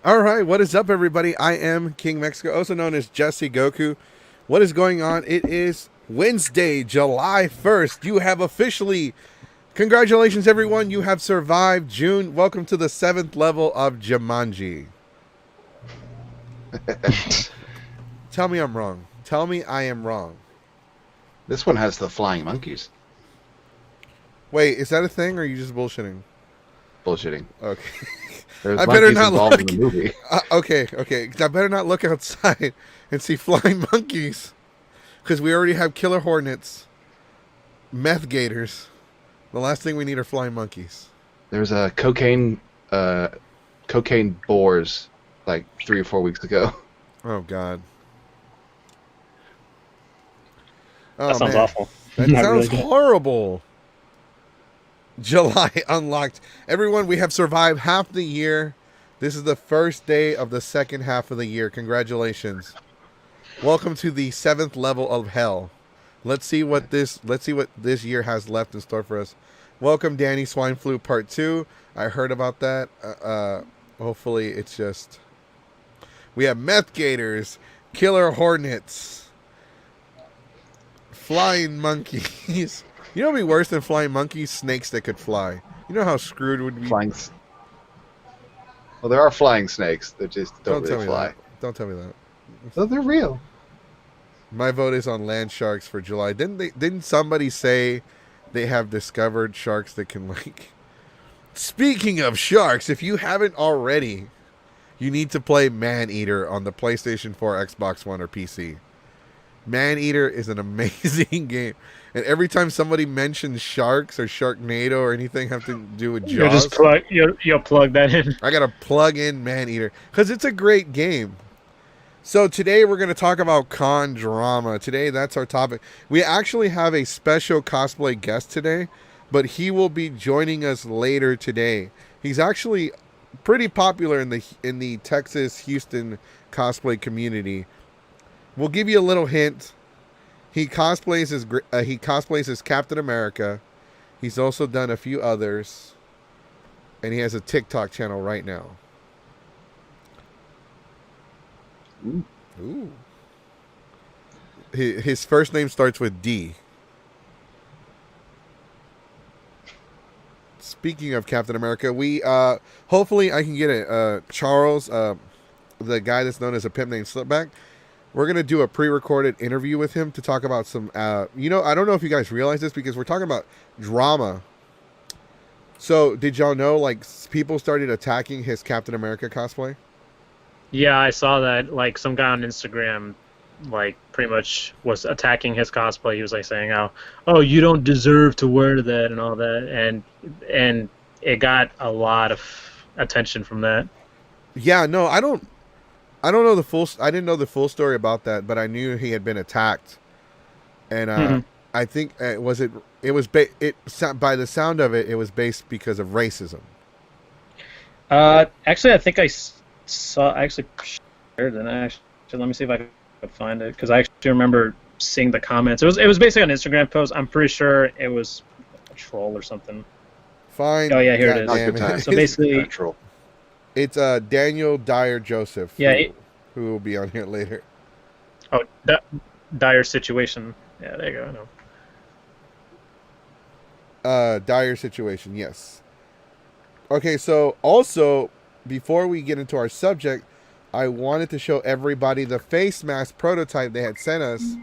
All right, what is up, everybody? I am King Mexico, also known as Jesse Goku. What is going on? It is Wednesday, July 1st. You have officially, congratulations, everyone. You have survived June. Welcome to the 7th level of Jumanji. Tell me I'm wrong. Tell me I am wrong. This one has the flying monkeys. Wait, is that a thing, or are you just bullshitting? Bullshitting. Okay. There's I better monkeys not involved look. in the movie. Okay. I better not look outside and see flying monkeys, because we already have killer hornets, meth gators. The last thing we need are flying monkeys. There's a cocaine boars like 3 or 4 weeks ago. Oh God. Oh, That sounds man. awful. That Not sounds really. horrible. July unlocked. Everyone, we have survived half the year. This is the first day of the second half of the year. Congratulations. Welcome to the 7th level of hell. Let's see what this year has left in store for us. Welcome, Danny Swine Flu Part 2. I heard about that. Hopefully it's just... We have meth gators, killer hornets, flying monkeys. You know what would be worse than flying monkeys? Snakes that could fly. You know how screwed would be? Flying. Well, there are flying snakes that just don't tell really me fly. that. Don't tell me that. So they're real. My vote is on land sharks for July. Didn't somebody say they have discovered sharks that can, like... Speaking of sharks, if you haven't already, you need to play Man-Eater on the PlayStation 4, Xbox One, or PC. Man-Eater is an amazing game. And every time somebody mentions sharks or Sharknado or anything have to do with Jaws, You'll plug that in. I gotta plug in Man-Eater because it's a great game. So today we're going to talk about con drama. Today, that's our topic. We actually have a special cosplay guest today, but he will be joining us later today. He's actually pretty popular in the Texas Houston cosplay community. We'll give you a little hint. He cosplays as Captain America. He's also done a few others, and he has a TikTok channel right now. Ooh. His first name starts with D. Speaking of Captain America, we hopefully I can get it. Charles, the guy that's known as a pimp named Slipback. We're going to do a pre-recorded interview with him to talk about some, I don't know if you guys realize this because we're talking about drama. So did y'all know, like, people started attacking his Captain America cosplay? Yeah, I saw that. Like some guy on Instagram, like pretty much was attacking his cosplay. He was like saying, "Oh, you don't deserve to wear that" and all that, and it got a lot of attention from that. Yeah, no, I don't know I didn't know the full story about that, but I knew he had been attacked, and I think by the sound of it, it was based because of racism. Actually, I think I saw. I actually shared it. Actually, let me see if I can find it because I actually remember seeing the comments. It was basically an Instagram post. I'm pretty sure it was a troll or something. Fine. Oh yeah, here it is. Damn it. So basically, it's Daniel Dyer Joseph. Yeah, who will be on here later. Oh, dire situation. Yeah, there you go. Dire situation. Yes. Okay, so also before we get into our subject, I wanted to show everybody the face mask prototype they had sent us.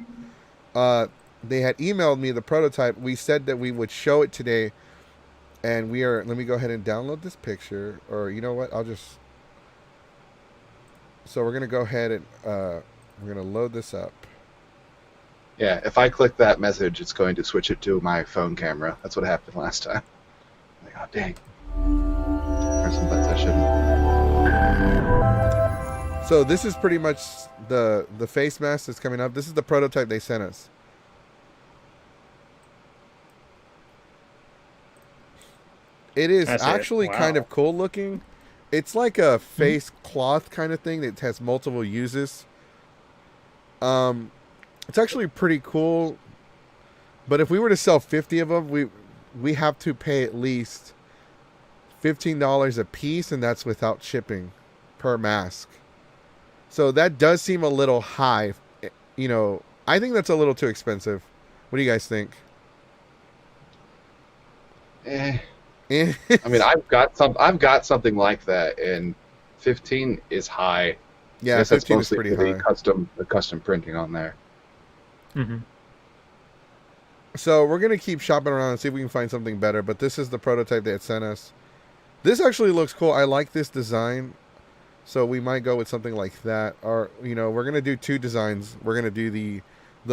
They had emailed me the prototype. We said that we would show it today, and let me go ahead and download this picture, or you know what? So we're gonna go ahead and we're gonna load this up. Yeah, if I click that message, it's going to switch it to my phone camera. That's what happened last time. Like, oh dang. There's some buttons I shouldn't. So this is pretty much the face mask that's coming up. This is the prototype they sent us. It is actually kind of cool looking. It's like a face cloth kind of thing that has multiple uses. It's actually pretty cool. But if we were to sell 50 of them, we have to pay at least $15 a piece, and that's without shipping per mask. So that does seem a little high. You know, I think that's a little too expensive. What do you guys think? Eh. Eh. I mean, I've got something like that, and 15 is high. I Yeah, guess that's 15 is mostly pretty for high. the custom printing on there. Mm-hmm. So we're gonna keep shopping around and see if we can find something better. But this is the prototype they had sent us. This actually looks cool. I like this design. So we might go with something like that. Or, you know, we're gonna do two designs. We're gonna do the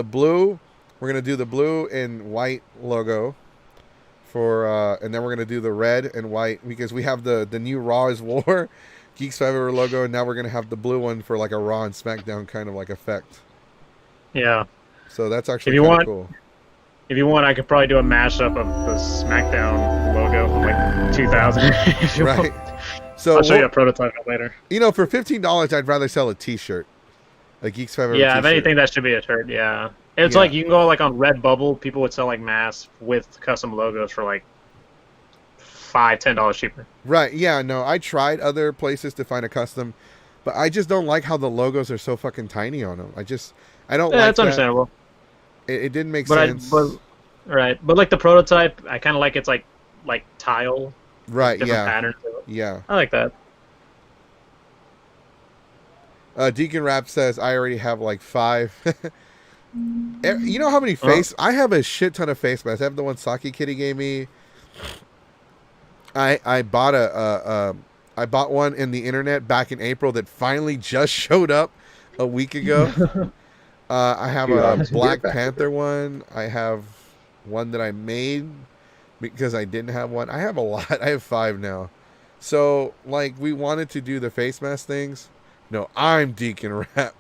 blue. We're gonna do the blue and white logo for, and then we're gonna do the red and white because we have the new Raw is War Geeks Forever logo, and now we're gonna have the blue one for like a Raw and SmackDown kind of like effect. Yeah. So that's If actually you kind of want, cool. if you want, I could probably do a mashup of the SmackDown logo from like 2000. If you Right. want. So I'll show you a we'll- prototype later. you know, for $15, I'd rather sell a T-shirt, a Geeks Forever Yeah, T-shirt. if anything, that should be a shirt. Yeah, it's Yeah. like you can go like on Redbubble. People would sell like masks with custom logos for like $5-10 cheaper. Right? Yeah. No, I tried other places to find a custom, but I just don't like how the logos are so fucking tiny on them. I don't Yeah, like that's that. understandable. It didn't make But sense. but like the prototype, I kind of like it's like tile, Right? different Yeah. patterns. Yeah. I like that. Deacon Rap says I already have like 5. You know how many face? I have a shit ton of face masks. I have the one Saki Kitty gave me. I bought I bought one in the internet back in April that finally just showed up a week ago. I have Dude, a honestly, Black get back Panther one. I have one that I made because I didn't have one. I have a lot. I have 5 now. So like we wanted to do the face mask things. No, I'm Deacon Rap.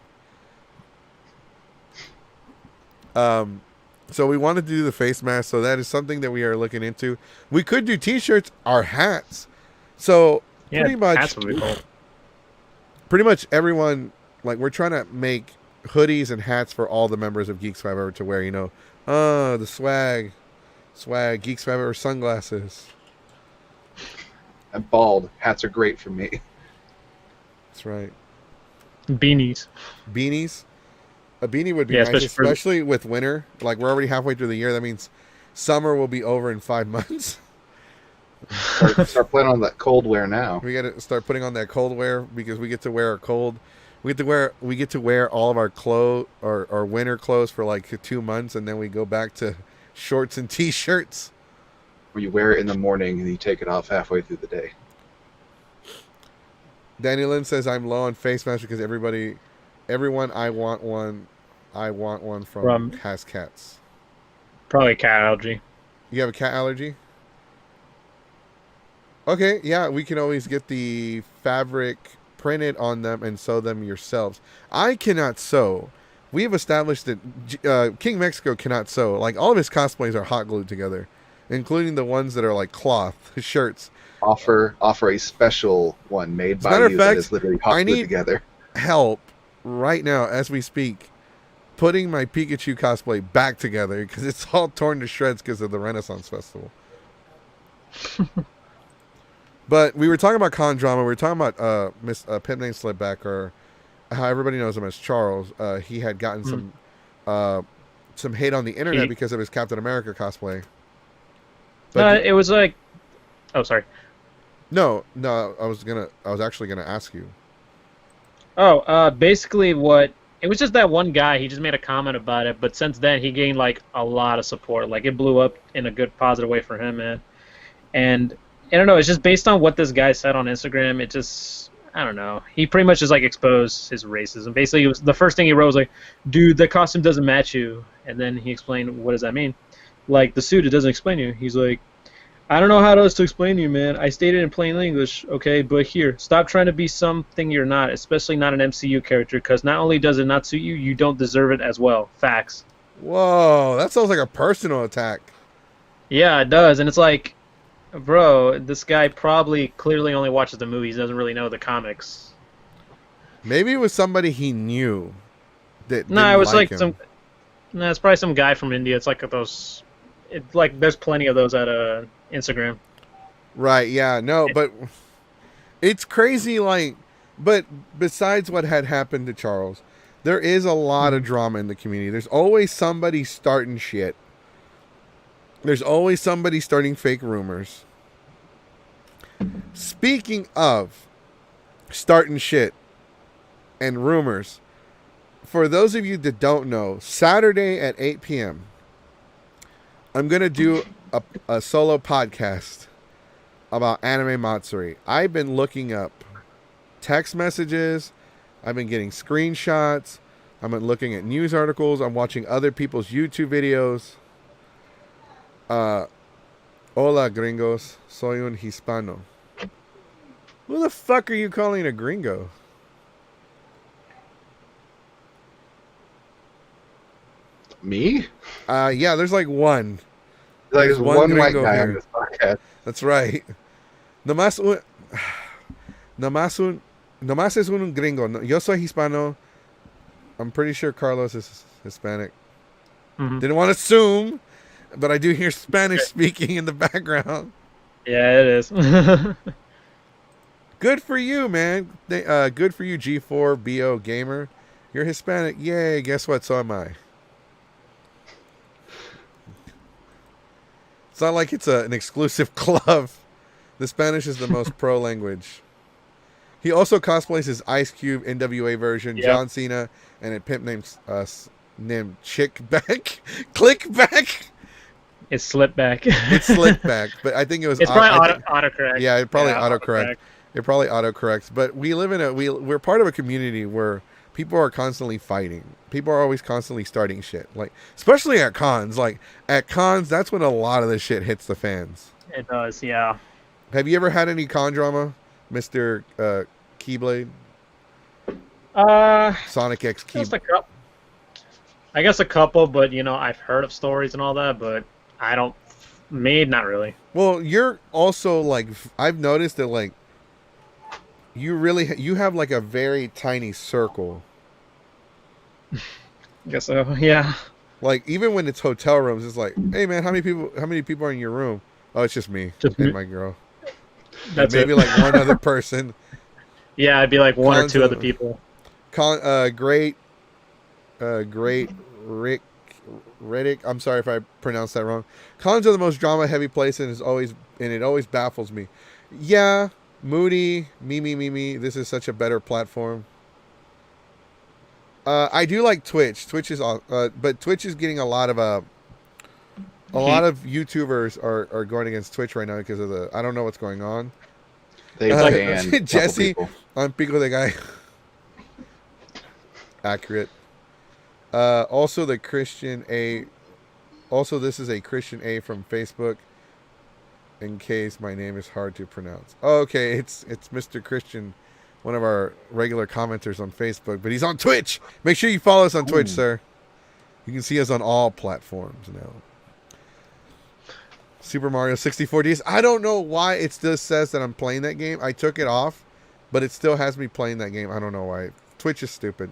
So we wanted to do the face mask, so that is something that we are looking into. We could do T-shirts or hats. So Yeah, hats would be cool. pretty much everyone, like we're trying to make hoodies and hats for all the members of Geeks 5 Ever to wear. You know, the swag, Geeks 5 Ever sunglasses. I'm bald. Hats are great for me. That's right. Beanies. Beanies. A beanie would be Yeah, nice, especially especially with winter. Like we're already halfway through the year. That means summer will be over in 5 months. Start planning on that cold wear now. We got to start putting on that cold wear because we get to wear our cold. We get to wear all of our clothes or winter clothes for like 2 months, and then we go back to shorts and T-shirts. Where you wear it in the morning and you take it off halfway through the day. Danny Lynn says I'm low on face masks because everyone I want one from has cats. Probably cat allergy. You have a cat allergy? Okay, yeah, we can always get the fabric printed on them and sew them yourselves. I cannot sew. We have established that King Mexico cannot sew. Like all of his cosplays are hot glued together, including the ones that are like cloth shirts. Offer a special one made As a by matter of you fact, that is literally hot I glued need- together. Help right now as we speak, putting my Pikachu cosplay back together because it's all torn to shreds because of the Renaissance Festival. But we were talking about con drama. We were talking about Miss Pimp Named Slipback, or how everybody knows him as Charles. He had gotten some hate on the internet because of his Captain America cosplay. But It was like, oh sorry. no, I was actually gonna ask you. Oh, basically it was just that one guy. He just made a comment about it, but since then he gained like a lot of support. Like it blew up in a good, positive way for him, man. And I don't know. It's just based on what this guy said on Instagram. It just, I don't know. He pretty much just like exposed his racism. Basically, the first thing he wrote was like, "Dude, the costume doesn't match you." And then he explained, "What does that mean?" Like the suit, it doesn't explain you. He's like, "I don't know how else to explain to you, man. I stated in plain English, okay? But here, stop trying to be something you're not, especially not an MCU character, because not only does it not suit you, you don't deserve it as well. Facts." Whoa, that sounds like a personal attack. Yeah, it does, and it's like, bro, this guy probably clearly only watches the movies, doesn't really know the comics. Maybe it was somebody he knew that. No, didn't it was like him. some. No, it's probably some guy from India. It's like those. It's like there's plenty of those at Instagram. Right, yeah, no, but it's crazy. Like, But besides what had happened to Charles, there is a lot of drama in the community. There's always somebody starting shit. There's always somebody starting fake rumors. Speaking of starting shit and rumors, for those of you that don't know, Saturday at 8 p.m., I'm going to do a solo podcast about Anime Matsuri. I've been looking up text messages. I've been getting screenshots. I've been looking at news articles. I'm watching other people's YouTube videos. Hola, gringos. Soy un hispano. Who the fuck are you calling a gringo? Me? Yeah, there's like one. Like, There's there's one white gringo guy here. on this podcast. That's right. Nomás es un gringo. Yo soy hispano. I'm pretty sure Carlos is Hispanic. Mhm. Didn't want to assume, but I do hear Spanish speaking in the background. Yeah, it is. Good for you, man. Good for you, G4BO Gamer. You're Hispanic. Yay, guess what? So am I. It's not like it's an exclusive club. The Spanish is the most pro language. He also cosplays his Ice Cube NWA version, Yep. John Cena, and a pimp named Chickback. Clickback. It's slipped back. It's Slickback, but I think it was. It's probably autocorrect. Yeah, it probably Yeah, autocorrect. It probably autocorrects. But we live in we're part of a community where people are constantly fighting. People are always constantly starting shit. Like, especially at cons. Like, at cons, that's when a lot of this shit hits the fans. It does, yeah. Have you ever had any con drama, Mr. Keyblade? Sonic X Just Keyblade. a couple. I guess a couple, but I've heard of stories and all that, but I don't. Me, not really. Well, you're also like, I've noticed that like, you have like a very tiny circle. Guess so. Yeah. Like, even when it's hotel rooms, it's like, hey man, how many people are in your room? Oh, it's just me Just and me. my girl. That's Maybe it. like one other person. Yeah, it'd be like one or Cons two of- other people. Great Rick Reddick. I'm sorry if I pronounced that wrong. Cons are the most drama heavy place, and it always baffles me. Yeah, Moody, me. This is such a better platform. I do like Twitch. Twitch is but Twitch is getting a lot of YouTubers are going against Twitch right now because of I don't know what's going on. They banned a couple Jesse people. on Pico de Guy. Accurate. Also the Christian A. Also, this is a Christian A from Facebook. In case my name is hard to pronounce. Oh, okay, it's Mr. Christian, one of our regular commenters on Facebook, but he's on Twitch. Make sure you follow us on Twitch, sir. You can see us on all platforms now. Super Mario 64 DS. I don't know why it still says that I'm playing that game. I took it off, but it still has me playing that game. I don't know why. Twitch is stupid.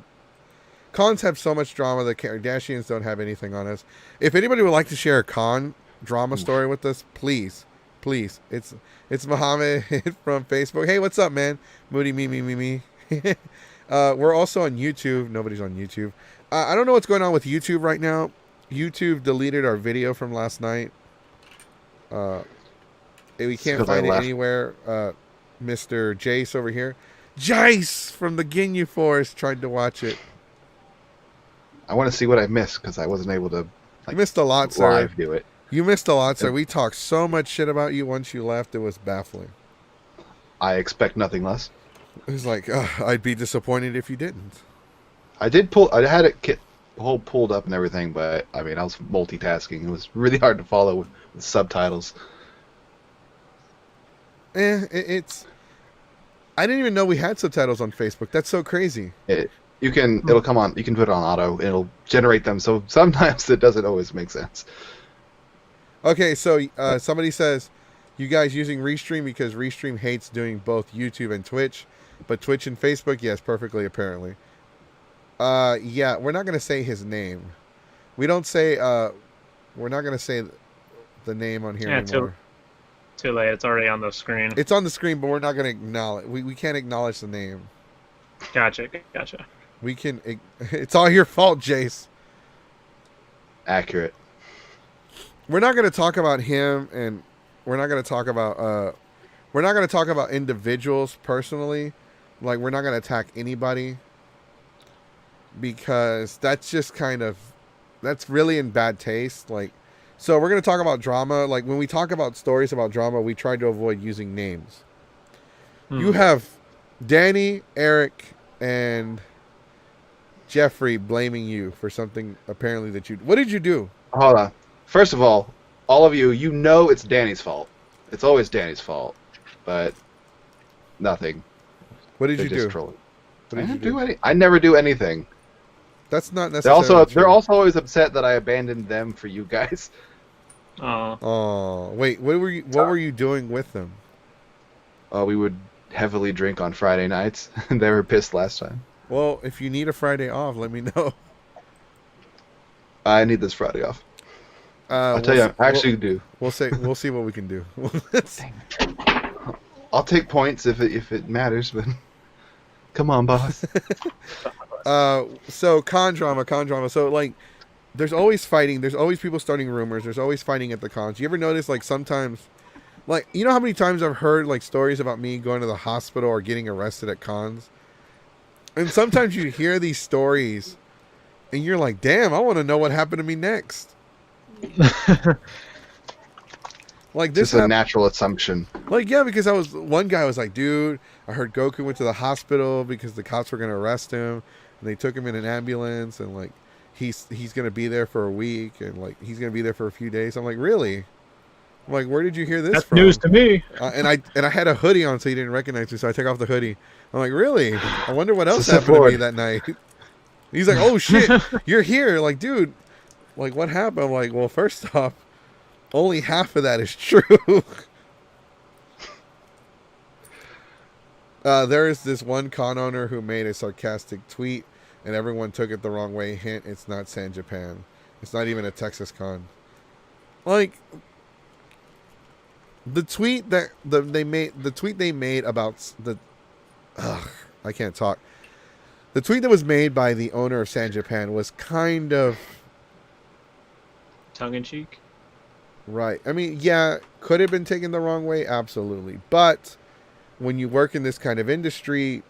Cons have so much drama. The Kardashians don't have anything on us. If anybody would like to share a con drama story with us, please. It's Mohammed from Facebook. Hey, what's up, man? Moody, me. We're also on YouTube. Nobody's on YouTube. I don't know what's going on with YouTube right now. YouTube deleted our video from last night. We can't 'cause I find it left. anywhere. Mr. Jace over here. Jace from the Ginyu Forest tried to watch it. I want to see what I missed because I wasn't able to You missed a lot, sir. live do it. You missed a lot, sir. We talked so much shit about you once you left. It was baffling. I expect nothing less. It was like, I'd be disappointed if you didn't. I had it whole pulled up and everything, but I mean, I was multitasking. It was really hard to follow with subtitles. It's. I didn't even know we had subtitles on Facebook. That's so crazy. It'll come on. You can put it on auto. It'll generate them. So sometimes it doesn't always make sense. Okay, so somebody says, you guys using Restream because Restream hates doing both YouTube and Twitch, but Twitch and Facebook, yes, perfectly apparently. Yeah, we're not gonna say his name. We don't say. We're not gonna say the name on here anymore. Too late. It's already on the screen. It's on the screen, but we're not gonna acknowledge. We can't acknowledge the name. Gotcha. We can. It's all your fault, Jace. Accurate. We're not going to talk about him, and we're not going to talk about. We're not going to talk about individuals personally. Like, we're not going to attack anybody, because that's just kind of, that's really in bad taste. Like, so we're going to talk about drama. Like, when we talk about stories about drama, we try to avoid using names. You have Danny, Eric, and Jeffrey blaming you for something apparently that you. What did you do? Hold on. First of all of you, you know it's Danny's fault. It's always Danny's fault. But nothing. What did They're you just do? trolling. What I did you didn't do? do any. I never do anything. That's not They're necessarily they're true. also always upset that I abandoned them for you guys. Oh. Oh, wait. What were you doing with them? We would heavily drink on Friday nights, and they were pissed last time. Well, if you need a Friday off, let me know. I need this Friday off. I'll tell you, I actually do. We'll see what we can do. I'll take points if it matters, but come on, boss. So con drama. So like, there's always fighting. There's always people starting rumors. There's always fighting at the cons. You ever notice like sometimes, like, you know how many times I've heard like stories about me going to the hospital or getting arrested at cons, and sometimes you hear these stories, and you're like, damn, I want to know what happened to me next. Like this It's a natural assumption. Like, yeah, because one guy was like, dude, I heard Goku went to the hospital because the cops were going to arrest him, and they took him in an ambulance, and like he's going to be there for a week, and like he's going to be there for a few days. I'm like, really? I'm like, where did you hear this That's from? news to me. And I had a hoodie on, so he didn't recognize me, so I take off the hoodie. I'm like, really? I wonder what else It's a happened to me support. that night. He's like, oh shit, you're here. Like, dude, like what happened? I'm like, well, first off, only half of that is true. There is this one con owner who made a sarcastic tweet, and everyone took it the wrong way. Hint: it's not San Japan. It's not even a Texas con. Like the tweet that they made about the. I can't talk. The tweet that was made by the owner of San Japan was kind of Tongue in cheek. right. I mean, yeah, could have been taken the wrong way, absolutely. But when you work in this kind of industry,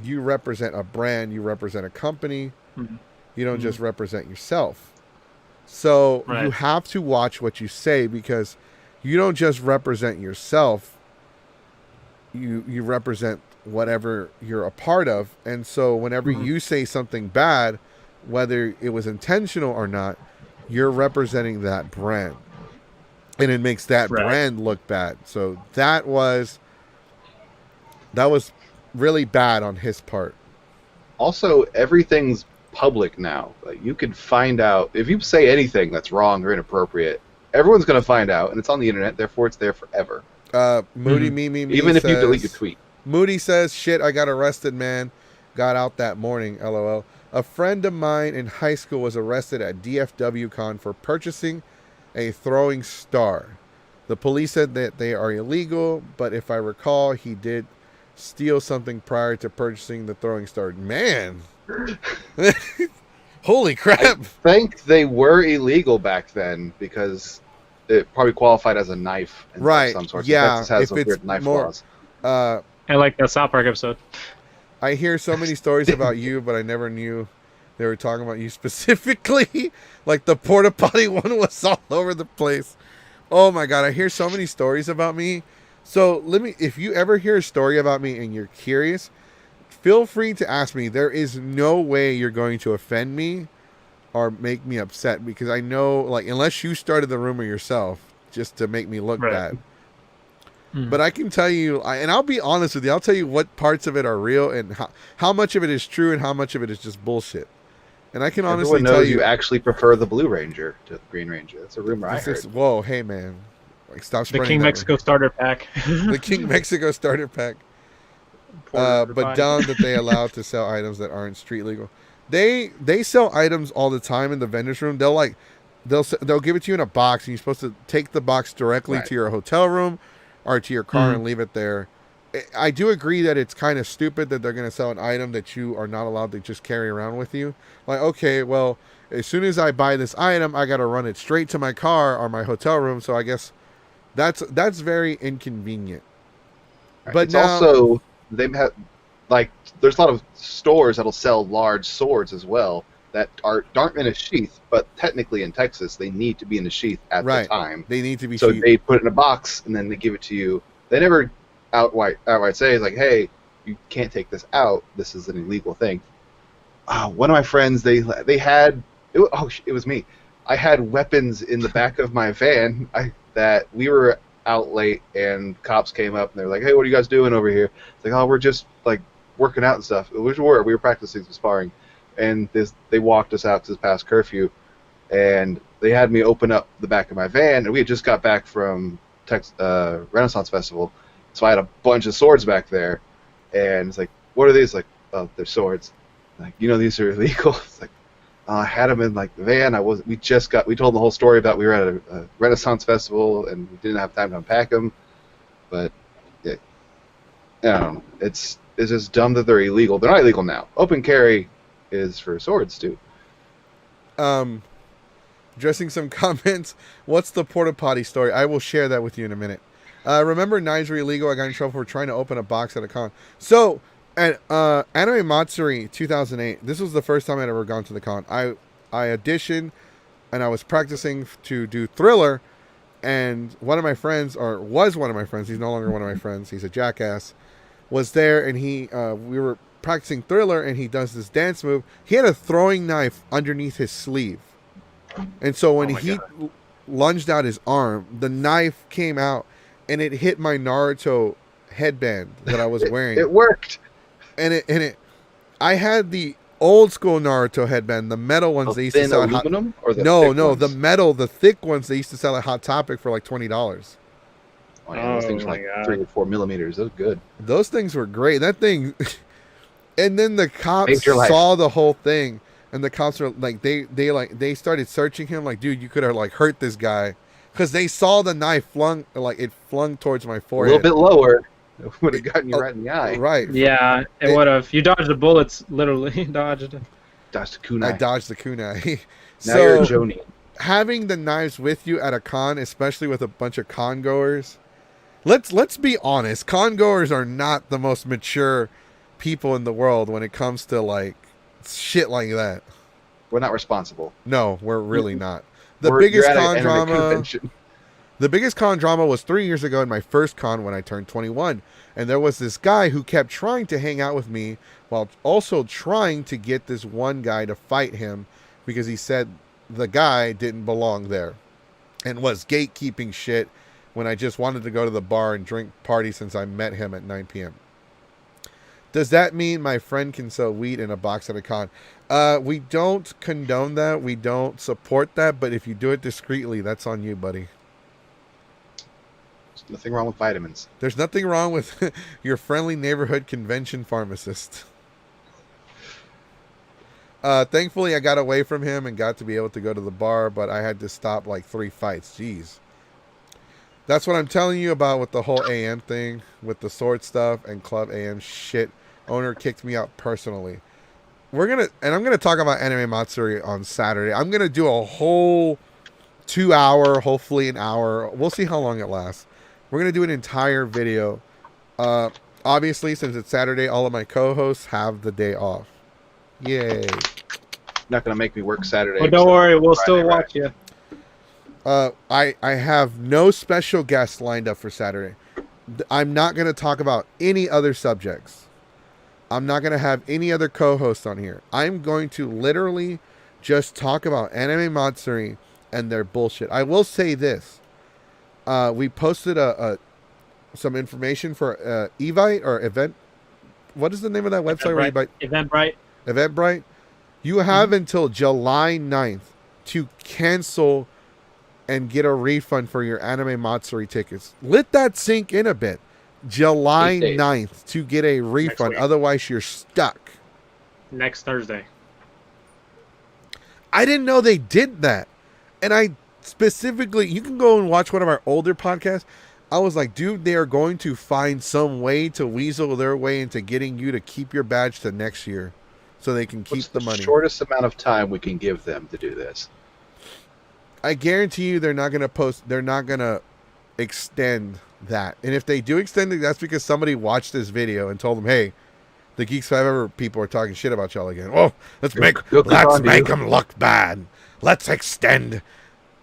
you represent a brand, you represent a company. Mm-hmm. You don't just represent yourself. So Right. you have to watch what you say, because you don't just represent yourself. You represent whatever you're a part of. And so whenever you say something bad, whether it was intentional or not, you're representing that brand. And it makes that Right. brand look bad. So that was really bad on his part. Also, everything's public now. Like, you can find out if you say anything that's wrong or inappropriate. Everyone's going to find out, and it's on the internet. Therefore, it's there forever. Moody me Even if you delete your tweet. Moody says, shit, I got arrested, man. Got out that morning, LOL. A friend of mine in high school was arrested at DFW Con for purchasing a throwing star. The police said that they are illegal, but if I recall, he did steal something prior to purchasing the throwing star. Man. Holy crap. I think they were illegal back then because it probably qualified as a knife of Right, some sort. yeah, Texas has if some it's weird knife more- laws. I like that South Park episode. I hear so many stories about you, but I never knew they were talking about you specifically. Like the porta potty one was all over the place. Oh my god, I hear so many stories about me. So if you ever hear a story about me and you're curious, feel free to ask me. There is no way you're going to offend me or make me upset, because I know, like, unless you started the rumor yourself just to make me look Right. bad. But I can tell you, and I'll be honest with you, I'll tell you what parts of it are real and how much of it is true and how much of it is just bullshit. And I can honestly Everyone tell knows you, you actually prefer the Blue Ranger to the Green Ranger. That's a rumor I heard. whoa, hey man, like stop The spreading King that- Mexico starter pack. the King Mexico starter pack. But dumb that they allow to sell items that aren't street legal. They sell items all the time in the vendor's room. They'll give it to you in a box, and you're supposed to take the box directly Right. to your hotel room or to your car and leave it there. I do agree that it's kind of stupid that they're going to sell an item that you are not allowed to just carry around with you. Like, okay, well, as soon as I buy this item, I got to run it straight to my car or my hotel room. So I guess that's very inconvenient. Right. But It's now, also they have like there's a lot of stores that'll sell large swords as well that aren't in a sheath, but technically in Texas they need to be in a sheath at right, the time. they need to be So cheap. they put it in a box and then they give it to you. They never outright say like, hey, you can't take this out. This is an illegal thing. One of my friends they had it was me. I had weapons in the back of my van. That we were out late and cops came up and they're like, hey, what are you guys doing over here? It's like, oh, we're just like working out and stuff. We were practicing some sparring, and they walked us out to past curfew, and they had me open up the back of my van, and we had just got back from Renaissance Festival, so I had a bunch of swords back there, and it's like, what are these? Like, oh, they're swords. Like, these are illegal. It's like, I had them in like the van. We told the whole story about we were at a Renaissance Festival and we didn't have time to unpack them, but yeah, I don't know. It's just dumb that they're illegal. They're not illegal now. Open carry is for swords too. Addressing some comments. What's the porta potty story? I will share that with you in a minute. Remember knives were illegal. I got in trouble for trying to open a box at a con. So at Anime Matsuri 2008, this was the first time I'd ever gone to the con. I auditioned and I was practicing to do Thriller, and one of my friends, he's no longer one of my friends, he's a jackass, was there, and we were practicing Thriller, and he does this dance move. He had a throwing knife underneath his sleeve, and so when he lunged out his arm, the knife came out and it hit my Naruto headband that I was wearing. It worked. And I had the old school Naruto headband, the metal ones they used to sell at aluminum or the no, thick ones? the metal, the thick ones they used to sell at Hot Topic for like $20. Oh, yeah, those things are like 3 or 4 millimeters. Those are good. Those things were great. That thing, and then the cops Saved your life. saw the whole thing, and the cops were like, they started searching him, like, dude, you could have like hurt this guy, because they saw the knife flung towards my A forehead. little bit lower. It would have gotten you right in the eye. Right. Yeah, it would have. You dodged the bullets, literally dodged. Dodged the kunai. I dodged the kunai. Now you're a Joni. Having the knives with you at a con, especially with a bunch of con goers, let's be honest, con goers are not the most mature people in the world when it comes to like shit like that. We're not responsible. No, we're really not. You're at an anime convention. The biggest con drama was 3 years ago in my first con when I turned 21. And there was this guy who kept trying to hang out with me while also trying to get this one guy to fight him because he said the guy didn't belong there and was gatekeeping shit when I just wanted to go to the bar and drink party since I met him at 9 p.m. Does that mean my friend can sell weed in a box at a con? We don't condone that. We don't support that. But if you do it discreetly, that's on you, buddy. There's nothing wrong with vitamins. There's nothing wrong with your friendly neighborhood convention pharmacist. Thankfully, I got away from him and got to be able to go to the bar, but I had to stop like 3 fights. Jeez. That's what I'm telling you about with the whole AM thing, with the sword stuff and Club AM shit. Owner kicked me out personally. I'm gonna talk about Anime Matsuri on Saturday. I'm gonna do a whole 2 hour, hopefully an hour. We'll see how long it lasts. We're gonna do an entire video. Obviously, since it's Saturday, all of my co-hosts have the day off. Yay! Not gonna make me work Saturday. But don't worry, we'll Friday, still watch you. I have no special guests lined up for Saturday. I'm not going to talk about any other subjects. I'm not going to have any other co-hosts on here. I'm going to literally just talk about Anime Matsuri and their bullshit. I will say this. We posted some information for Evite or Event. What is the name of that website? Where you buy Eventbrite. Eventbrite. You have until July 9th to cancel and get a refund for your Anime Matsuri tickets. Let that sink in a bit. July 9th to get a refund. Otherwise, you're stuck. Next Thursday. I didn't know they did that. And I specifically, you can go and watch one of our older podcasts. I was like, dude, they are going to find some way to weasel their way into getting you to keep your badge to next year, so they can keep What's the the money. shortest amount of time we can give them to do this? I guarantee you, they're not gonna post. They're not gonna extend that. And if they do extend it, that's because somebody watched this video and told them, "Hey, the Geeks 5 Ever people are talking shit about y'all again. Oh, let's make They'll click on you. them look bad. Let's extend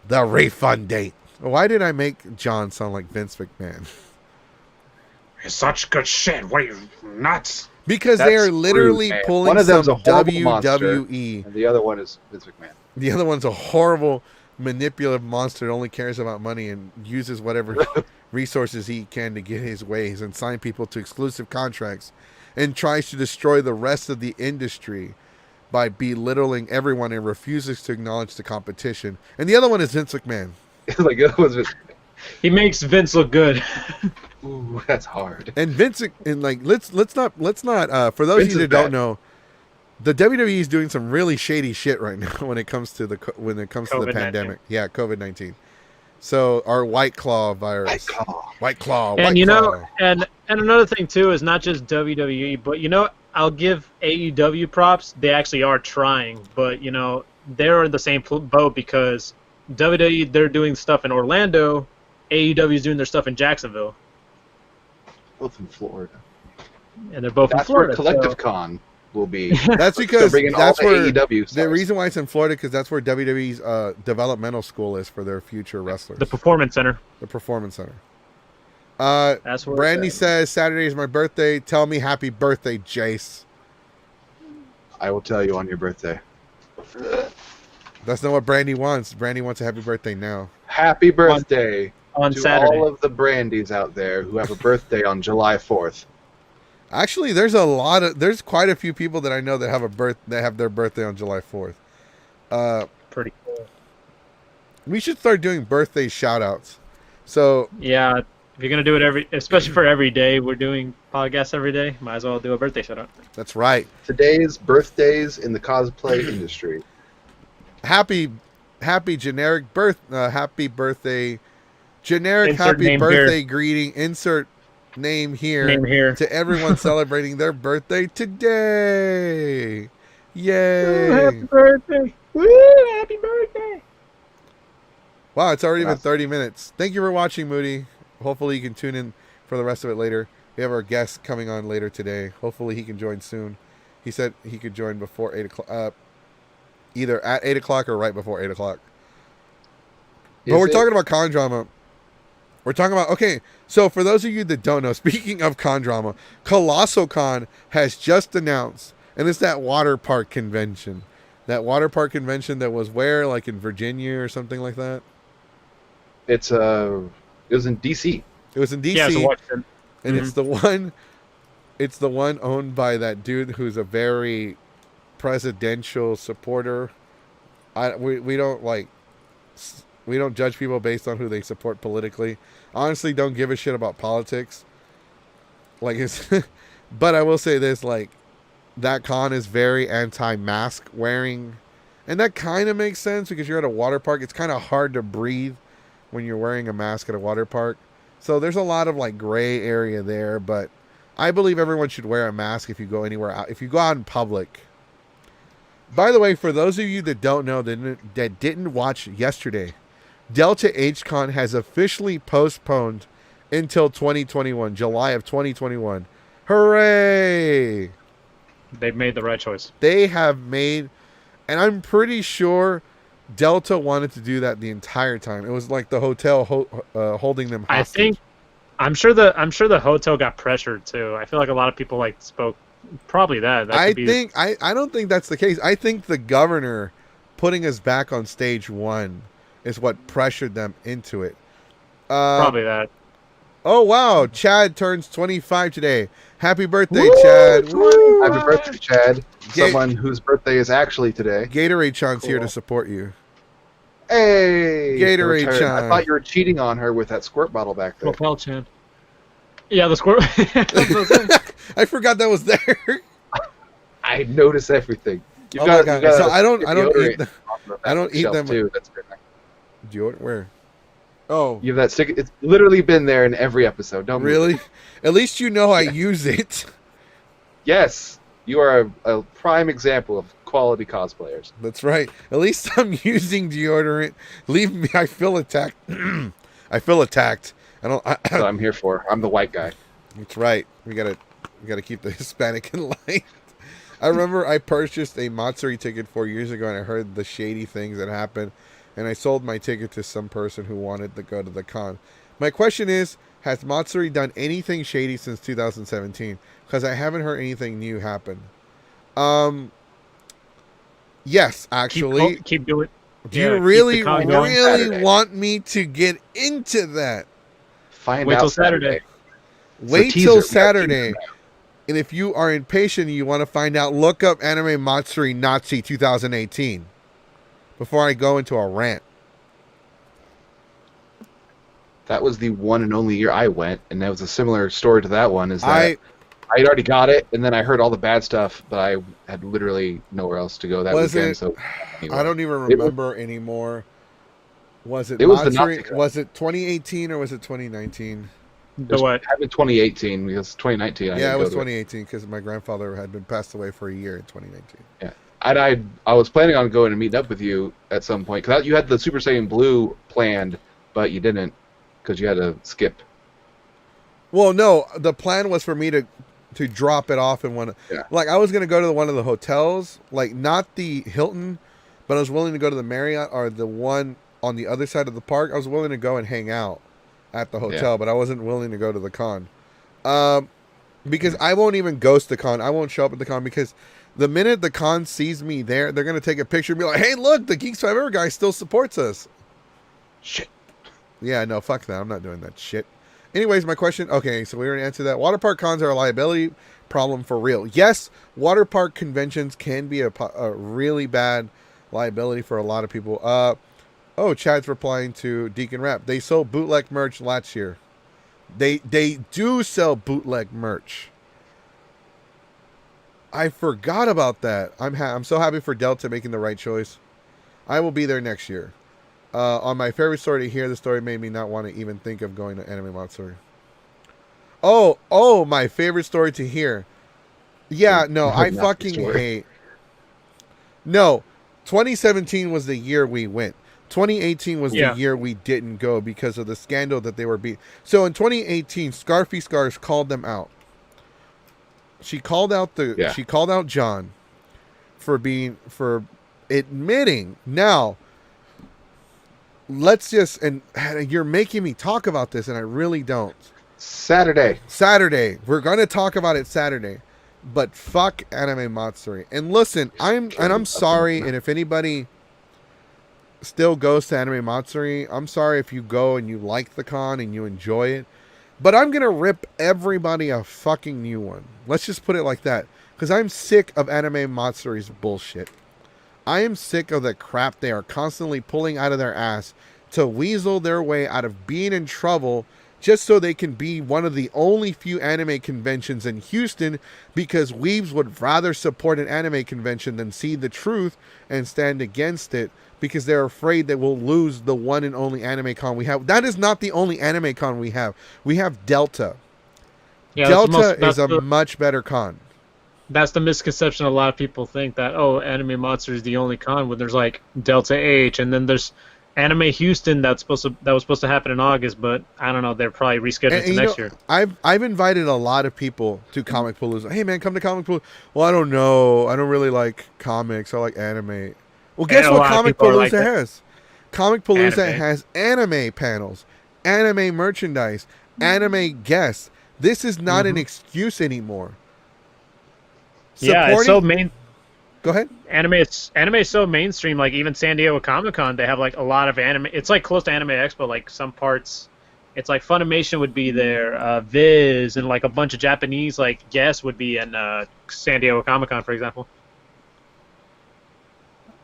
the refund date." Why did I make John sound like Vince McMahon? It's such good shit. What are you, nuts? Because they That's are literally rude, man. pulling One of some them's a horrible monster. WWE. And the other one is Vince McMahon. The other one's a horrible, manipulative monster that only cares about money and uses whatever resources he can to get his ways and sign people to exclusive contracts and tries to destroy the rest of the industry by belittling everyone and refuses to acknowledge the competition. And the other one is Vince McMahon. Like it was. He makes Vince look good. Ooh, that's hard. And Vince, and like let's not for those Vince of you is that don't bad. know, the WWE is doing some really shady shit right now when it comes to the COVID-19. pandemic. Yeah, COVID-19. So our White Claw virus. White Claw. And White you Claw. know, and another thing too is not just WWE, but you know, I'll give AEW props. They actually are trying, but you know, they're in the same boat because WWE, they're doing stuff in Orlando, AEW is doing their stuff in Jacksonville, Both in Florida. and they're both That's in Florida. where Collective so- Con will be. That's They're because bringing that's all where the AEW the stars. reason why it's in Florida, because that's where WWE's developmental school is for their future wrestlers. the Performance Center. The Performance Center. That's where. Brandy it's at. says Saturday is my birthday. Tell me happy birthday, Jace. I will tell you on your birthday. That's not what Brandy wants. Brandy wants a happy birthday now. Happy birthday on to Saturday. all of the Brandies out there who have a birthday on July 4th. Actually, there's quite a few people that I know that have their birthday on July 4th. Pretty cool. We should start doing birthday shout outs. So Yeah, if you're gonna do it especially for every day, we're doing podcasts every day. Might as well do a birthday shout out. that's right. Today's birthdays in the cosplay industry. Happy generic happy birthday, generic Insert happy name birthday here. greeting. Insert name here. Name here. To everyone celebrating their birthday today. Ooh, Yay! happy birthday! Woo! Happy birthday! Wow, it's already been Yes. 30 minutes. Thank you for watching, Moody. Hopefully you can tune in for the rest of it later. We have our guest coming on later today. Hopefully he can join soon. He said he could join before 8 o'clock. Either at 8 o'clock or right before 8 o'clock. But we're talking about con drama. We're talking about, okay, so for those of you that don't know, speaking of con drama, Colossal Con has just announced, and it's that water park convention. That water park convention that was where, like in Virginia or something like that? It was in DC. It was in DC, Yeah, so watch them. and it's the one owned by that dude who's a very presidential supporter. We don't judge people based on who they support politically. Honestly, don't give a shit about politics. Like it's, but I will say this: like that con is very anti-mask wearing, and that kind of makes sense because you're at a water park. It's kind of hard to breathe when you're wearing a mask at a water park. So there's a lot of like gray area there, but I believe everyone should wear a mask if you go anywhere out. If you go out in public. By the way, for those of you that don't know that didn't watch yesterday, Delta H-Con has officially postponed until 2021, July of 2021. Hooray! They've made the right choice. They have made, and I'm pretty sure Delta wanted to do that the entire time. It was like the hotel holding them hostage. I'm sure the hotel got pressured too. I feel like a lot of people like spoke. Probably that. I could be- think I don't think that's the case. I think the governor putting us back on stage one is what pressured them into it. probably that. Oh wow, Chad turns 25 today. Happy birthday, Chad! Woo! Happy birthday, Chad. Someone whose birthday is actually today. Gatorade Chan's here Cool. to support you. Hey! Gatorade Return. Chan. I thought you were cheating on her with that squirt bottle back there. Propel Chan. Yeah, the squirrel. I forgot that was there. I notice everything. Oh my God. So I don't eat deodorant them. on the I don't eat shelf, them. Too. That's very nice. Deodorant? Where? Oh, You have that sticker. It's literally been there in every episode. Don't move really? it. At least you know I use it. Yes, you are a prime example of quality cosplayers. That's right. At least I'm using deodorant. Leave me. I feel attacked. I feel attacked. I don't. So I'm here for. I'm the white guy. That's right. We gotta keep the Hispanic in line. I remember I purchased a Matsuri ticket 4 years ago, and I heard the shady things that happened, and I sold my ticket to some person who wanted to go to the con. My question is, has Matsuri done anything shady since 2017? Because I haven't heard anything new happen. Yes, actually. Keep doing. Do yeah, you keep really, the con going. really Saturday. want me to get into that? Find Wait out till Saturday. Wait teaser. till We got a Saturday. teaser And if you are impatient and you want to find out, look up Anime Matsuri Nazi 2018 before I go into a rant. That was the one and only year I went, and that was a similar story to that one. Is that I I had already got it, and then I heard all the bad stuff, but I had literally nowhere else to go that Was weekend. it- So anyway. I don't even It was- remember anymore. Was it It was the Matsuri? Nazi con. Was it 2018 or was it 2019? The what? Happened in 2018 because 2019. I Yeah, didn't it go was to 2018 because my grandfather had been passed away for a year in 2019. I was planning on going and meeting up with you at some point because you had the Super Saiyan Blue planned, but you didn't because you had to skip. Well, no, the plan was for me to drop it off in one. Yeah. Like I was gonna go to one of the hotels, like not the Hilton, but I was willing to go to the Marriott or the one on the other side of the park. I was willing to go and hang out at the hotel, but I wasn't willing to go to the con, because I won't even ghost the con. I won't show up at the con because the minute the con sees me there, they're gonna take a picture and be like, "Hey, look, the Geeks 5 Ever guy still supports us." Shit. Yeah, no, fuck that. I'm not doing that shit. Anyways, my question. Okay, so we already answered that. Water park cons are a liability problem for real. Yes, water park conventions can be a really bad liability for a lot of people. Oh, Chad's replying to Deacon Rap. They sold bootleg merch last year. They do sell bootleg merch. I forgot about that. I'm so happy for Delta making the right choice. I will be there next year. On my favorite story to hear, the story made me not want to even think of going to Anime Matsuri. Oh, my favorite story to hear. Yeah, no, I Not the fucking story. hate. No, 2017 was the year we went. 2018 was Yeah. the year we didn't go because of the scandal that they were being. So in 2018, Scarfy Scars called them out. She called out she called out John for admitting. Now, let's just, and you're making me talk about this and I really don't. Saturday. We're going to talk about it Saturday. But fuck Anime Matsuri. And listen, I'm sorry, and if anybody still goes to Anime Matsuri, I'm sorry if you go and you like the con and you enjoy it. But I'm going to rip everybody a fucking new one. Let's just put it like that. Because I'm sick of Anime Matsuri's bullshit. I am sick of the crap they are constantly pulling out of their ass to weasel their way out of being in trouble just so they can be one of the only few anime conventions in Houston, because weebs would rather support an anime convention than see the truth and stand against it because they're afraid that we'll lose the one and only anime con we have. That is not the only anime con we have. We have Delta. Yeah, Delta that's is a much better con. That's the misconception. A lot of people think that Anime Monster is the only con when there's like Delta H, and then there's Anime Houston that was supposed to happen in August, but I don't know. They're probably rescheduled to next year. I've invited a lot of people to Comic Palooza. Hey man, come to Comic Palooza. Well, I don't know. I don't really like comics. I like anime. Well, guess And a what lot of Comic people are Palooza like that. has? Comic Palooza Anime. has anime panels, anime merchandise, anime guests. This is not an excuse anymore. Yeah, it's so main. Go ahead. Anime is so mainstream. Like even San Diego Comic Con, they have like a lot of anime. It's like close to Anime Expo. Like some parts, it's like Funimation would be there, Viz, and like a bunch of Japanese like guests would be in San Diego Comic Con, for example.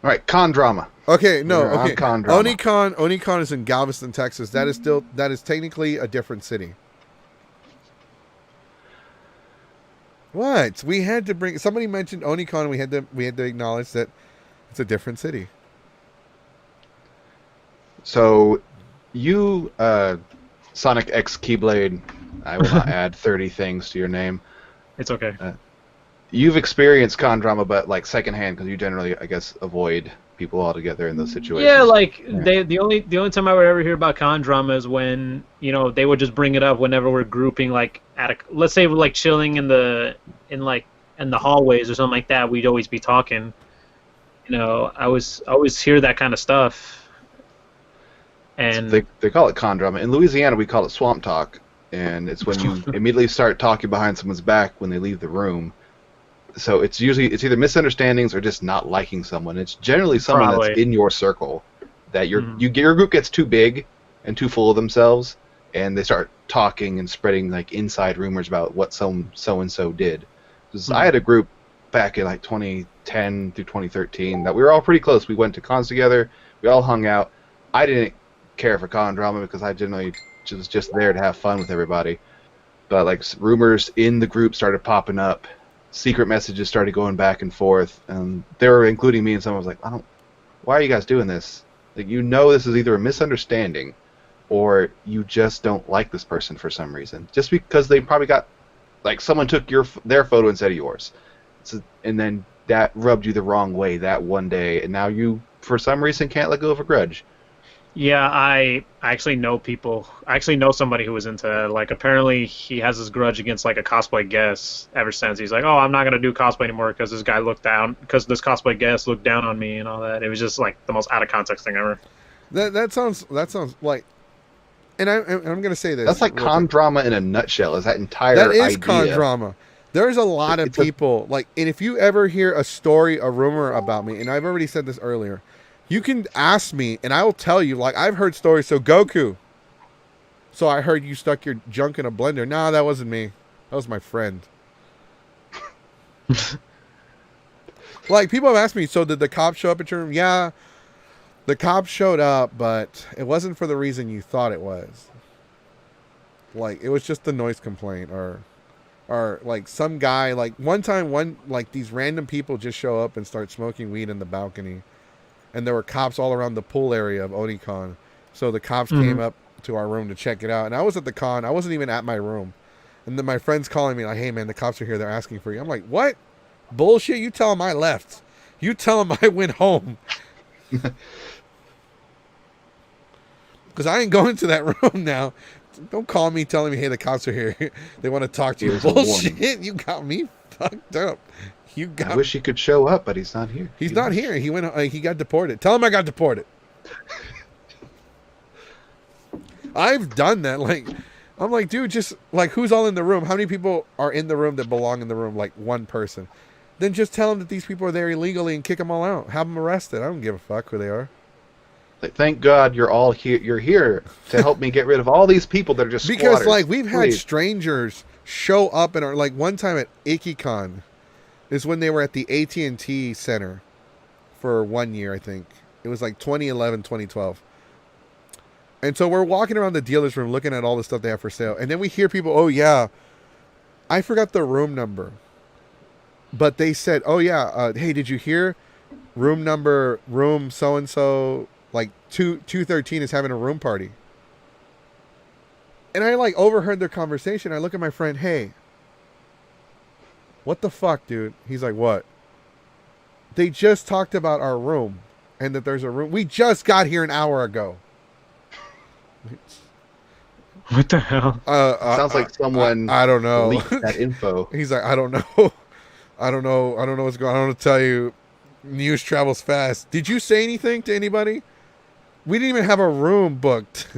All right, con drama. Okay, no, We're on okay. con drama. Onicon is in Galveston, Texas. That is technically a different city. What? We had to bring. Somebody mentioned Onicon. We had to acknowledge that it's a different city. So You, Sonic X Keyblade, I will not add 30 things to your name. It's okay. You've experienced con drama, but like secondhand, because you generally, I guess, avoid people altogether in those situations. Yeah, like Yeah. the only time I would ever hear about con drama is when they would just bring it up whenever we're grouping like let's say we're like chilling in the hallways or something like that. We'd always be talking. I always hear that kind of stuff. And They call it con drama. In Louisiana, we call it swamp talk, and it's when you immediately start talking behind someone's back when they leave the room. So it's either misunderstandings or just not liking someone. It's generally someone Probably. that's in your circle that your Mhm. your group gets too big and too full of themselves, and they start talking and spreading like inside rumors about what so and so did. 'Cause I had a group back in like 2010 through 2013 that we were all pretty close. We went to cons together. We all hung out. I didn't care for con drama because I generally was just there to have fun with everybody. But like rumors in the group started popping up. Secret messages started going back and forth, and they were including me, and someone was like, why are you guys doing this? Like, this is either a misunderstanding or you just don't like this person for some reason. Just because they probably got, like, someone took their photo instead of yours. And then that rubbed you the wrong way that one day, and now you, for some reason, can't let go of a grudge. Yeah, I actually know people. I actually know somebody who was into like. Apparently, he has this grudge against like a cosplay guest ever since. He's like, "Oh, I'm not gonna do cosplay anymore because this cosplay guest looked down on me and all that." It was just like the most out of context thing ever. That sounds like, and I'm gonna say this. That's like real con quick. drama in a nutshell. Is that entire That is idea? con drama. There's a lot of people like, and if you ever hear a story, a rumor about me, and I've already said this earlier, you can ask me, and I will tell you. Like, I've heard stories. So Goku. So I heard you stuck your junk in a blender. No, that wasn't me. That was my friend. Like, people have asked me, so did the cops show up at your room? Yeah, the cops showed up, but it wasn't for the reason you thought it was. Like, it was just a noise complaint, or like some guy, like one time, like these random people just show up and start smoking weed in the balcony, and there were cops all around the pool area of Onicon. So the cops came up to our room to check it out, and I was at the con. I wasn't even at my room, and then my friend's calling me like, "Hey man, the cops are here. They're asking for you." I'm like, "What? Bullshit! You tell them I left. You tell them I went home." Because I ain't going to that room now. Don't call me telling me, "Hey, the cops are here. They want to talk to you." Here's a Bullshit! You got me fucked up. You got. I wish he could show up, but he's not here. He's not here. He went. He got deported. Tell him I got deported. I've done that. Like, I'm like, dude, just like, who's all in the room? How many people are in the room that belong in the room? Like, one person. Then just tell them that these people are there illegally and kick them all out. Have them arrested. I don't give a fuck who they are. Like, thank God you're all here. You're here to help me get rid of all these people that are just Because squatters. like, we've had Please. strangers show up in our, like, one time at IkiCon is when they were at the AT&T Center for 1 year, I think. It was like 2011, 2012. And so we're walking around the dealer's room looking at all the stuff they have for sale. And then we hear people, "Oh yeah, I forgot the room number." But they said, "Oh yeah, hey, did you hear room so-and-so, like 213 is having a room party." And I like overheard their conversation. I look at my friend, "Hey, what the fuck, dude?" He's like, "What?" "They just talked about our room and that there's a room. We just got here an hour ago." What the hell? Sounds like someone I don't know. leaked that info. He's like, "I don't know. I don't know what's going on. I don't know to tell you. News travels fast." Did you say anything to anybody? We didn't even have a room booked.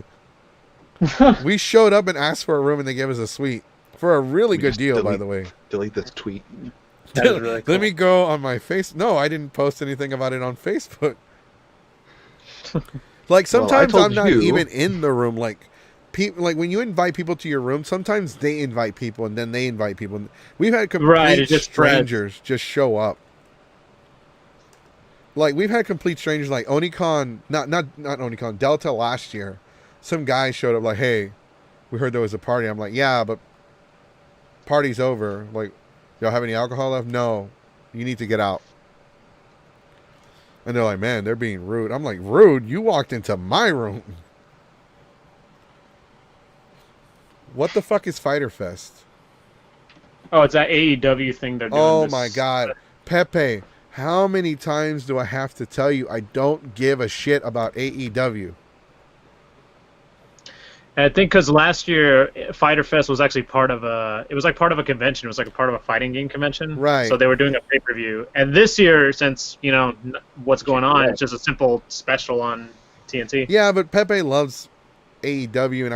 We showed up and asked for a room, and they gave us a suite for a really We good just deal, by the way. Delete this tweet. That is really cool. Let me go on my face. No, I didn't post anything about it on Facebook. Like, sometimes told I'm not you. even in the room. Like, people, like when you invite people to your room, sometimes they invite people and then they invite people. We've had complete Right, it just spreads. strangers just show up. Like, we've had complete strangers, like Onicon, not Onicon, Delta last year. Some guy showed up like, "Hey, we heard there was a party." I'm like, "Yeah, but party's over. Like, y'all have any alcohol left?" "No, you need to get out." And they're like, "Man, they're being rude." I'm like, "Rude? You walked into my room." What the fuck is Fighter Fest? Oh, it's that AEW thing they're doing. Oh this, my god. Pepe, how many times do I have to tell you I don't give a shit about AEW? And I think because last year Fighter Fest was actually part of a. It was like part of a convention. It was like a part of a fighting game convention. Right. So they were doing a pay-per-view, and this year, since what's going on, Yeah. it's just a simple special on TNT. Yeah, but Pepe loves AEW, and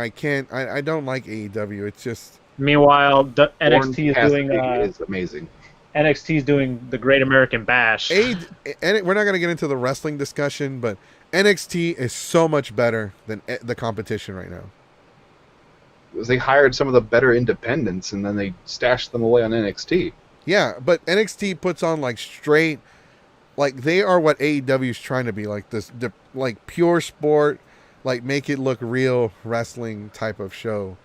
I don't like AEW. It's just Meanwhile, NXT is Born doing Cassidy is amazing. NXT is doing the Great American Bash. and we're not going to get into the wrestling discussion, but NXT is so much better than the competition right now. They hired some of the better independents, and then they stashed them away on NXT. Yeah, but NXT puts on like straight, like they are what AEW is trying to be, like like pure sport, like make it look real wrestling type of show.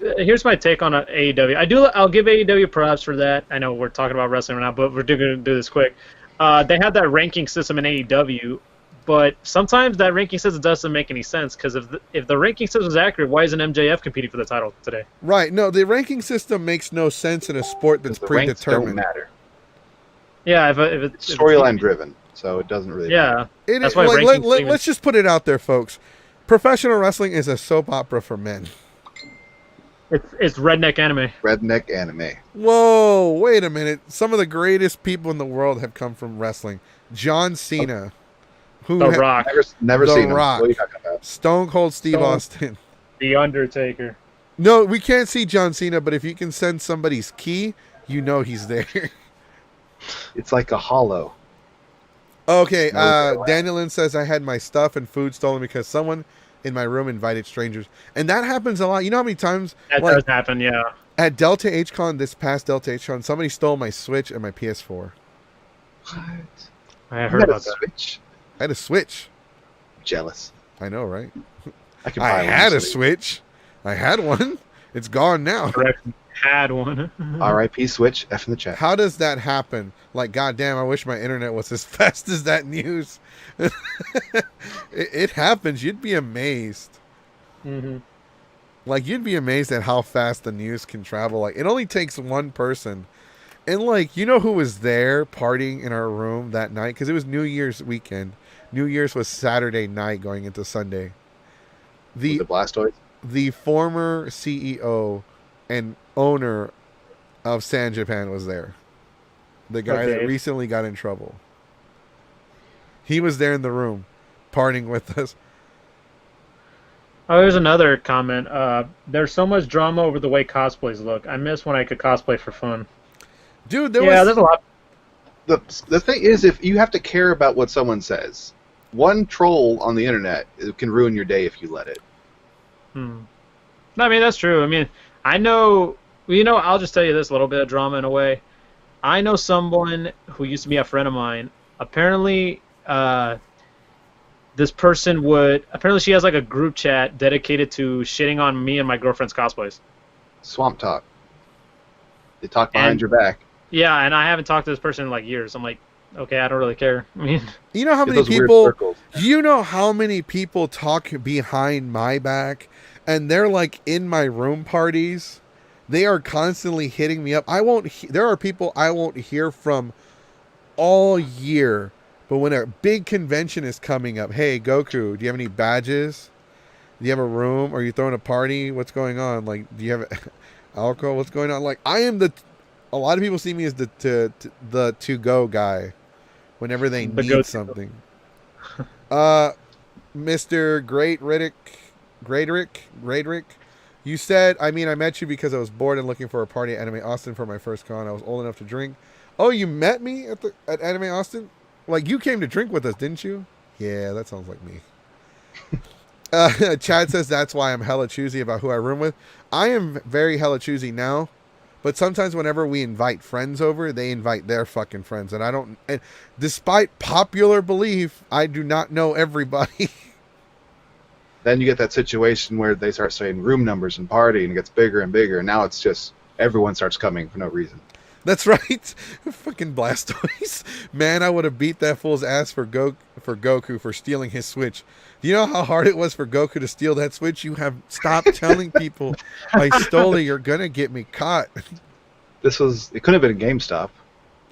Here's my take on AEW. I'll give AEW props for that. I know we're talking about wrestling right now, but we're going to do this quick. They have that ranking system in AEW, but sometimes that ranking system doesn't make any sense because if the ranking system is accurate, why isn't MJF competing for the title today? Right. No, the ranking system makes no sense in a sport that's The ranks don't predetermined. matter. Yeah, if it's Storyline driven, so it doesn't really matter. Yeah, It that's is- why like, rankings let's just put it out there, folks. Professional wrestling is a soap opera for men. it's redneck anime. Redneck anime. Whoa, wait a minute. Some of the greatest people in the world have come from wrestling. John Cena, who The ha- Rock, Never The seen them. Rock. What are you talking about? Stone Cold Steve Stone- Austin. The Undertaker. No, we can't see John Cena, but if you can send somebody's key, you know he's there. It's like a hollow. Okay, No, go Danielin says I had my stuff and food stolen because someone in my room invited strangers. And that happens a lot. You know how many times That like, does happen, yeah. at Delta HCon, this past Delta HCon, somebody stole my Switch and my PS4. What? I You heard got a about that. Switch? I had a Switch. Jealous. I know, right? I can I buy had one a Switch. I had one. It's gone now. Correct. Had one. R.I.P. Switch. F in the chat. How does that happen? Like, goddamn, I wish my internet was as fast as that news. it happens. You'd be amazed. hmm Like, you'd be amazed at how fast the news can travel. Like, it only takes one person. And, like, you know who was there partying in our room that night? Because it was New Year's weekend. New Year's was Saturday night going into Sunday. The Blastoise. The former CEO and owner of San Japan was there. The guy that Okay. recently got in trouble. He was there in the room, partying with us. Oh, there's another comment. There's so much drama over the way cosplays look. I miss when I could cosplay for fun. Dude, There's a lot. The thing is, if you have to care about what someone says, one troll on the internet it can ruin your day if you let it. No, I mean, that's true. I mean, I know, I'll just tell you this little bit of drama in a way. I know someone who used to be a friend of mine. Apparently, apparently she has like a group chat dedicated to shitting on me and my girlfriend's cosplays. Swamp talk. They talk behind And- your back. Yeah, and I haven't talked to this person in like years. I'm like, okay, I don't really care. I mean, You know how Get many those weird people circles. you know how many people talk behind my back and they're like in my room parties? They are constantly hitting me up. There are people I won't hear from all year. But when a big convention is coming up, hey Goku, do you have any badges? Do you have a room? Are you throwing a party? What's going on? Like, do you have alcohol? What's going on? Like, I am a lot of people see me as the to go guy whenever they The need go-to. something. Mr. Greatrick, you said, I met you because I was bored and looking for a party at Anime Austin for my first con. I was old enough to drink. Oh, you met me at Anime Austin? Like, you came to drink with us, didn't you? Yeah, that sounds like me. Chad says that's why I'm hella choosy about who I room with. I am very hella choosy now, but sometimes whenever we invite friends over, they invite their fucking friends, and I don't. And despite popular belief, I do not know everybody. Then you get that situation where they start saying room numbers and party, and it gets bigger and bigger. And now it's just everyone starts coming for no reason. That's right. Fucking Blastoise. Man, I would have beat that fool's ass for for Goku for stealing his Switch. Do you know how hard it was for Goku to steal that Switch? You have stopped telling people I stole it. You're gonna get me caught. It couldn't have been a GameStop.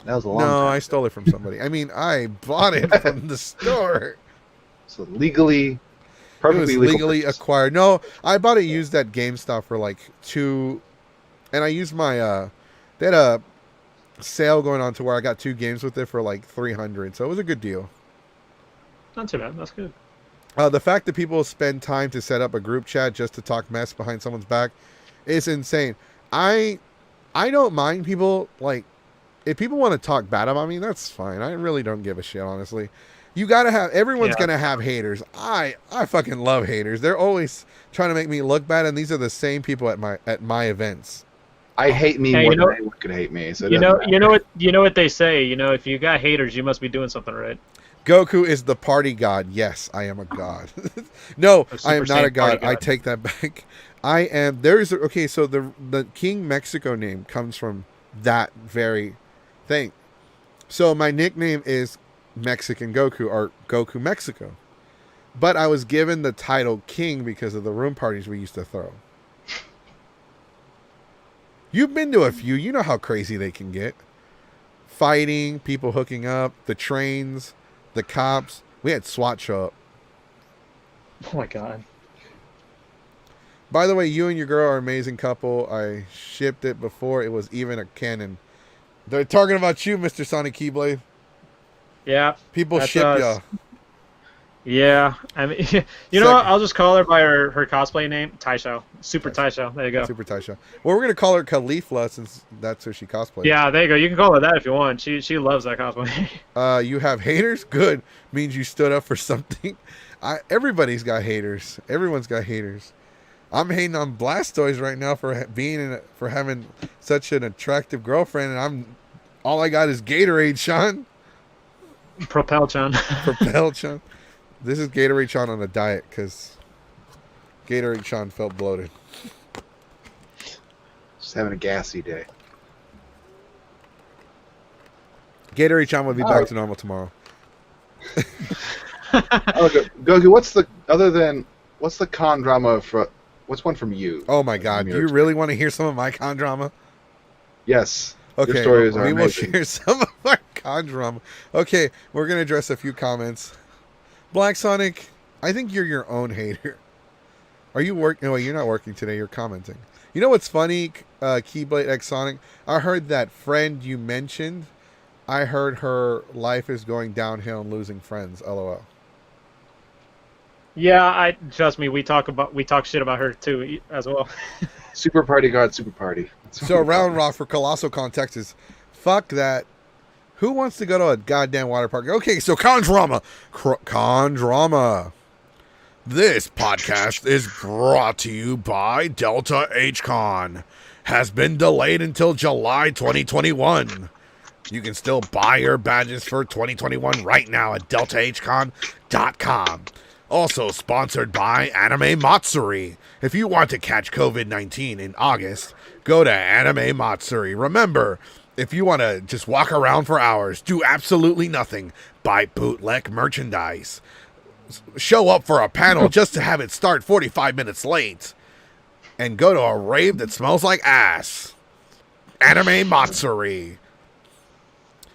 That was a long No, time. I stole it from somebody. I mean, I bought it from the store. So legally, It perfectly was legal legally purchase. acquired. No, I bought it used at GameStop for like $2, and I used my they had a sale going on to where I got 2 games with it for like $300. So it was a good deal. Not too bad. That's good. The fact that people spend time to set up a group chat just to talk mess behind someone's back is insane. I don't mind people, like, if people want to talk bad about me, that's fine. I really don't give a shit, honestly. You gotta have, everyone's Yeah. gonna have haters. I fucking love haters. They're always trying to make me look bad, and these are the same people at my events. I hate me Hey, more you know- than anyone could hate me. So it You doesn't know, matter. you know what they say. You know, if you got haters, you must be doing something right. Goku is the party god. Yes, I am a god. No, A I am Super not a Saiyan god. party I god. take that back. I am. There's okay. So the King Mexico name comes from that very thing. So my nickname is Mexican Goku or Goku Mexico, but I was given the title King because of the room parties we used to throw. You've been to a few. You know how crazy they can get. Fighting, people hooking up, the trains, the cops. We had SWAT show up. Oh my god. By the way, you and your girl are an amazing couple. I shipped it before it was even a canon. They're talking about you, Mr. Sonic Keyblade. Yeah. People That's ship us. ya. Yeah. I mean, you know what? I'll just call her by her cosplay name, Taisho. Super Taisho. There you go. Super Taisha. Well, we're going to call her Caulifla since that's who she cosplays. Yeah, there you go. You can call her that if you want. She loves that cosplay. You have haters? Good. Means you stood up for something. Everybody's got haters. Everyone's got haters. I'm hating on Blastoise right now for for having such an attractive girlfriend, and all I got is Gatorade, Sean. Propel-chan. Propel, Sean. This is Gatorade Sean on a diet because Gatorade Sean felt bloated. Just having a gassy day. Gatorade Sean will be Oh. back to normal tomorrow. Goku, what's the con drama for? What's one from you? Oh my God! Do you really want to hear some of my con drama? Yes. Okay, Your stories are we will amazing. share some of our con drama. Okay, we're gonna address a few comments. Black Sonic, I think you're your own hater. Are you working? No, you're not working today. You're commenting. You know what's funny, Keyblade X Sonic? I heard that friend you mentioned. I heard her life is going downhill and losing friends. LOL. Yeah, trust me. We talk shit about her too as well. Super Party God, Super Party. That's So what we Round call Rock for Colossal Context is, fuck that. Who wants to go to a goddamn water park? Okay, so con drama. Con drama. This podcast is brought to you by Delta HCon. Has been delayed until July 2021. You can still buy your badges for 2021 right now at deltahcon.com. Also sponsored by Anime Matsuri. If you want to catch COVID-19 in August, go to Anime Matsuri. Remember, if you want to just walk around for hours, do absolutely nothing, buy bootleg merchandise. Show up for a panel just to have it start 45 minutes late. And go to a rave that smells like ass. Anime Matsuri.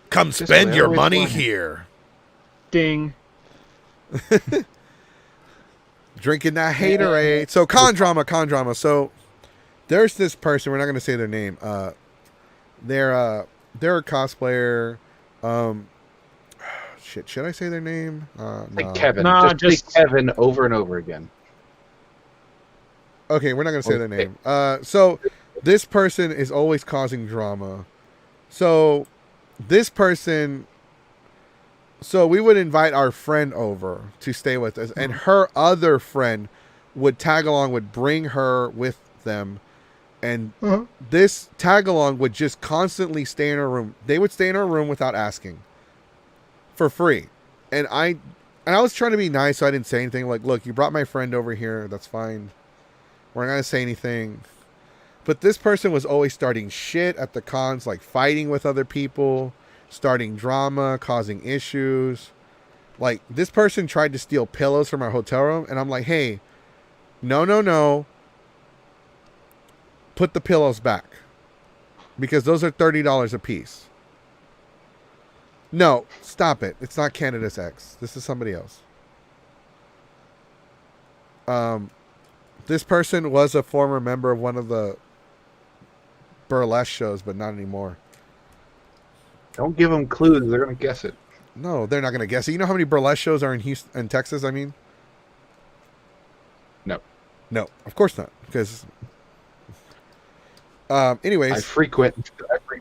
Come spend way your always money fun. here. Ding. Drinking that haterade. So con drama. So there's this person. We're not going to say their name. They're a cosplayer. Shit. Should I say their name? No. Like Kevin. Nah, just say Kevin over and over again. Okay, we're not going to say their name. So this person is always causing drama. So this person. So we would invite our friend over to stay with us, and her other friend would tag along, would bring her with them, and this tag along would just constantly stay in her room. They would stay in her room without asking, for free. And I was trying to be nice, so I didn't say anything. Like, look, you brought my friend over here. That's fine. We're not gonna say anything. But this person was always starting shit at the cons, like fighting with other people, starting drama, causing issues. Like, this person tried to steal pillows from our hotel room, and I'm like, hey, no. Put the pillows back. Because those are $30 a piece. No, stop it. It's not Canada's X. This is somebody else. This person was a former member of one of the burlesque shows, but not anymore. Don't give them clues; they're gonna guess it. No, they're not going to guess it. You know how many burlesque shows are in Houston, in Texas? I mean, no, of course not. Because, anyways, I frequent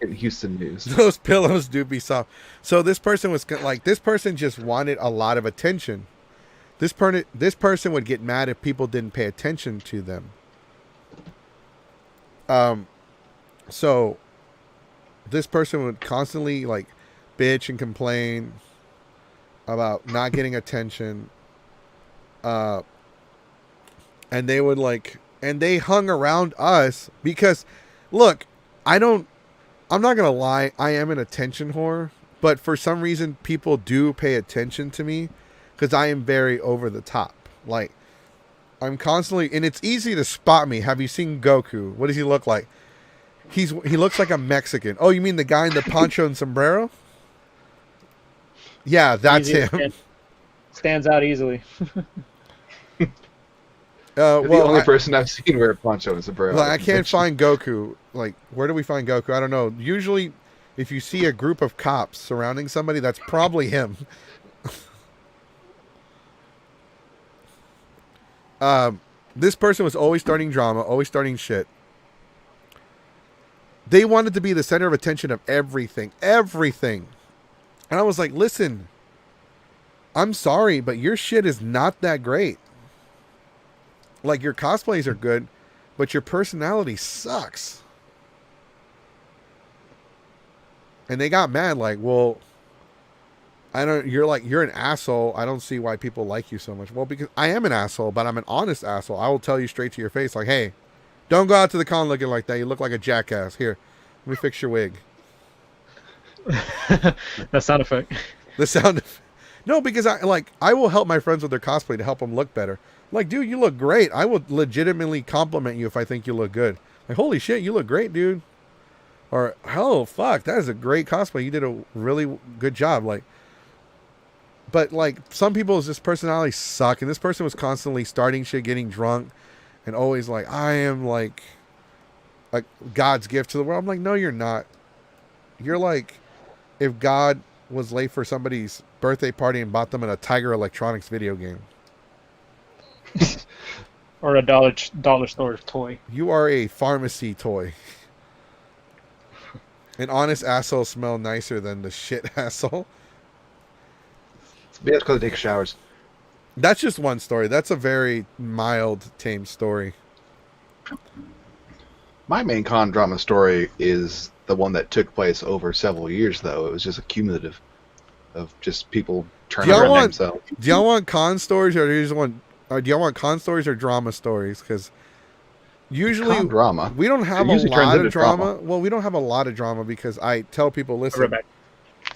Houston news. those pillows do be soft. So this person was like, this person just wanted a lot of attention. This person would get mad if people didn't pay attention to them. So this person would constantly like bitch and complain about not getting attention. And they would and they hung around us because, look, I'm not going to lie, I am an attention whore, but for some reason people do pay attention to me because I am very over the top. Like, I'm constantly, and it's easy to spot me. Have you seen Goku? What does he look like? He looks like a Mexican. Oh, you mean the guy in the poncho and sombrero? Yeah, that's him. Stands out easily. You're the only person I've seen wear a poncho and sombrero. I can't find Goku. Like, where do we find Goku? I don't know. Usually, if you see a group of cops surrounding somebody, that's probably him. This person was always starting drama, always starting shit. They wanted to be the center of attention of everything. And I was like, listen, I'm sorry, but your shit is not that great. Like, your cosplays are good, but your personality sucks. And they got mad, like, well, you're an asshole. I don't see why people like you so much. Well, because I am an asshole, but I'm an honest asshole. I will tell you straight to your face, like, hey, don't go out to the con looking like that. You look like a jackass. Here, let me fix your wig. That sound effect. The sound effect. No, because I will help my friends with their cosplay to help them look better. Like, dude, you look great. I will legitimately compliment you if I think you look good. Like, holy shit, you look great, dude. Or, oh, fuck, that is a great cosplay. You did a really good job. Like, but, like, some people's just personalities suck. And this person was constantly starting shit, getting drunk, and always like, I am, like God's gift to the world. I'm like, no, you're not. You're like, if God was late for somebody's birthday party and bought them a Tiger Electronics video game. Or a dollar store toy. You are a pharmacy toy. An honest asshole smell nicer than the shit asshole. Maybe that's because they take showers. That's just one story. That's a very mild, tame story. My main con drama story is the one that took place over several years, though. It was just a cumulative of just people turning around themselves. Do y'all want con stories, or do y'all want con stories or drama stories? Because usually drama. We don't have a lot of drama. Well, we don't have a lot of drama because I tell people, listen,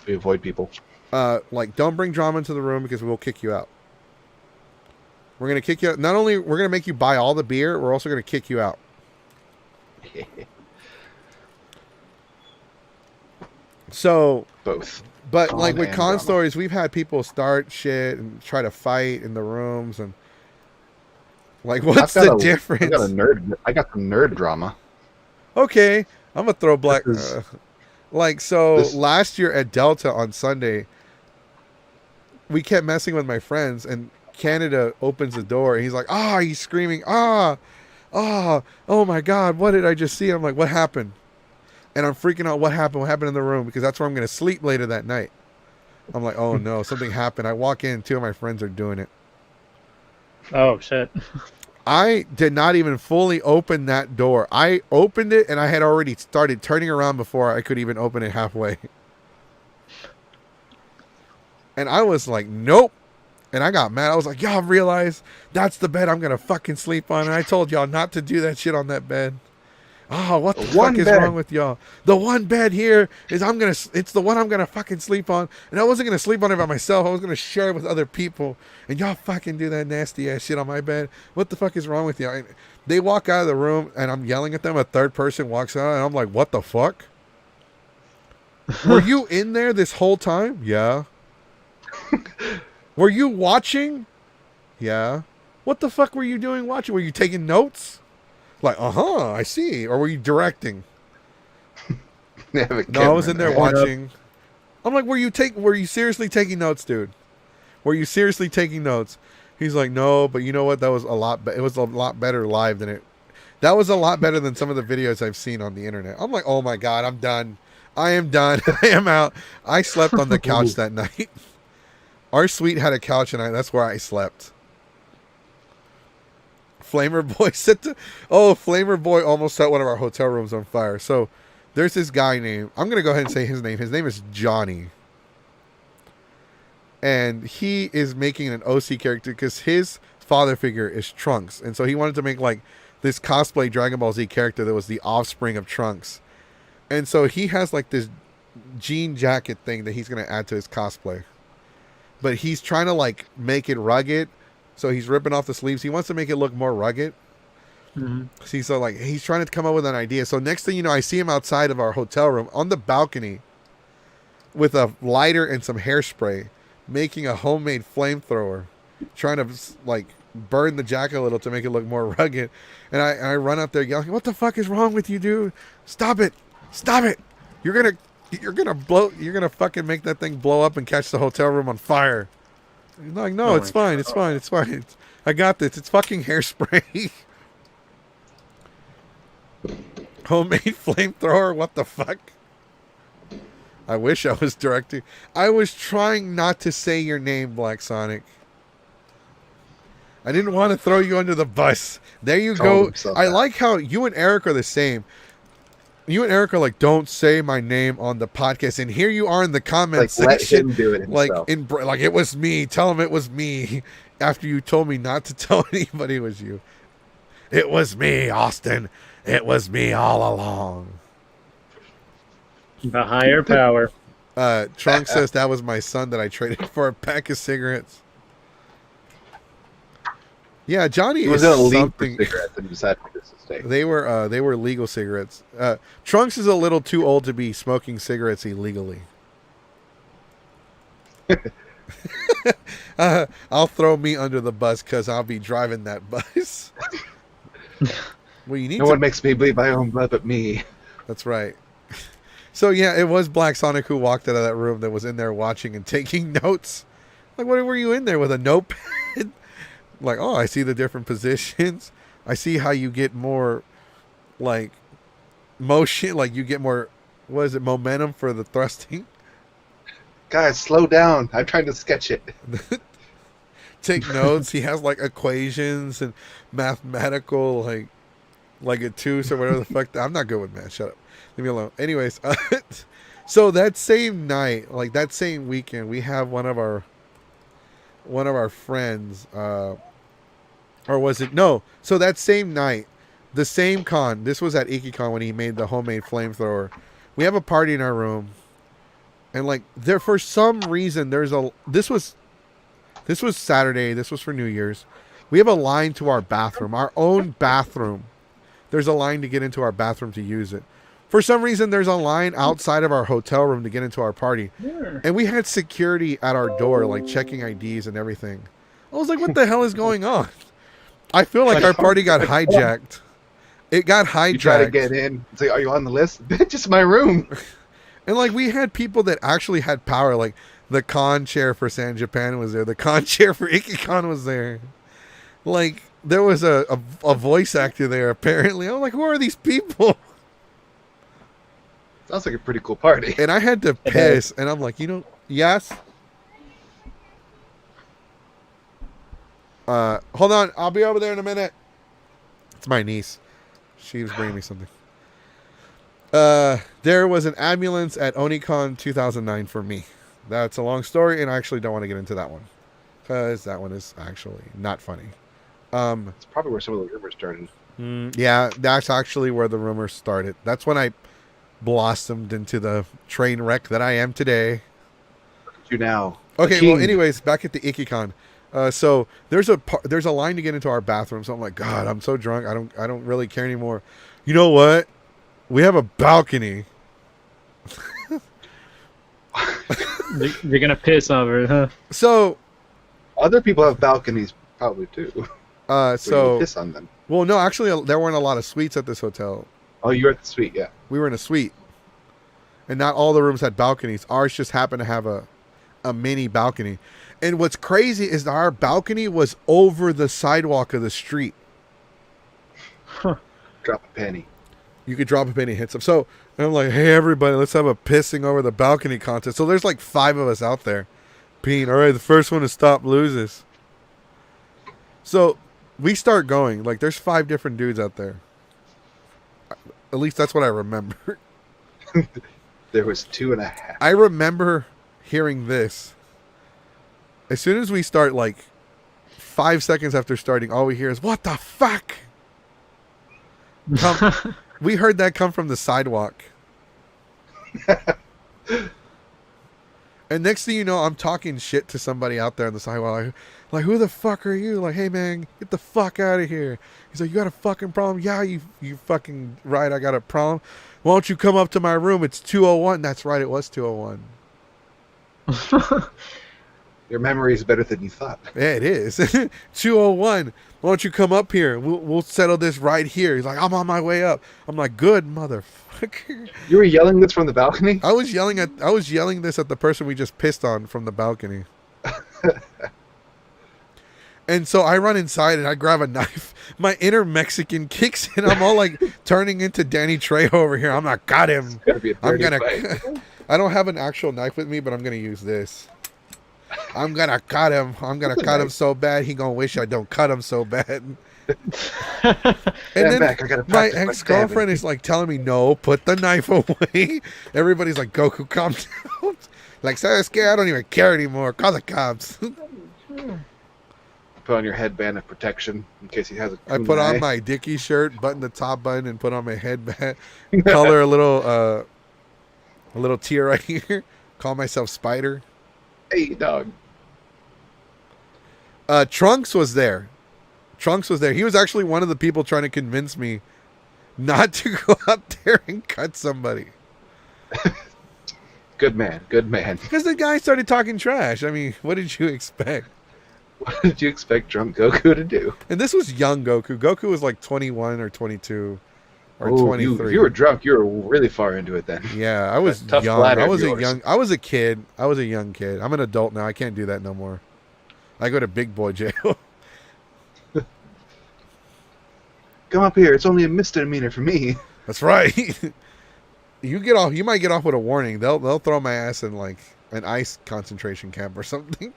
we avoid people. Like, don't bring drama into the room because we'll kick you out. We're gonna kick you out. Not only we're gonna make you buy all the beer, we're also gonna kick you out. So both. But like with con stories, we've had people start shit and try to fight in the rooms, and like, what's the difference? I got some nerd drama. Okay, I'm gonna throw black. Last year at Delta on Sunday, we kept messing with my friends, and Canada opens the door, and he's like, he's screaming, oh my God, what did I just see? I'm like, what happened? And I'm freaking out. What happened in the room? Because that's where I'm going to sleep later that night. I'm like, oh no, something happened. I walk in, 2 of my friends are doing it. Oh shit. I did not even fully open that door. I opened it and I had already started turning around before I could even open it halfway. And I was like, nope. And I got mad. I was like, y'all realize that's the bed I'm going to fucking sleep on. And I told y'all not to do that shit on that bed. Oh, what the One fuck is bed. wrong with y'all? The one bed here is it's the one I'm gonna fucking sleep on, and I wasn't gonna sleep on it by myself. I was gonna share it with other people, and y'all fucking do that nasty ass shit on my bed. What the fuck is wrong with y'all? And they walk out of the room, and I'm yelling at them. A third person walks out, and I'm like, what the fuck? Were you in there this whole time? Yeah. Were you watching? Yeah. What the fuck were you doing watching? Were you taking notes? Like, I see. Or were you directing? They have a No, I was in there camera watching. I'm like, were you seriously taking notes, dude? Were you seriously taking notes? He's like, no, but you know what? That was it was a lot better live than it. That was a lot better than some of the videos I've seen on the internet. I'm like, oh my God, I'm done. I am done. I am out. I slept on the couch that night. Our suite had a couch, and that's where I slept. Flamer Boy Flamer Boy almost set one of our hotel rooms on fire. So there's this guy named, I'm going to go ahead and say his name. His name is Johnny. And he is making an OC character because his father figure is Trunks. And so he wanted to make like this cosplay Dragon Ball Z character that was the offspring of Trunks. And so he has like this jean jacket thing that he's going to add to his cosplay. But he's trying to like make it rugged. So he's ripping off the sleeves. He wants to make it look more rugged. Mm-hmm. See, so like he's trying to come up with an idea. So next thing you know, I see him outside of our hotel room on the balcony with a lighter and some hairspray, making a homemade flamethrower, trying to like burn the jacket a little to make it look more rugged. And I run up there yelling, "What the fuck is wrong with you, dude? Stop it! Stop it! You're gonna fucking make that thing blow up and catch the hotel room on fire." He's like, no, it's fine. It's fine. It's fine. I got this. It's fucking hairspray. Homemade flamethrower. What the fuck? I wish I was directing. I was trying not to say your name, Black Sonic. I didn't want to throw you under the bus. There you go. I like how you and Eric are the same. You and Eric are like, don't say my name on the podcast, and here you are in the comment section, let him do it himself. like it was me. Tell him it was me. After you told me not to tell anybody it was you. It was me, Austin. It was me all along. The higher power. Trunk says that was my son that I traded for a pack of cigarettes. Yeah, Johnny He was is in a league for something. cigarettes and decided to stay. They were legal cigarettes. Trunks is a little too old to be smoking cigarettes illegally. I'll throw me under the bus because I'll be driving that bus. Well, you need No one makes me bleed my own blood but me. That's right. So yeah, it was Black Sonic who walked out of that room that was in there watching and taking notes. Like, what were you in there with a notepad? Like, oh, I see the different positions. I see how you get more, like, motion. Like, you get more, what is it, momentum for the thrusting? Guys, slow down. I'm trying to sketch it. Take notes. He has, like, equations and mathematical, like a two's or whatever the fuck. I'm not good with math. Shut up. Leave me alone. Anyways, so that same night, like that same weekend, we have one of our friends, or was it? No. So that same night, the same con, this was at IkiCon when he made the homemade flamethrower. We have a party in our room. And like there, for some reason, this was Saturday. This was for New Year's. We have a line to our bathroom, our own bathroom. There's a line to get into our bathroom to use it. For some reason, there's a line outside of our hotel room to get into our party. Yeah. And we had security at our door, like checking IDs and everything. I was like, what the hell is going on? I feel like our party got hijacked. It got hijacked. You try to get in. It's like, are you on the list? Bitch, it's my room. And like we had people that actually had power, like the con chair for San Japan was there. The con chair for IkiCon was there. Like there was a voice actor there apparently. I'm like, who are these people? Sounds like a pretty cool party. And I had to piss, and I'm like, yes. Hold on, I'll be over there in a minute. It's my niece. She was bringing me something. There was an ambulance at Onicon 2009 for me. That's a long story, and I actually don't want to get into that one because that one is actually not funny. It's probably where some of the rumors started. Yeah, that's actually where the rumors started. That's when I blossomed into the train wreck that I am today. You now. A Okay, well, king. anyways, back at the IkiCon. So there's a line to get into our bathroom. So I'm like, God, I'm so drunk. I don't really care anymore. You know what? We have a balcony. You're gonna piss over it, huh? So Other people have balconies probably too. Where you so piss on them. well, no, actually, there weren't a lot of suites at this hotel. Oh, you're at the suite, yeah. We were in a suite, and not all the rooms had balconies. Ours just happened to have a mini balcony. And what's crazy is that our balcony was over the sidewalk of the street. Drop a penny. You could drop a penny, hit some. So I'm like, hey, everybody, let's have a pissing over the balcony contest. So there's like 5 of us out there peeing. All right, the first one to stop loses. So we start going. Like, there's 5 different dudes out there. At least that's what I remember. There was 2.5. I remember hearing this. As soon as we start, like 5 seconds after starting, all we hear is, what the fuck? We heard that come from the sidewalk. And next thing you know, I'm talking shit to somebody out there on the sidewalk. Like, who the fuck are you? Like, hey, man, get the fuck out of here. He's like, you got a fucking problem? Yeah, you fucking right, I got a problem. Why don't you come up to my room? It's 201. That's right, it was 201. Your memory is better than you thought. Yeah, it is. 201. Why don't you come up here? We'll settle this right here. He's like, I'm on my way up. I'm like, good motherfucker. You were yelling this from the balcony? I was yelling this at the person we just pissed on from the balcony. And so I run inside and I grab a knife. My inner Mexican kicks in. I'm all like turning into Danny Trejo over here. I'm like, got him. It's gonna be a I'm dirty gonna. fight. I don't have an actual knife with me, but I'm gonna use this. I'm gonna cut him. I'm gonna cut him so bad he gonna wish I don't cut him so bad. And then back. I gotta my practice my ex-girlfriend stabbing. is like telling me, no, put the knife away. Everybody's like, Goku, calm down. Like, Sasuke, I don't even care anymore. Call the cops. Put on your headband of protection in case he has a I put on my Dickie shirt, button the top button, and put on my headband. Color a little tear right here. Call myself Spider. Hey, dog. Trunks was there. He was actually one of the people trying to convince me not to go out there and cut somebody. Good man. Good man. Because the guy started talking trash. I mean, what did you expect? What did you expect drunk Goku to do? And this was young Goku. Goku was like 21 or 22 or Oh, 23. if you were drunk, you were really far into it then. Yeah, I was That tough young. bladder I of was yours. I was a kid. I was a young kid. I'm an adult now. I can't do that no more. I go to big boy jail. Come up here. It's only a misdemeanor for me. That's right. You might get off with a warning. They'll throw my ass in like an ice concentration camp or something.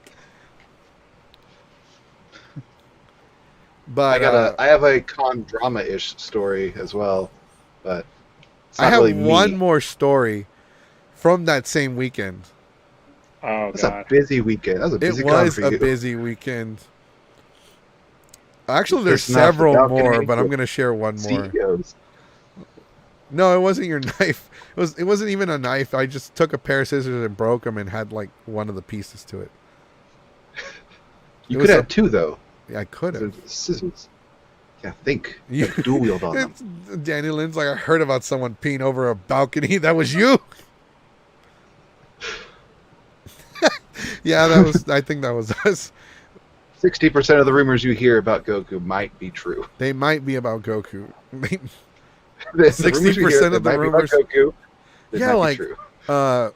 But I have a con drama-ish story as well, but it's I not have really me. one more story from that same weekend. Oh That's god. a busy weekend. That was a busy It con was for a you. busy weekend. Actually, there's Just not the several balcony more, but I'm with going to share one more. CEOs. No, it wasn't your knife. It wasn't even a knife. I just took a pair of scissors and broke them and had like one of the pieces to it. You It could was have two though. Yeah, I could have. Scissors. Yeah, think. You- Like dual wield on them. Danny Lynn's like, I heard about someone peeing over a balcony. That was you. Yeah, that was. I think that was us. 60% of the rumors you hear about Goku might be true. They might be about Goku. The rumors you 60% hear of that the might be about rumors- Goku, they Yeah, might be like- true.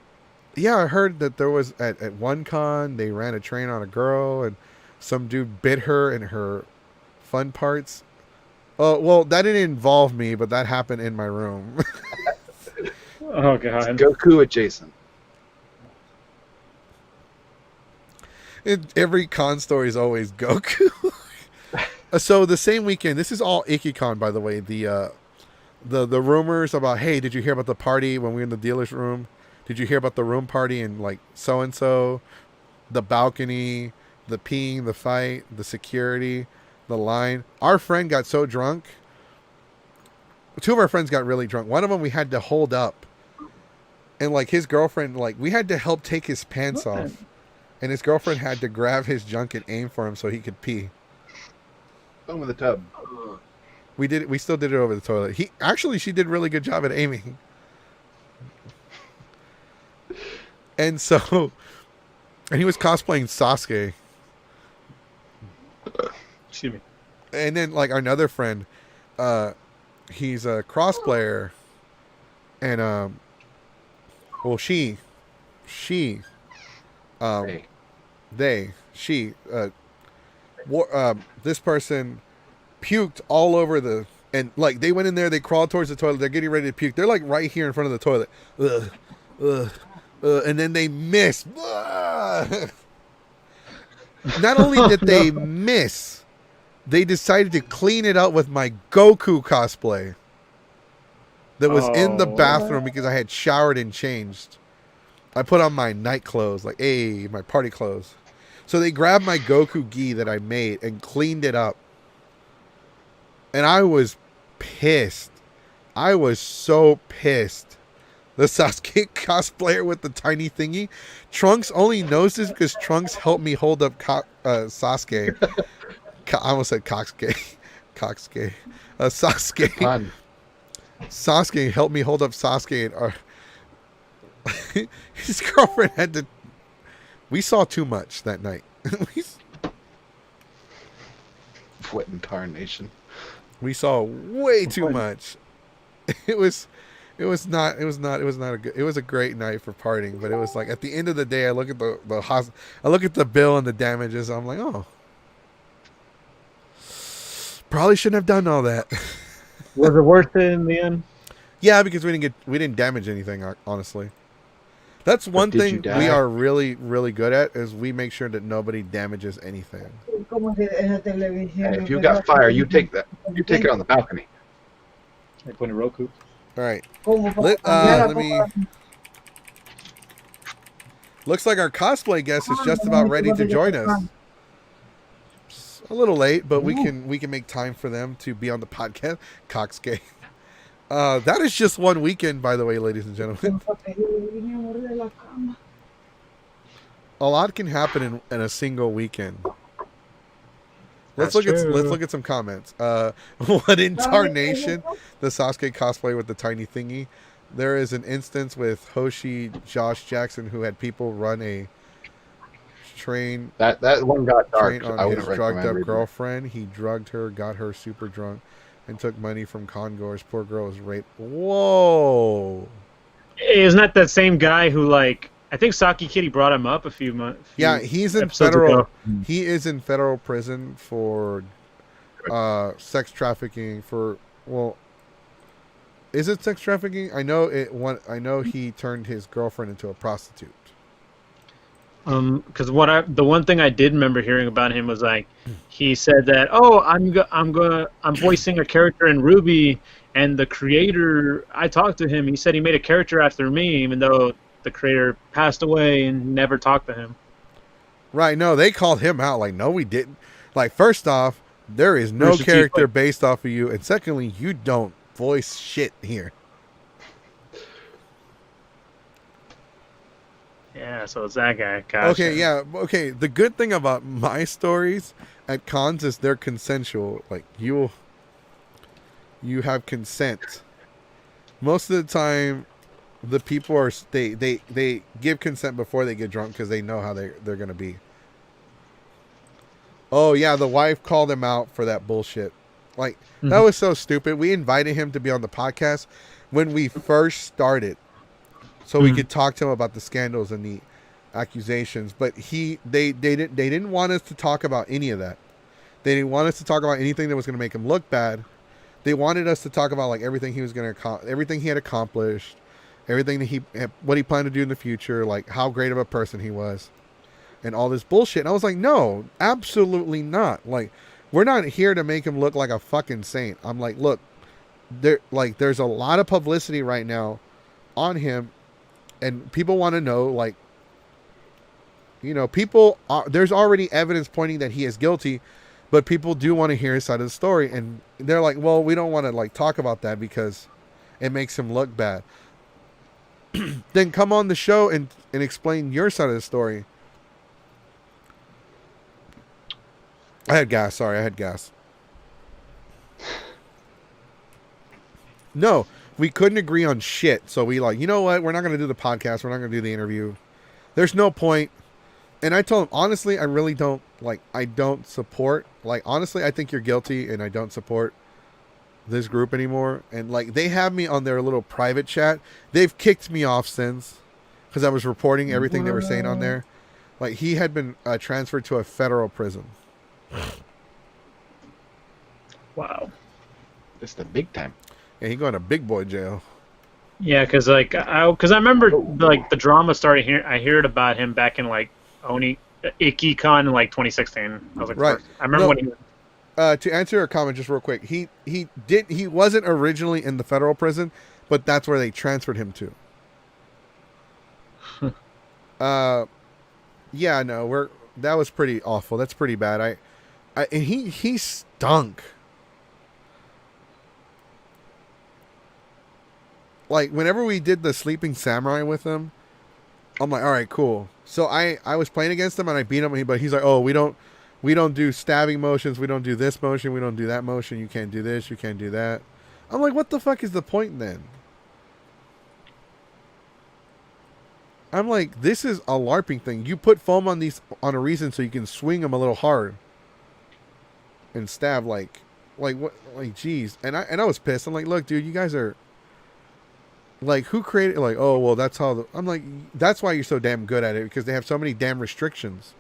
Yeah, I heard that there was at one con they ran a train on a girl and some dude bit her in her fun parts. Oh, well, that didn't involve me, but that happened in my room. Oh god. Goku adjacent. Every con story is always Goku. So the same weekend, this is all IkiCon, by the way. The rumors about, hey, did you hear about the party when we were in the dealer's room? Did you hear about the room party and like so and so, the balcony, the peeing, the fight, the security, the line? Our friend got so drunk two of our friends got really drunk. One of them we had to hold up, and like his girlfriend, like we had to help take his pants off, and his girlfriend had to grab his junk and aim for him so he could pee. Throw him in the tub. We did it. We still did it over the toilet. She did a really good job at aiming. And so, and he was cosplaying Sasuke. Excuse me. And then like another friend, he's a cross player, and well she, Hey. this person puked all over and like they went in there, they crawled towards the toilet, they're getting ready to puke, they're like right here in front of the toilet, and then they miss. Not only did they miss, they decided to clean it up with my Goku cosplay that was in the bathroom because I had showered and changed. I put on my night clothes, like, hey, my party clothes. So they grabbed my Goku gi that I made and cleaned it up. And I was pissed. I was so pissed. The Sasuke cosplayer with the tiny thingy. Trunks only knows this because Trunks helped me hold up Sasuke. I almost said Coxke. Coxke. Sasuke. Fun. Sasuke helped me hold up Sasuke. And his girlfriend had to... We saw too much that night. What in tarnation? We saw way too much. It was not a good, it was a great night for partying, but it was like at the end of the day I look at I look at the bill and the damages, I'm like, oh, probably shouldn't have done all that. Was it worth it in the end? Yeah, because we didn't damage anything, honestly. That's one did thing you die? we are really, really good at, is we make sure that nobody damages anything. Hey, if you got fire, you take that. You take it on the balcony. They put in Roku. All right. Let me... Looks like our cosplay guest is just about ready to join us. It's a little late, but we can make time for them to be on the podcast. Coxgay. That is just one weekend, by the way, ladies and gentlemen. A lot can happen in a single weekend. Let's look at some comments. What in tarnation? The Sasuke cosplay with the tiny thingy. There is an instance with Hoshi Josh Jackson who had people run a train. That one got dark. Train I on wouldn't his drugged recommend up reading. girlfriend. He drugged her, got her super drunk, and took money from congoers. Poor girl was raped. Whoa. Isn't that that same guy who, like, I think Saki Kitty brought him up a few months. Yeah, he's in episodes federal. ago. He is in federal prison for sex trafficking. Is it sex trafficking? I know it. I know he turned his girlfriend into a prostitute. Because the one thing I did remember hearing about him was like, he said that, oh, I'm voicing a character in Ruby, and the creator, I talked to him. He said he made a character after me, even though the creator passed away and never talked to him. Right? No, they called him out. Like, no, we didn't. Like, first off, there is no character based off of you, and secondly, you don't voice shit here. Yeah, so it's that guy. Gotcha. Okay, yeah, okay. The good thing about my stories at cons is they're consensual. Like, you have consent. Most of the time, the people are they give consent before they get drunk because they know how they're gonna be. Oh yeah, the wife called him out for that bullshit. Like, that was so stupid. We invited him to be on the podcast when we first started, so we could talk to him about the scandals and the accusations. But they didn't want us to talk about any of that. They didn't want us to talk about anything that was going to make him look bad. They wanted us to talk about like everything he was going to everything he had accomplished, everything that what he planned to do in the future, like how great of a person he was, and all this bullshit. And I was like, no, absolutely not. Like, we're not here to make him look like a fucking saint. I'm like, look, there's a lot of publicity right now on him, and people want to know, like, you know, there's already evidence pointing that he is guilty, but people do want to hear his side of the story, and they're like, well, we don't want to like talk about that because it makes him look bad. Then come on the show and explain your side of the story. I had gas. Sorry, I had gas. No, we couldn't agree on shit. So we like, you know what? We're not going to do the podcast. We're not going to do the interview. There's no point. And I told him, honestly, I really don't, like, I don't support, like, honestly, I think you're guilty and I don't support this group anymore. And, like, they have me on their little private chat. They've kicked me off since because I was reporting everything they were saying on there. Like, he had been transferred to a federal prison. Wow. It's the big time. Yeah, he going to big boy jail. Yeah, because like I remember like the drama started here. I heard about him back in like IkiCon in like 2016. I was like, Right. I remember when he. To answer your comment just real quick, he wasn't originally in the federal prison, but that's where they transferred him to. Yeah, no, that was pretty awful. That's pretty bad. And he stunk. Like whenever we did the Sleeping Samurai with him, I'm like, all right, cool. So I was playing against him and I beat him, but he's like, oh, we don't do stabbing motions, we don't do this motion, we don't do that motion, you can't do this, you can't do that. I'm like, what the fuck is the point then? I'm like, this is a LARPing thing. You put foam on these on a reason so you can swing them a little hard and stab like what, like geez. And I was pissed. I'm like, look, dude, you guys are like, who created, like, oh well, that's how I'm like, that's why you're so damn good at it, because they have so many damn restrictions.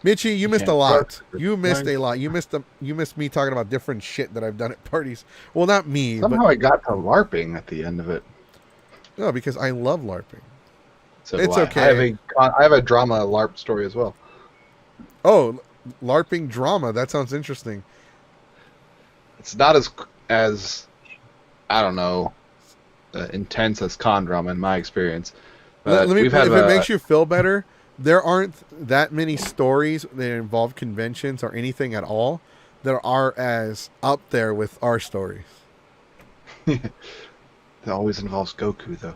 Mitchie, you missed a lot. You missed a lot. You missed me talking about different shit that I've done at parties. Well, not me. Somehow I got to LARPing at the end of it. No, because I love LARPing. So it's do I. okay. I have a drama LARP story as well. Oh, LARPing drama. That sounds interesting. It's not as I don't know, intense as con drama in my experience. Let me. If it makes you feel better, there aren't that many stories that involve conventions or anything at all that are as up there with our stories. It always involves Goku, though.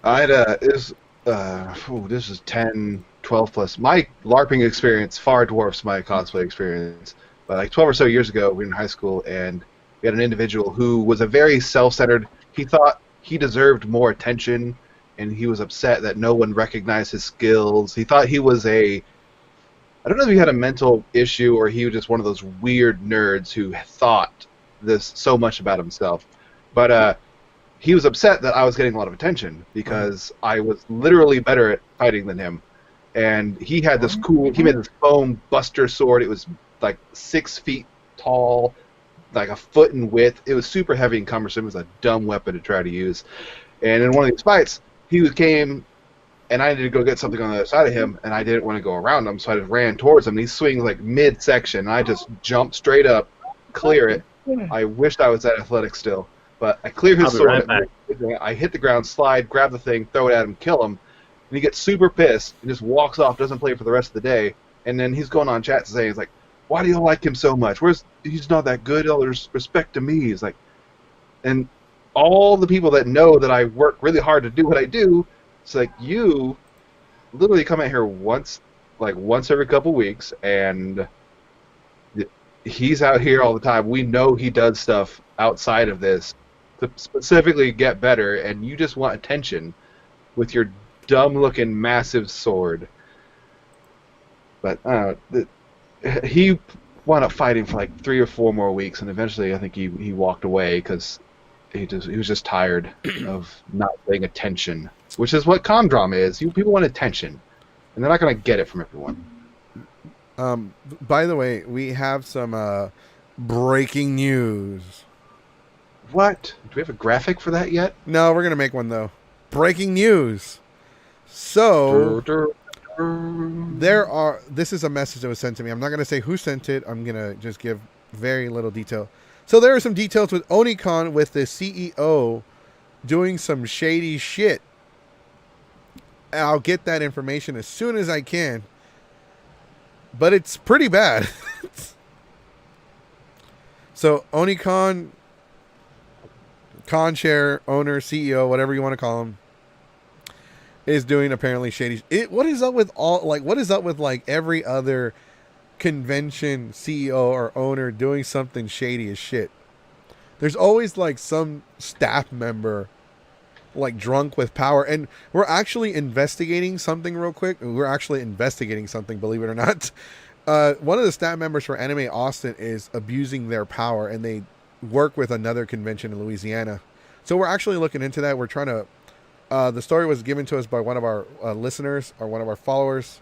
I had this is 10, 12 plus. My LARPing experience far dwarfs my cosplay experience. But like 12 or so years ago, we were in high school, and we had an individual who was a very self-centered. He thought he deserved more attention, and he was upset that no one recognized his skills. He thought he was I don't know if he had a mental issue or he was just one of those weird nerds who thought this so much about himself. But he was upset that I was getting a lot of attention because I was literally better at fighting than him. And he had this he made this foam buster sword. It was like 6 feet tall, like a foot in width. It was super heavy and cumbersome. It was a dumb weapon to try to use. And in one of these fights, he came, and I needed to go get something on the other side of him, and I didn't want to go around him, so I just ran towards him. And he swings like mid-section, and I just jumped straight up, clear it. I wished I was that athletic still, but I clear his sword. Right, I hit the ground, slide, grab the thing, throw it at him, kill him. And he gets super pissed and just walks off, doesn't play for the rest of the day. And then he's going on chat saying, he's like, why do you like him so much? He's not that good. All there's respect to me. He's like, and all the people that know that I work really hard to do what I do, it's like, you literally come out here once every couple weeks, and he's out here all the time. We know he does stuff outside of this to specifically get better, and you just want attention with your dumb-looking massive sword. But he wound up fighting for like 3 or 4 more weeks, and eventually I think he walked away because he was just tired of not paying attention, which is what com drama is. People want attention, and they're not going to get it from everyone. By the way, we have some breaking news. What? Do we have a graphic for that yet? No, we're going to make one, though. Breaking news. So, this is a message that was sent to me. I'm not going to say who sent it. I'm going to just give very little detail. So, there are some details with Onicon with the CEO doing some shady shit. I'll get that information as soon as I can. But it's pretty bad. So Onicon, con chair, owner, CEO, whatever you want to call him, is doing apparently shady. What is up with what is up with like every other convention CEO or owner doing something shady as shit? There's always like some staff member like drunk with power, and we're actually investigating something real quick. We're actually investigating something, believe it or not. One of the staff members for Anime Austin is abusing their power, and they work with another convention in Louisiana. So we're actually looking into that. We're trying to. The story was given to us by one of our listeners or one of our followers.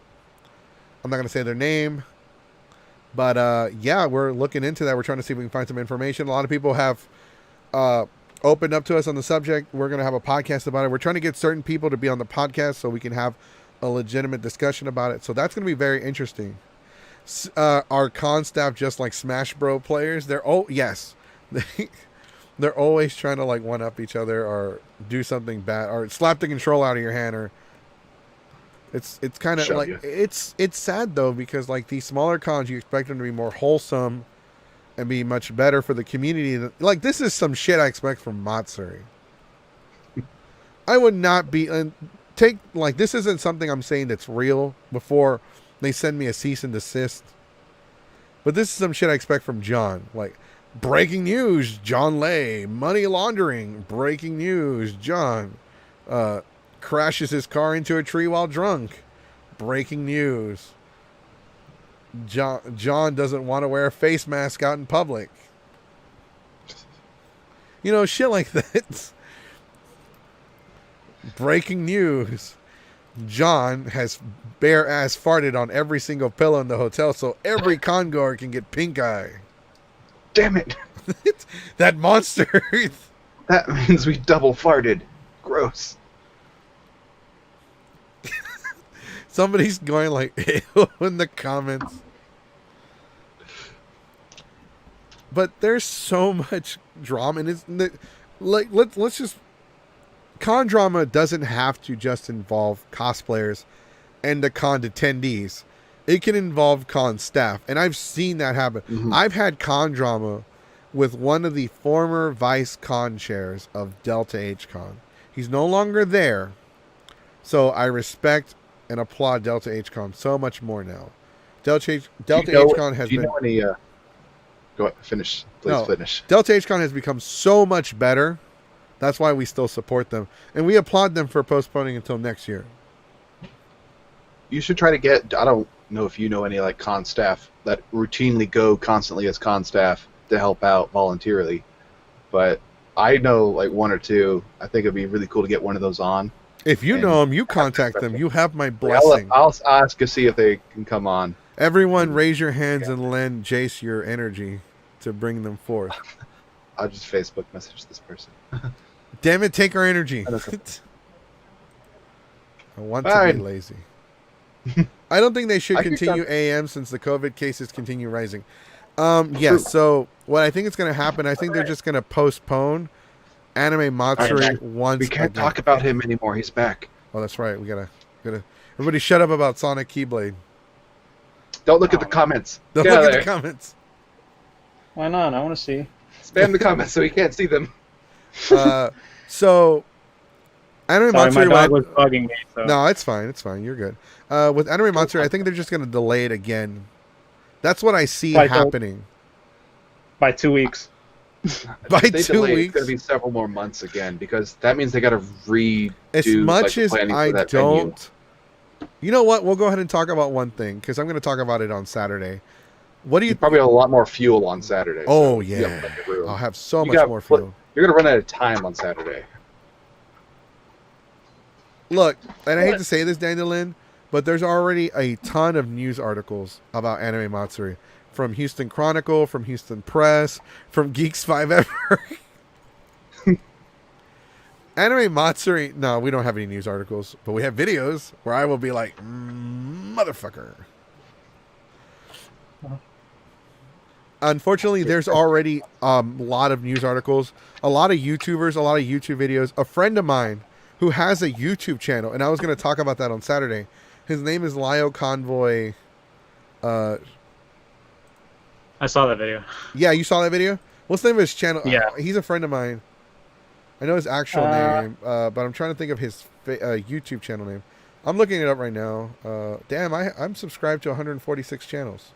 I'm not going to say their name, but yeah, we're looking into that. We're trying to see if we can find some information. A lot of people have opened up to us on the subject. We're going to have a podcast about it. We're trying to get certain people to be on the podcast so we can have a legitimate discussion about it. So that's going to be very interesting. Our con staff just like Smash Bro players. Yes, they're always trying to like one up each other or do something bad or slap the control out of your hand, or it's kind of like it's sad though, because like these smaller cons, you expect them to be more wholesome and be much better for the community. Like this is some shit I expect from Matsuri. I would not be this isn't something I'm saying that's real before they send me a cease and desist. But this is some shit I expect from John. Like, breaking news, John Lay, money laundering, breaking news, John crashes his car into a tree while drunk, breaking news. John doesn't want to wear a face mask out in public. You know, shit like that. Breaking news. John has bare ass farted on every single pillow in the hotel, so every congoer can get pink eye. Damn it! That monster. That means we double farted. Gross. Somebody's going like ew in the comments. But there's so much drama, and it's like let's just. Con drama doesn't have to just involve cosplayers and the con attendees. It can involve con staff, and I've seen that happen. Mm-hmm. I've had con drama with one of the former vice con chairs of Delta H Con. He's no longer there, so I respect and applaud Delta H Con so much more now. Delta H Con has been. Go ahead, finish. Please finish. Delta H Con has become so much better. That's why we still support them. And we applaud them for postponing until next year. You should try to get... I don't know if you know any like con staff that routinely go constantly as con staff to help out voluntarily. But I know like one or two. I think it'd be really cool to get one of those on. If you know them, you contact them. You have my blessing. I'll ask to see if they can come on. Everyone raise your hands and lend Jace your energy to bring them forth. I'll just Facebook message this person. Damn it, take our energy. I want to be lazy. I don't think they should continue AM since the COVID cases continue rising. Yes, so what I think is going to happen, I think they're just going to postpone Anime Matsuri once. We can't talk about him anymore. He's back. Oh, that's right. We gotta. Everybody shut up about Sonic Keyblade. Don't look at the comments. Don't look at the comments. Why not? I want to see. Spam the comments so we can't see them. So Anime Matsuri, my dog was bugging me. So. No, it's fine. It's fine. You're good. With Anime Matsuri, I think they're just going to delay it again. That's what I see happening. By 2 weeks. By 2 weeks. It's going to be several more months again, because that means they got to redo. As much as I don't. Venue. You know what? We'll go ahead and talk about one thing, because I'm going to talk about it on Saturday. What do you probably have a lot more fuel on Saturday? Oh, so yeah. I'll have so much more fuel. You're going to run out of time on Saturday. Look, and I hate to say this, Dandelion, but there's already a ton of news articles about Anime Matsuri. From Houston Chronicle, from Houston Press, from Geeks 5 Ever. Anime Matsuri, no, we don't have any news articles, but we have videos where I will be like, motherfucker. Unfortunately, there's already a lot of news articles, a lot of YouTubers, a lot of YouTube videos. A friend of mine who has a YouTube channel, and I was going to talk about that on Saturday. His name is Lio Convoy. I saw that video. Yeah, you saw that video. What's the name of his channel? Yeah. He's a friend of mine. I know his actual name, but I'm trying to think of his YouTube channel name. I'm looking it up right now. Damn, I'm subscribed to 146 channels.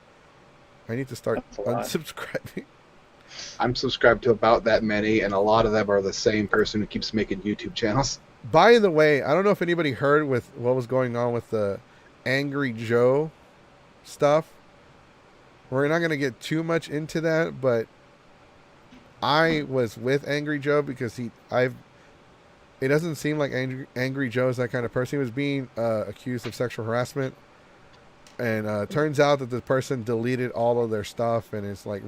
I need to start That's a lot. unsubscribing. I'm subscribed to about that many, and a lot of them are the same person who keeps making YouTube channels. By the way, I don't know if anybody heard with what was going on with the Angry Joe stuff. We're not going to get too much into that, but I was with Angry Joe because it doesn't seem like Angry Joe is that kind of person. He was being accused of sexual harassment, and turns out that the person deleted all of their stuff, and it's like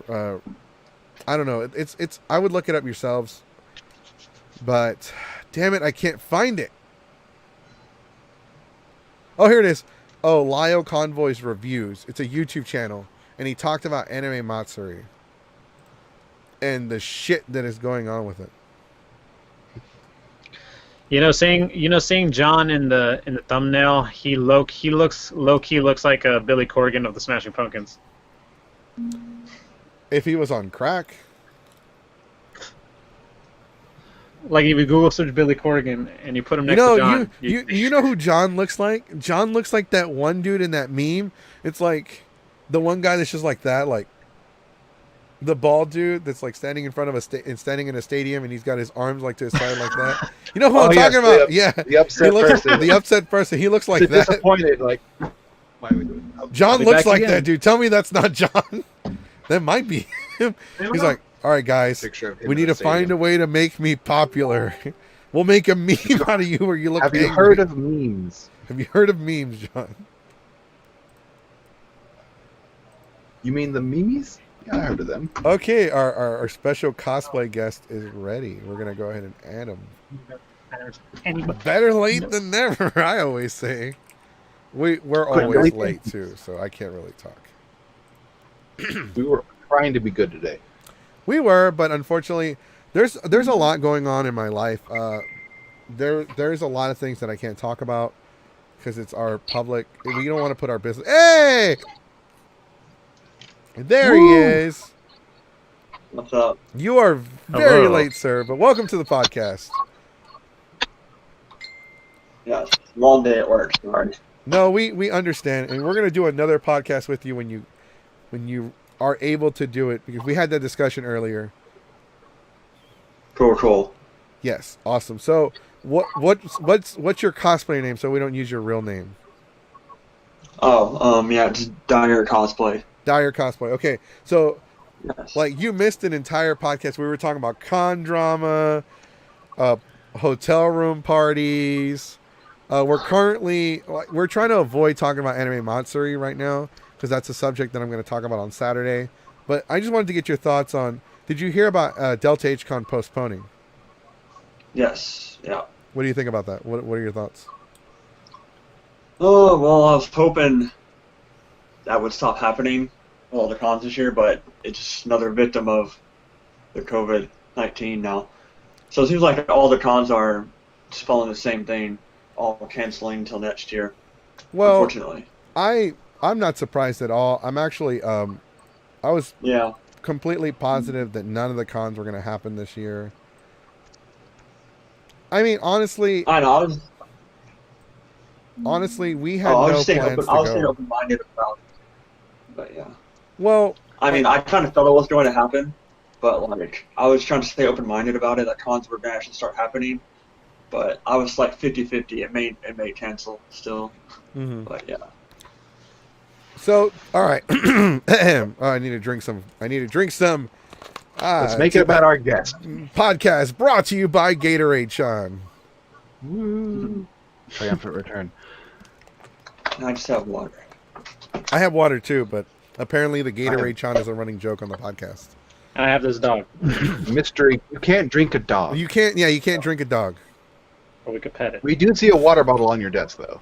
I don't know. It's I would look it up yourselves, but damn it, I can't find it. Oh, here it is. Oh, Lyle Convoy's Reviews. It's a YouTube channel, and he talked about Anime Matsuri and the shit that is going on with it. Seeing John in the thumbnail, he looks low key looks like a Billy Corgan of the Smashing Pumpkins. If he was on crack, Like if you Google search Billy Corgan and you put him next to John, you know who John looks like? John looks like that one dude in that meme. It's like the one guy that's just like that, like the bald dude that's like standing in front of standing in a stadium, and he's got his arms like to his side like that. You know who I'm talking about? Yeah, the upset person. The upset person. He looks like It's that. disappointed. Like, why are we doing that? John be looks back like again. that dude. Tell me that's not John. That might be him. He's like, all right, guys, Picture of him we in need the to find a stadium. way to make me popular. We'll make a meme out of you where you look Have you angry. heard of memes? Have you heard of memes, John? You mean the memes? Yeah, I heard of them. Okay, our special cosplay guest is ready. We're gonna go ahead and add him. Better late than never, I always say. We're always late too, so I can't really talk. We were trying to be good today. We were, but unfortunately, there's a lot going on in my life. There's a lot of things that I can't talk about because it's our public. We don't want to put our business. Hey, there he is. What's up? You are very Hello. late, sir, but welcome to the podcast. Yes, long day at work. Sorry. No, we understand, and we're gonna do another podcast with you when you are able to do it because we had that discussion earlier. Cool. Yes, awesome. So what's your cosplay name so we don't use your real name? Oh, yeah, just Dire cosplay. Dire cosplay. Okay, so Yes. like you missed an entire podcast. We were talking about con drama, hotel room parties. We're trying to avoid talking about Anime Matsuri right now because that's a subject that I'm going to talk about on Saturday. But I just wanted to get your thoughts on. Did you hear about Delta HCon postponing? Yes. Yeah. What do you think about that? What are your thoughts? Oh well, I was hoping that would stop happening, all the cons this year, but it's just another victim of the COVID-19 now. So it seems like all the cons are just following the same thing, all canceling until next year. Well, Unfortunately. I'm not surprised at all. I'm actually I was Yeah. completely positive that none of the cons were going to happen this year. I mean, honestly, I know. we had I was no staying plans open. I was to staying go. open-minded about it. But yeah. Well, I mean, I kind of felt it was going to happen, but like I was trying to stay open-minded about it. That cons were going to actually start happening, but I was like 50-50. It may cancel still, mhm. but yeah. So, all right. Oh, I need to drink some. Let's make it about our guest. Podcast brought to you by Gatorade, Sean. Woo. Triumphant return. And I just have water. I have water too, but apparently the Gatorade Sean is a running joke on the podcast. And I have this dog. Mystery. You can't drink a dog. You can't drink a dog. Or we could pet it. We do see a water bottle on your desk, though.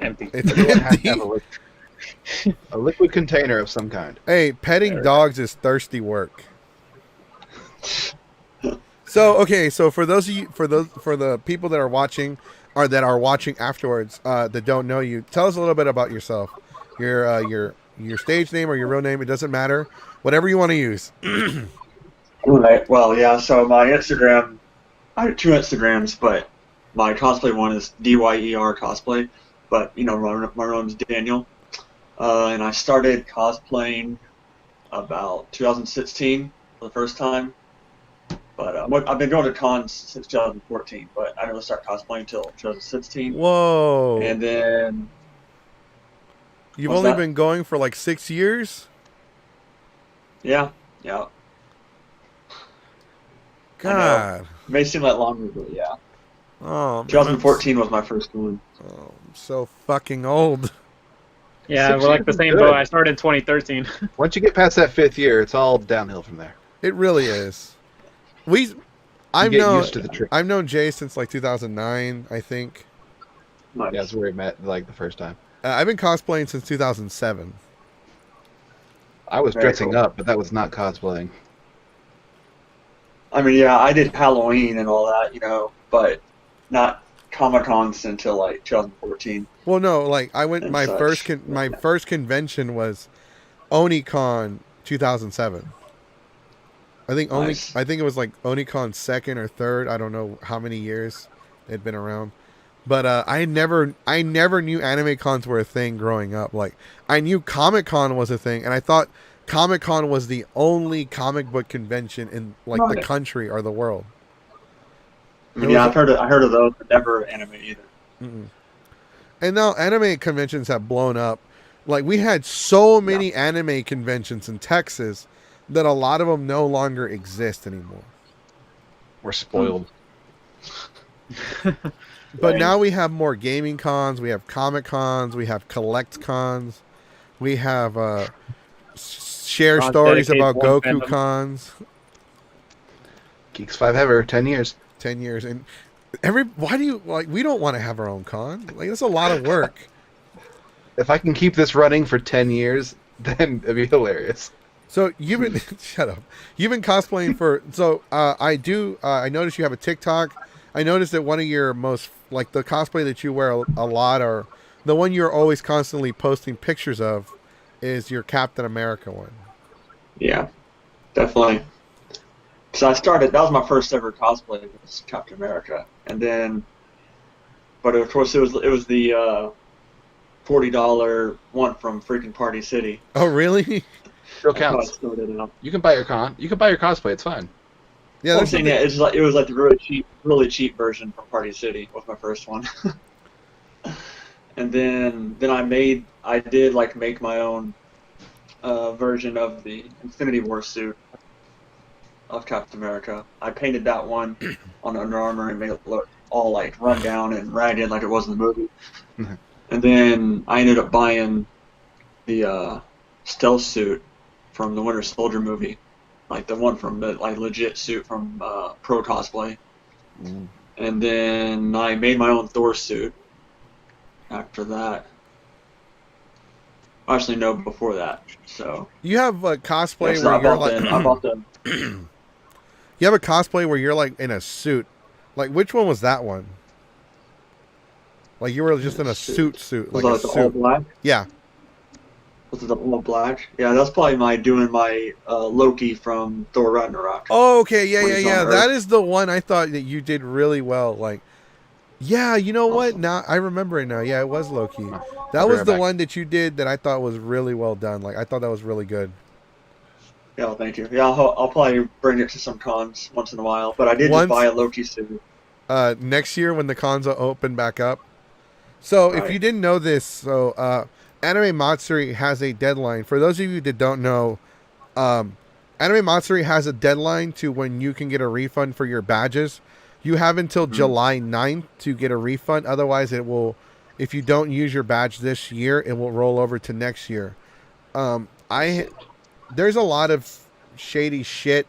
Empty. It's It has to empty. have a liquid container of some kind. Hey, petting dogs is thirsty work. So okay, so for the people that are watching or that are watching afterwards that don't know you, tell us a little bit about yourself. your stage name or your real name. It doesn't matter. Whatever you want to use. Right. Well, yeah. So my Instagram, I have two Instagrams, but my cosplay one is DYER cosplay, but my real name's Daniel. And I started cosplaying about 2016 for the first time. But I've been going to cons since 2014, but I didn't really start cosplaying until 2016. Whoa. And then You've what's only that? been going for like 6 years? Yeah. God. It may seem like longer, but yeah. Oh, man, 2014 was my first one. I'm so fucking old. Yeah, 6 we're like years the is same good. boat. I started in 2013. Once you get past that 5th year, it's all downhill from there. It really is. You get used to the trick. I've known Jay since like 2009, I think. Nice. Yeah, that's where we met like the first time. I've been cosplaying since 2007. I was Very dressing cool. up, but that was not cosplaying. I mean, yeah, I did Halloween and all that, but not Comic-Cons until like 2014. Well, no, like I went And my such. my first convention was OniCon 2007. Nice. I think it was like OniCon second or third. I don't know how many years it'd been around. But I never knew anime cons were a thing growing up. Like I knew Comic Con was a thing, and I thought Comic Con was the only comic book convention in like the Right. country or the world. I mean, It yeah, was- I heard of those, but never anime either. Mm-mm. And now anime conventions have blown up. Like we had so many anime conventions in Texas that a lot of them no longer exist anymore. We're spoiled. But Right. now we have more gaming cons, we have comic cons, we have collect cons, we have share Cons stories dedicated about to one Goku fandom. cons. Geeks 5 ever, 10 years. 10 years. And why do you, like, we don't want to have our own con. Like, it's a lot of work. If I can keep this running for 10 years, then it'd be hilarious. So you've been, shut up. You've been cosplaying for, so I noticed you have a TikTok. I noticed that one of your most, like the cosplay that you wear a lot, or the one you're always constantly posting pictures of, is your Captain America one. Yeah, definitely. So that was my first ever cosplay, was Captain America. And then, but of course it was the $40 one from freaking Party City. Oh, really? Still That's how I counts. started out. You can buy your cosplay. It's fine. Yeah, I'm that's saying, yeah, it was like the really cheap version from Party City was my first one. And then I did like make my own version of the Infinity War suit of Captain America. I painted that one on Under Armour and made it look all like run down and ragged like it was in the movie. And then I ended up buying the stealth suit from the Winter Soldier movie, like the one from the like legit suit from Pro Cosplay. And then I made my own Thor suit after that. Actually, no, before that. So you have a cosplay yeah, so where you're like, I bought the you have a cosplay where you're like in a suit. Like, which one was that one? Like you were just in a suit, like was a it the all suit. black? Yeah. Was it the all black? Yeah, that's probably doing my Loki from Thor Ragnarok. Oh, okay, yeah, When yeah, he's on yeah. Earth. That is the one I thought that you did really well. Like, yeah, you know what? Awesome. Now I remember it now. Yeah, it was Loki. Oh, That I'll be was right the back. one that you did that I thought was really well done. Like, I thought that was really good. Yeah, well, thank you. Yeah, I'll probably bring it to some cons once in a while. But I did Once- just buy a Loki suit. Next year when the cons open back up. So if Right. you didn't know this, so Anime Matsuri has a deadline. For those of you that don't know, Anime Matsuri has a deadline to when you can get a refund for your badges. You have until July 9th to get a refund. Otherwise, it will, if you don't use your badge this year, it will roll over to next year. There's a lot of shady shit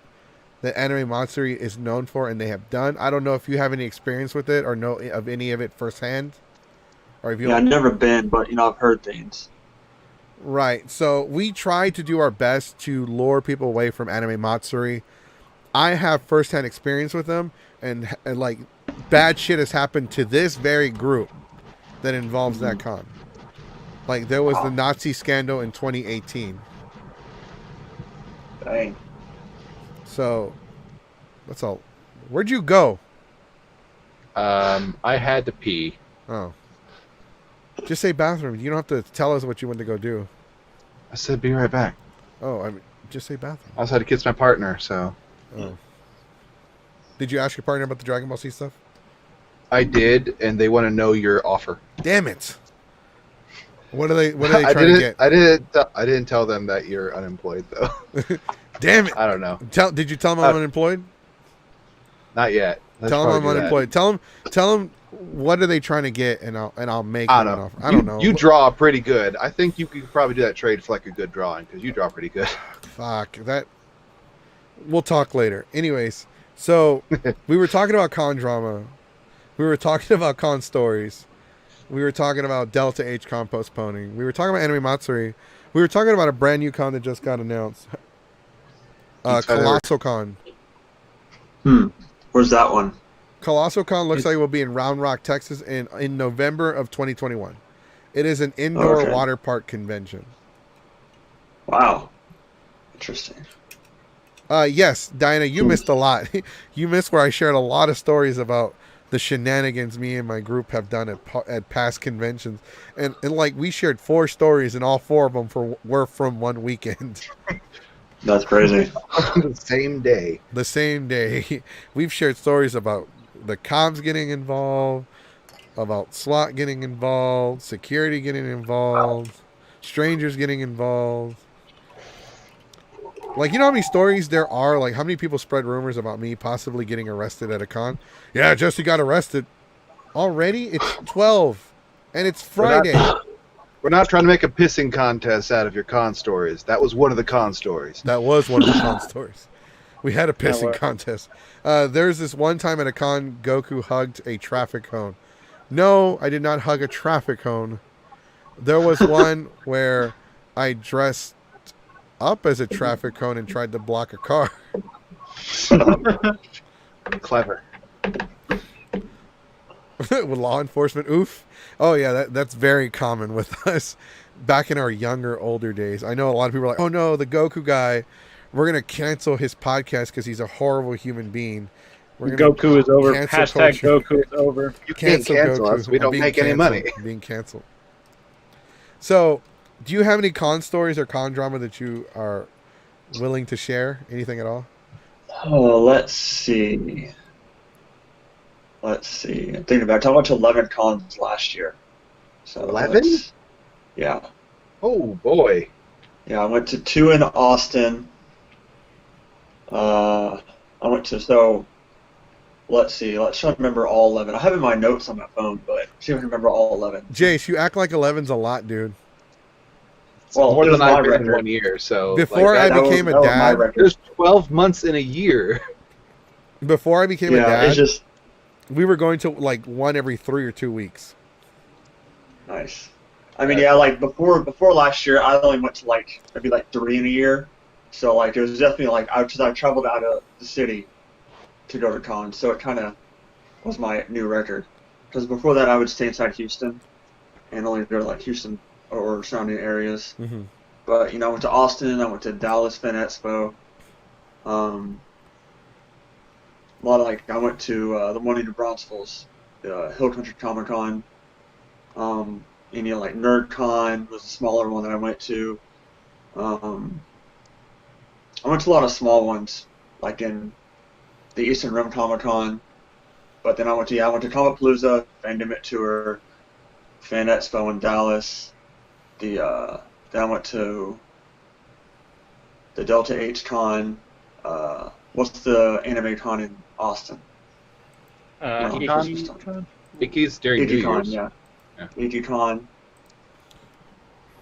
that Anime Matsuri is known for and they have done. I don't know if you have any experience with it or know of any of it firsthand. Or if you Yeah, I've never been, but I've heard things. Right. So we try to do our best to lure people away from Anime Matsuri. I have firsthand experience with them, and like bad shit has happened to this very group that involves that con. Like there was the Nazi scandal in 2018. Dang. So that's all. Where'd you go? I had to pee. Oh. Just say bathroom. You don't have to tell us what you went to go do. I said, be right back. Oh, I mean, just say bathroom. I also had to kiss my partner, so. Oh. Did you ask your partner about the Dragon Ball Z stuff? I did, and they want to know your offer. Damn it! What are they trying to get? I didn't tell them that you're unemployed, though. Damn it! I don't know. Did you tell them I'm unemployed? Not yet. Tell them I'm unemployed. Tell them what are they trying to get, and I'll make I them don't an know. offer. I don't know. You draw pretty good. I think you could probably do that trade for like a good drawing because you draw pretty good. Fuck that. We'll talk later. Anyways, so we were talking about con drama. We were talking about con stories. We were talking about Delta H con postponing. We were talking about Anime Matsuri. We were talking about a brand new con that just got announced. Colossal Con. Where's that one? Colossal Con looks like it will be in Round Rock, Texas in November of 2021. It is an indoor water park convention. Wow. Interesting. Yes, Diana, you missed a lot. You missed where I shared a lot of stories about the shenanigans me and my group have done at past conventions. And like we shared 4 stories and all 4 of them were from one weekend. That's crazy. The same day. The same day. We've shared stories about the cops getting involved, about SWAT getting involved, security getting involved, strangers getting involved. Like, you know how many stories there are? Like, how many people spread rumors about me possibly getting arrested at a con? Yeah, Jesse got arrested. Already? It's 12. And it's Friday. We're not trying to make a pissing contest out of your con stories. That was one of the con stories. That was one of the con stories. We had a pissing contest. There's this one time at a con, Goku hugged a traffic cone. No, I did not hug a traffic cone. There was one where I dressed up as a traffic cone and tried to block a car. Clever. With law enforcement, oof. Oh yeah, that's very common with us back in our older days. I know a lot of people are like, oh no, the Goku guy, we're going to cancel his podcast because he's a horrible human being. Goku is over. Hashtag culture. Goku is over. You can't cancel us. We don't make any money. I'm being canceled. So, do you have any con stories or con drama that you are willing to share? Anything at all? Oh, let's see. I'm thinking about it. I went to 11 cons last year. So 11? Yeah. Oh, boy. Yeah, I went to 2 in Austin. Let's see. Let's try to remember all 11. I have it in my notes on my phone, but see if I can remember all 11. Jace, you act like 11's a lot, dude. Well, More it was than I've my been in record. 1 year, so... Before I became a that was my dad, record. There's 12 months in a year. before I became a Yeah, dad, it's just we were going to like one every 3 or 2 weeks. nice. I mean, yeah, like before last year, I only went to like maybe like 3 in a year. So like it was definitely like I traveled out of the city to go to cons, so it kind of was my new record. Because before that, I would stay inside Houston and only go to like Houston or surrounding areas. Mm-hmm. But I went to Austin, I went to Dallas Fan Expo. A lot of I went to the one in New Braunfels, Hill Country Comic Con. And like NerdCon was a smaller one that I went to. I went to a lot of small ones, like in the Eastern Rim Comic Con. But then I went to Comicpalooza, Fandemic Tour, Fan Expo in Dallas. Then I went to the Delta H Con. What's the anime con in Austin? Icky's during New Ikicon, Year's. yeah. Ikicon.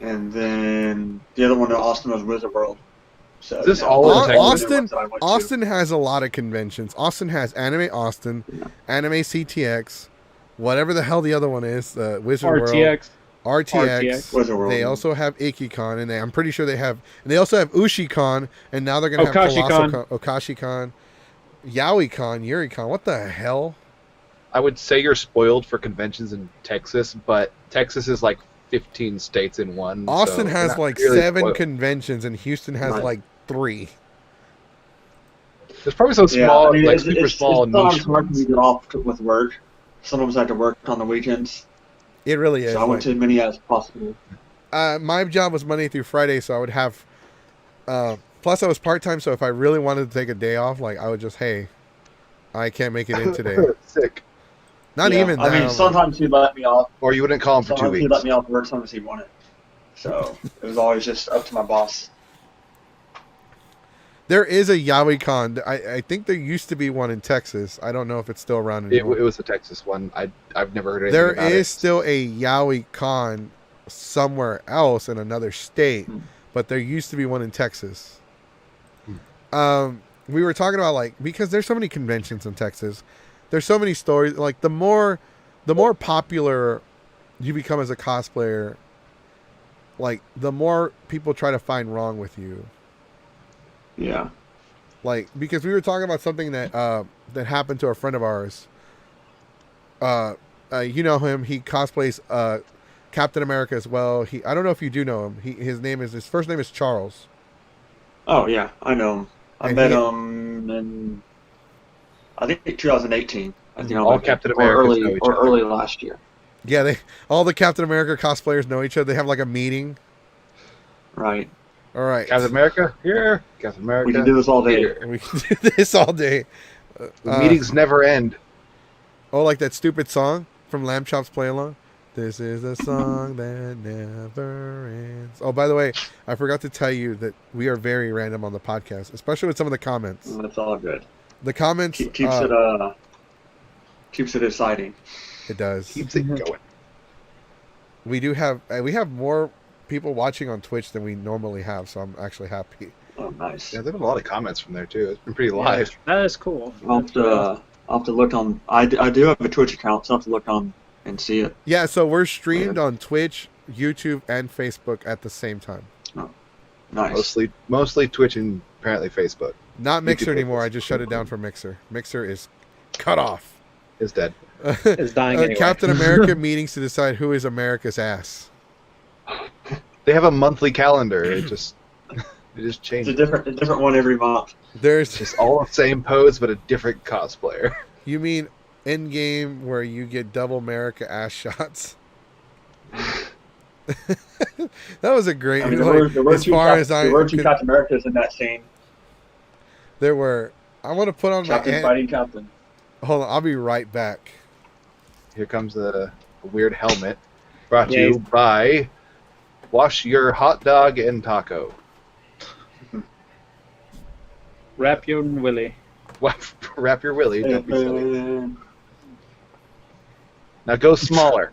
And then the other one in Austin was Wizard World. So, Is this all in Texas? Austin has a lot of conventions. Austin has Anime Austin, Anime CTX, whatever the hell the other one is, Wizard World. RTX. Wizard World. They also have Ikicon, and I'm pretty sure they also have Ushicon, and now they're going to have Okashicon, YaoiCon, YuriCon. What the hell? I would say you're spoiled for conventions in Texas, but Texas is like 15 states in one. Austin so has not like really 7 spoiled. conventions, and Houston has Right. like 3. There's probably some Yeah, small, I mean, like super small sometimes niche hard ones. to get off with work. Sometimes I have to work on the weekends, It really is. so I went to as many as possible. My job was Monday through Friday, so I would have. Plus, I was part time, so if I really wanted to take a day off, like I would just, hey, I can't make it in today. Sick. Not Yeah, even that. I mean, I'm like, sometimes he'd let me off. Or you wouldn't call him for 2 Sometimes he'd weeks. let me off work. Sometimes he wanted. So it was always just up to my boss. there is a YahwehCon. I think there used to be one in Texas. I don't know if it's still around It anymore. was the Texas one. I've never heard anything There about is it. still a YahwehCon somewhere else in another state, Hmm. but there used to be one in Texas. Hmm. We were talking about like because there's so many conventions in Texas. There's so many stories. Like the more popular you become as a cosplayer, like the more people try to find wrong with you. Yeah. Like because we were talking about something that that happened to a friend of ours. You know him. He cosplays Captain America as well. I don't know if you do know him. His first name is Charles. Oh yeah, I know him. I And met he- him in I think 2018. I think All I met him. Captain or Americans know early each or other. early last year. Yeah, all the Captain America cosplayers know each other. They have like a meeting. Right. All right, Captain America here. Captain America. We can do this all day. here. we can do this all day. The meetings never end. Oh, like that stupid song from Lamb Chop's Play Along. This is a song that never ends. Oh, by the way, I forgot to tell you that we are very random on the podcast, especially with some of the comments. That's all good. The comments Keeps it exciting. it does. Keeps it going. We have more people watching on Twitch than we normally have, so I'm actually happy. Oh, nice. Yeah, there's been a lot of comments from there too. It's been pretty live. That is cool. I'll have to look on. I do have a Twitch account, so I'll have to look on and see it. Yeah, so we're streamed on Twitch, YouTube, and Facebook at the same time. Nice. Mostly Twitch and apparently Facebook. Not Mixer YouTube anymore. I just shut it down for Mixer. Mixer is cut off. It's dead. It's dying anyway. Captain America meetings to decide who is America's ass. They have a monthly calendar. It just It's changes. a different one every month. There's It's just all the same pose, but a different cosplayer. you mean in game where you get double America ass shots? That was a great. I mean, like, there were as two far Cap- as I there were two could- Captain Americas in that scene. there were. I want to put on Captain my. fighting Captain. Hold on, I'll be right back. Here comes a weird helmet. Brought to Yeah, you by Wash Your Hot Dog and Taco. Wrap your willy. Wrap your willy. Don't be silly. And Now go smaller.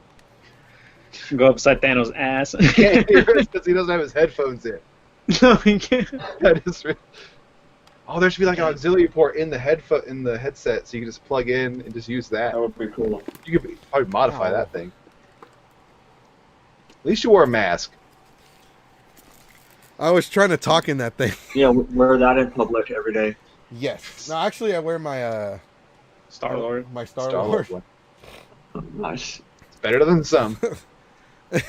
Go upside Thanos' ass. Can't hear it because he doesn't have his headphones in. No, he can't. That is really... Oh, there should be like an auxiliary port in the headset, so you can just plug in and just use that. that would be cool. You could probably modify Oh. that thing. At least you wore a mask. I was trying to talk in that thing. Yeah, wear that in public every day. Yes. No, actually, I wear my Star Lord. my Star Star Wars. Wars one. Nice. It's better than some.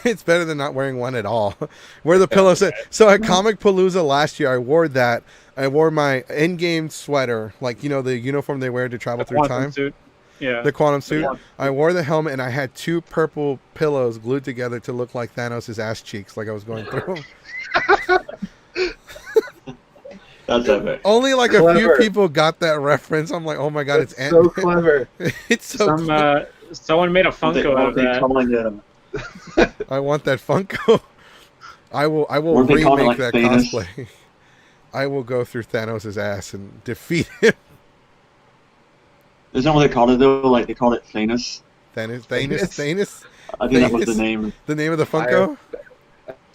It's better than not wearing one at all. Wear the pillow set. So at Comic Palooza last year, I wore that. I wore my in-game sweater, like the uniform they wear to travel through Quantum time, suit. Yeah. the quantum suit. Yeah. I wore the helmet, and I had 2 purple pillows glued together to look like Thanos' ass cheeks, like I was going through them. That's epic. Only like a few Clever. people got that reference. I'm like, oh my god, That's it's so clever. it's so. Someone made a Funko out of that. Calling it, I want that Funko. I will Weren't they calling it, remake like, that Thanos? cosplay. I will go through Thanos' ass and defeat him. isn't that what they called it though? Like they called it Thanos. Thanos. I think that was the Thanos? name. The name of the Funko?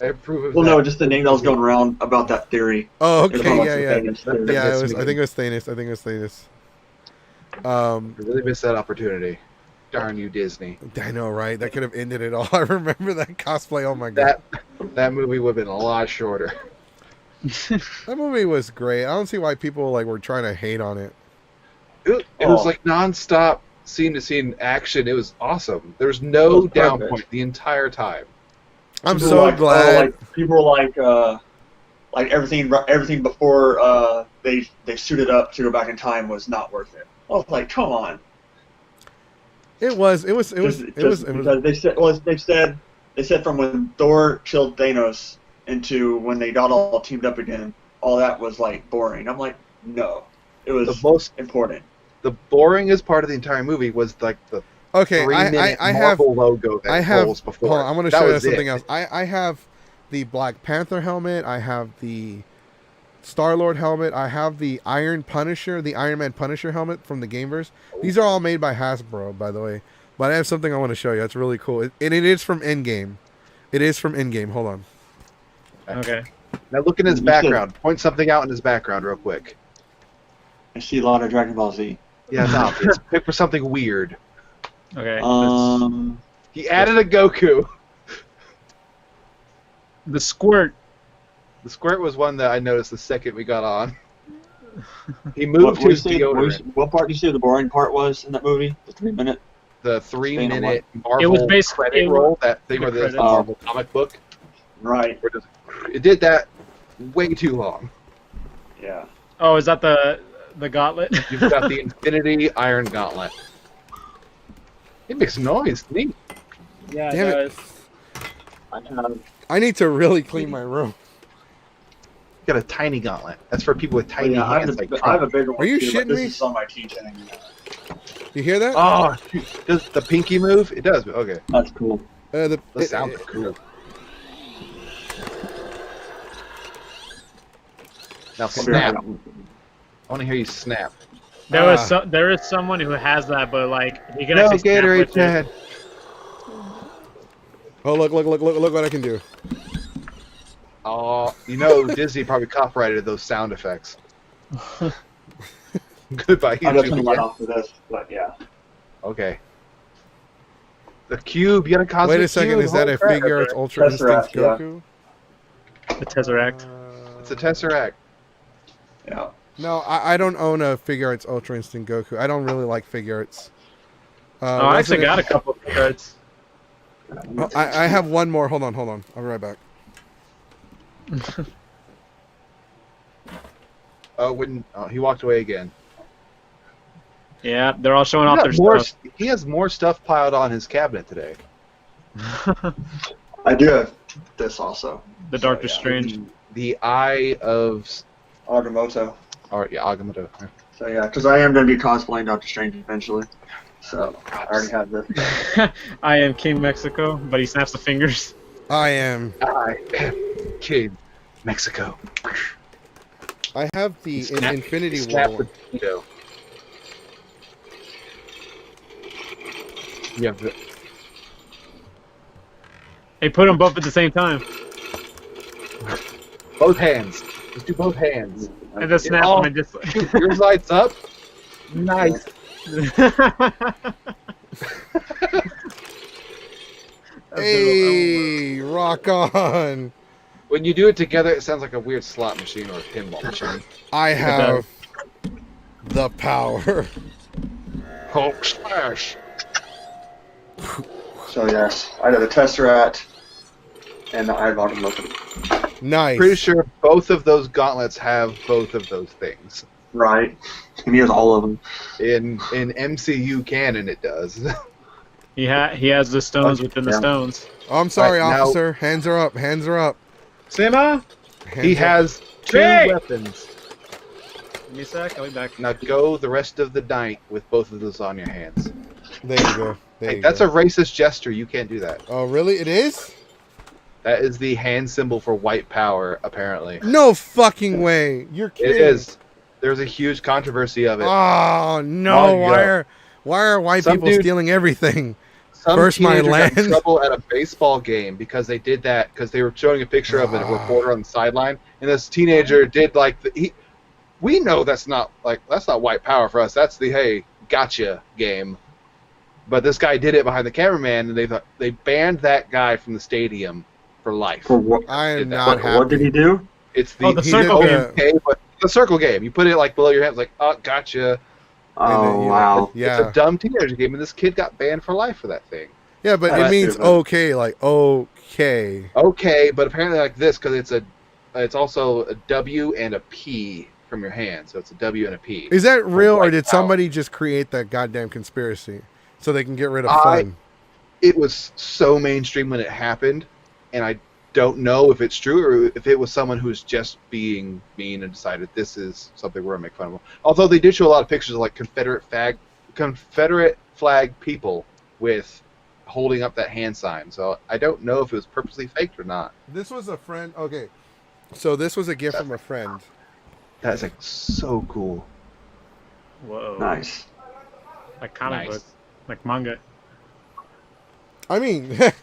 I approve of Well, that. no, just the name that was going around about that theory. Oh, It was okay, called, like, yeah, the yeah. Thanos theory. Yeah, That's I think it was Thanos. I really missed that opportunity. Darn you, Disney. I know, right? That could have ended it all. I remember that cosplay. Oh my god. That movie would have been a lot shorter. That movie was great. I don't see why people were trying to hate on it. It was like non-stop scene to scene action. It was awesome. There was It no was down perfect. point the entire time. I'm People so were like, glad. Oh, like people were like everything before they suited up to go back in time was not worth it. I was like, come on. It was Just because they said from when Thor killed Thanos into when they got all teamed up again, all that was like boring. I'm like, no, it was The most important. the boringest part of the entire movie was like the Okay, 3-minute I have Marvel logo that I have rolls before. hold on, I'm going to That show you was something it. else. I have the Black Panther helmet, I have the Star-Lord helmet, I have the Iron Man Punisher helmet from the Gameverse. These are all made by Hasbro, by the way. But I have something I want to show you. It's really cool. And it is from Endgame. It is from Endgame. Hold on. Okay. Now look in his You background. Point something out in his background real quick. I see a lot of Dragon Ball Z. Yeah, it's obvious. Pick for something weird. Okay. He added a Goku. The squirt. The squirt was one that I noticed the second we got on. He moved his deodorant. What part do you say the boring part was in that movie? The 3-minute? The 3-minute It Marvel was basically- credit roll that thing the where there's the credits. Marvel comic book. Right. Where it did that way too long. Yeah. Oh, is that the gauntlet? You've got the Infinity Iron Gauntlet. It makes noise. Neat. Yeah, Damn it. does. I have. I need to really clean my room. You got a tiny gauntlet. That's for people with Oh, tiny yeah, I hands. have, Like I have a bigger one. Are you too, but shitting me? This is on my keychain. You hear that? oh, shoot. Does the pinky move? It does. Okay. That's cool. The That sounds cool. Now snap. I want to hear you snap. There is someone who has that, but like he can No, actually snap Gatorade with it. Chad. Oh, look what I can do. Oh, Disney probably copyrighted those sound effects. Goodbye, I just YouTube. went off of this, but yeah. Okay. The cube. You got a cosmic Wait a second, cube. is that Holy a crap. Figure Arts Ultra Tesseract, Instinct Goku? The Tesseract. It's a Tesseract. Yeah. No, I don't own a Figure Arts Ultra Instinct Goku. I don't really like Figure Arts. I actually got a couple of cards. Oh, I have one more. Hold on. I'll be right back. He walked away again. Yeah, they're all showing off their stuff. He has more stuff piled on his cabinet today. I do have this also. The Doctor Strange. The Eye of Agamotto. Agamotto. So yeah, because I am going to be cosplaying Doctor Strange eventually. So I already have this. I am King Mexico, but he snaps the fingers. I am King Mexico. I have the Infinity Snap War the one. torpedo. You have the They put them both at the same time, both hands. Just do both hands. and just snap all- them and just. Shoot, yours lights up. Nice. Hey, rock on! When you do it together, it sounds like a weird slot machine or a pinball machine. I have the power. Hulk smash. So yes, I got the Tesseract and the Eye of Agamotto. Nice. Pretty sure both of those gauntlets have both of those things. Right. And he has all of them. In MCU canon, it does. He has the stones within the Yeah. stones. Oh, I'm sorry, Right, now- officer. Hands are up. Hands are up. Sima, He Hands up. has two Jake! weapons. give me a sec. I'll be back. Now go the rest of the night with both of those on your hands. There you go. There Hey, you that's go. a racist gesture. You can't do that. Oh, really? It is? That is the hand symbol for white power, apparently. No fucking way. You're It kidding. is. There's a huge controversy of it. Oh no! Oh, yeah. Why are white Some people dude- stealing everything? Some First my teenager got in land. trouble at a baseball game because they did that because they were showing a picture of a reporter on the sideline, and this teenager did like we know that's not white power for us. That's the hey gotcha game, but this guy did it behind the cameraman, and they banned that guy from the stadium for life. For what? I am Did that. not happy. What did he do? It's the Oh, the He circle did game. the- okay, but the circle game. You put it like below your hands, like oh gotcha. Oh then, wow. Yeah. It's a dumb teenager game, and this kid got banned for life for that thing. Yeah, but it That's means stupid. okay, like okay. Okay, but apparently like this because it's also a W and a P from your hand, so it's a W and a P. Is that real, or white did power. somebody just create that goddamn conspiracy so they can get rid of I- fun? It was so mainstream when it happened, and I don't know if it's true or if it was someone who's just being mean and decided this is something we're gonna make fun of. Although they did show a lot of pictures of like Confederate flag people with holding up that hand sign, so I don't know if it was purposely faked or not. This was a friend. Okay, so this was a gift from a friend. That's like so cool. Whoa. Nice. Like comic Nice. book, like manga. I mean, Good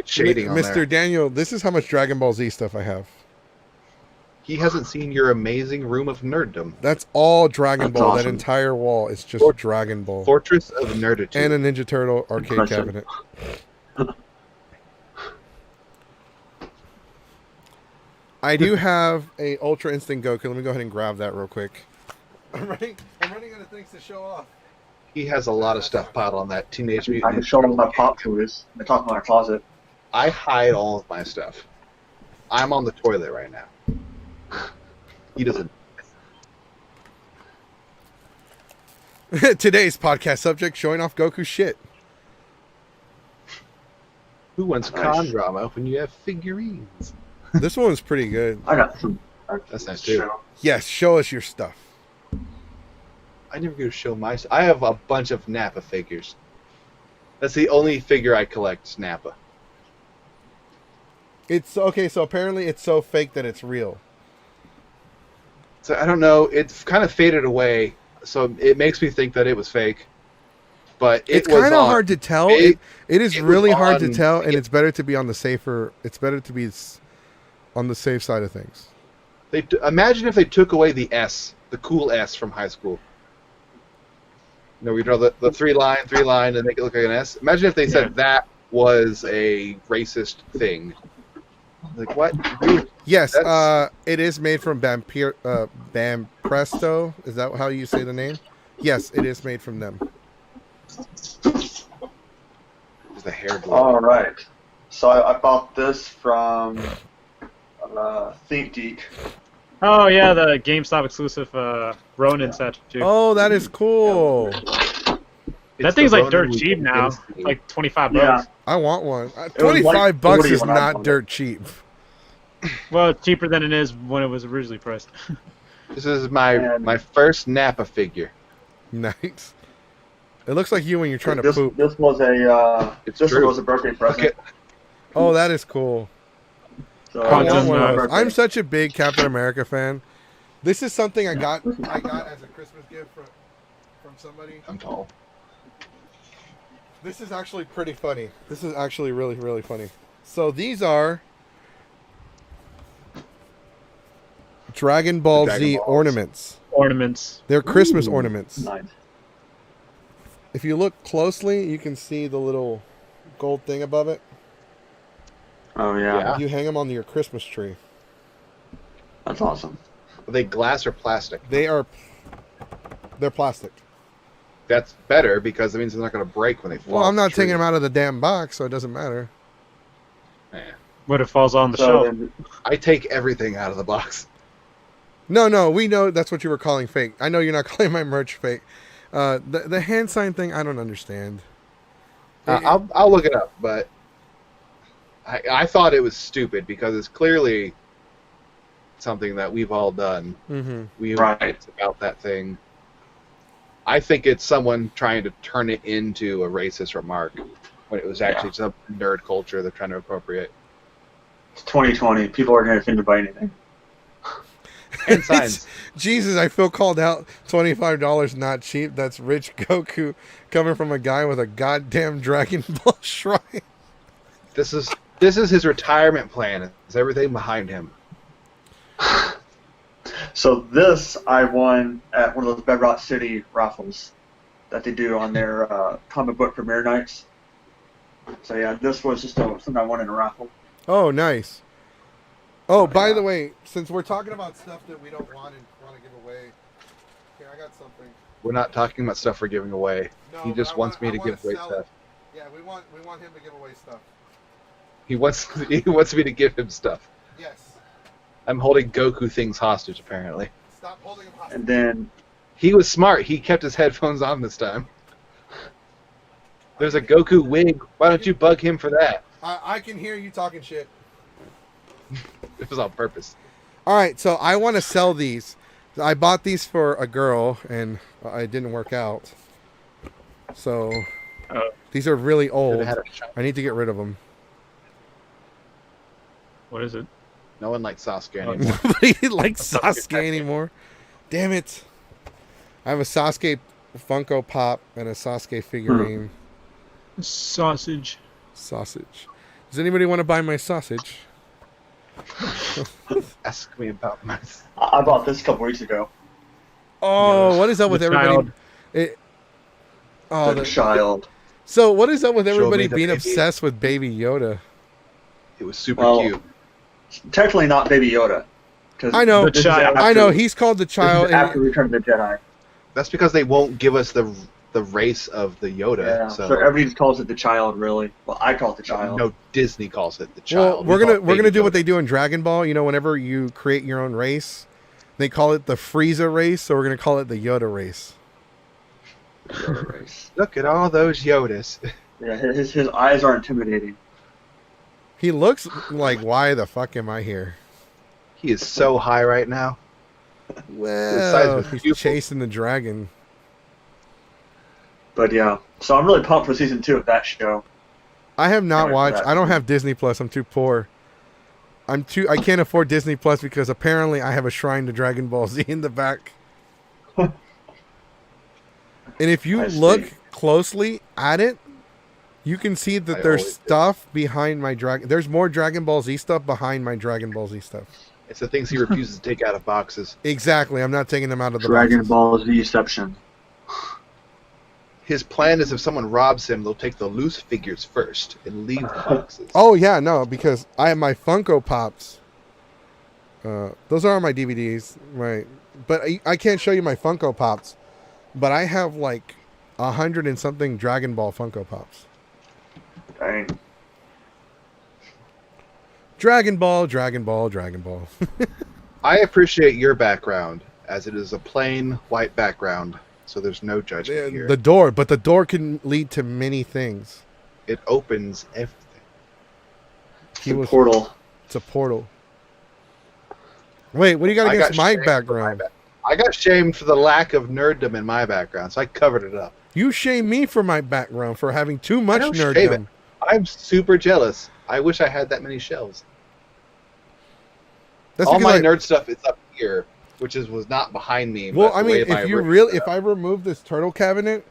shading on Mr. there. Daniel, this is how much Dragon Ball Z stuff I have. He hasn't seen your amazing room of nerddom. That's all Dragon That's Ball. That awesome. entire wall is just Fort- Dragon Ball. Fortress of Nerditude. And a Ninja Turtle arcade Impressive. cabinet. I do have a Ultra Instinct Goku. Let me go ahead and grab that real quick. I'm running out of things to show off. He has a lot of stuff piled on that Teenage I Mutant can Ninja show them Turtle my pop toys. They're talking in my closet. I hide all of my stuff. I'm on the toilet right now. He doesn't. Today's podcast subject, showing off Goku shit. Who wants Nice. con drama when you have figurines? This one was pretty good. I got some. That's nice too. Yes, show us your stuff. I never go to show my. I have a bunch of Nappa figures. That's the only figure I collect. Is Nappa. It's okay, so apparently it's so fake that it's real. So I don't know. It's kind of faded away, so it makes me think that it was fake. But It's was kind of on- hard to tell. it- It is it was really hard to on- tell, and it's better to be on the safer. It's better to be on the safe side of things. Imagine if they took away the S, the cool S from high school. You know, we draw the three line, and make it look like an S. Imagine if they said that was a racist thing. Like what? Yes, That's- it is made from Bampresto. Is that how you say the name? Yes, it is made from them. Is the hair blue? All right. So I bought this from Think Geek. Oh yeah, the GameStop exclusive Ronin statue. Oh, that is cool. That It's thing's the like Ronin dirt we cheap get now. into. Like $25. Yeah. I want one. was 25 like bucks 40 is when I not bought it. dirt cheap. Well, cheaper than it is when it was originally priced. This is my first Nappa figure. Nice. It looks like you when you're trying to This poop. was a It's this true. was a birthday present. Okay. Oh, that is cool. So I Quantum, want one of those. birthday. I'm such a big Captain America fan. This is something I got as a Christmas gift from somebody. I'm tall. This is actually pretty funny. This is actually really, really funny. So these are Dragon Ball Dragon Z Balls. ornaments. Ornaments. They're Christmas Ooh, ornaments. Nice. If you look closely, you can see the little gold thing above it. Oh yeah. Yeah. You hang them on your Christmas tree. That's awesome. Are they glass or plastic? They're plastic. That's better because it means they're not going to break when they fall. Well, I'm off not the tree. taking them out of the damn box, so it doesn't matter. Eh. When it falls on the So shelf. then- I take everything out of the box. No, we know that's what you were calling fake. I know you're not calling my merch fake. The hand sign thing, I don't understand. I'll look it up, but I thought it was stupid because it's clearly something that we've all done. Mm-hmm. We Right. about that thing. I think it's someone trying to turn it into a racist remark when it was actually some nerd culture they're trying to appropriate. It's 2020. People are getting offended by anything. And signs. Jesus, I feel called out. $25 not cheap. That's rich Goku coming from a guy with a goddamn Dragon Ball shrine. This is his retirement plan. It's everything behind him. So this I won at one of those Bedrock City raffles that they do on their comic book premiere nights. So yeah, this was just something I won in a raffle. Oh, nice. Oh, by yeah. the way, since we're talking about stuff that we don't want to give away, here I got something. We're not talking about stuff we're giving away. No, He but just I wants wanna- me I to give wanna away sell stuff. it. Yeah, we want him to give away stuff. He wants me to give him stuff. Yes. I'm holding Goku things hostage, apparently. Stop holding him hostage. And then He was smart. He kept his headphones on this time. There's a Goku wig. Why don't you bug him for that? I can hear you talking shit. It was on purpose. All right, so I want to sell these. I bought these for a girl, and it didn't work out. So Oh. these are really Could've old. had a shot. I need to get rid of them. What is it? No one likes Sasuke Oh. anymore. Nobody likes Sasuke anymore. Damn it. I have a Sasuke Funko Pop and a Sasuke figurine. Sausage. Sausage. Does anybody want to buy my sausage? Ask me about my. I bought this a couple weeks ago. Oh, what is up with The everybody? child. Oh, The child. so what is up with Show me everybody the being baby. obsessed with Baby Yoda? It was super Well, cute. Technically not Baby Yoda. 'Cause I know. The this is child. I know after- he's called the this is child. after And, Return of the Jedi. That's because they won't give us the race of the Yoda. Yeah. So, So everybody just calls it the child, really. Well, I call it the child. no, Disney calls it the well, child. we're We call gonna it we're gonna Baby do what Yoda. they do in Dragon Ball. You know, whenever you create your own race, they call it the Frieza race. So we're gonna call it the Yoda race. Look at all those Yodas. Yeah, his eyes are intimidating. He looks like, why the fuck am I here? He is so high right now. size Well, of his he's pupil. chasing the dragon. But yeah, so I'm really pumped for season 2 of that show. I have not Can't wait for watched. that. I don't have Disney Plus. I'm too poor. I can't afford Disney Plus because apparently I have a shrine to Dragon Ball Z in the back. And if you I see. look closely at it, you can see that I there's always do. stuff behind my Dragon. There's more Dragon Ball Z stuff behind my Dragon Ball Z stuff. It's the things he refuses to take out of boxes. Exactly. I'm not taking them out of the Dragon boxes. Ball Z-ception. His plan is if someone robs him, they'll take the loose figures first and leave the boxes. Oh yeah, no, because I have my Funko Pops. Those are on my DVDs, right? But I can't show you my Funko Pops. But I have like 100 and something Dragon Ball Funko Pops. Dang. Dragon Ball, Dragon Ball, Dragon Ball. I appreciate your background, as it is a plain white background, so there's no judgment here. The door, but the door can lead to many things. It opens everything. He The was. portal. It's a portal. Wait, what do you got I against got my shamed for background? I got shamed for the lack of nerddom in my background, so I covered it up. You shame me for my background for having too much don't shame nerddom. it. I'm super jealous. I wish I had that many shelves. That's All because my nerd stuff is up here, which was not behind me. Well, but I the mean, way my if you room really, is set if up. I remove this turtle cabinet,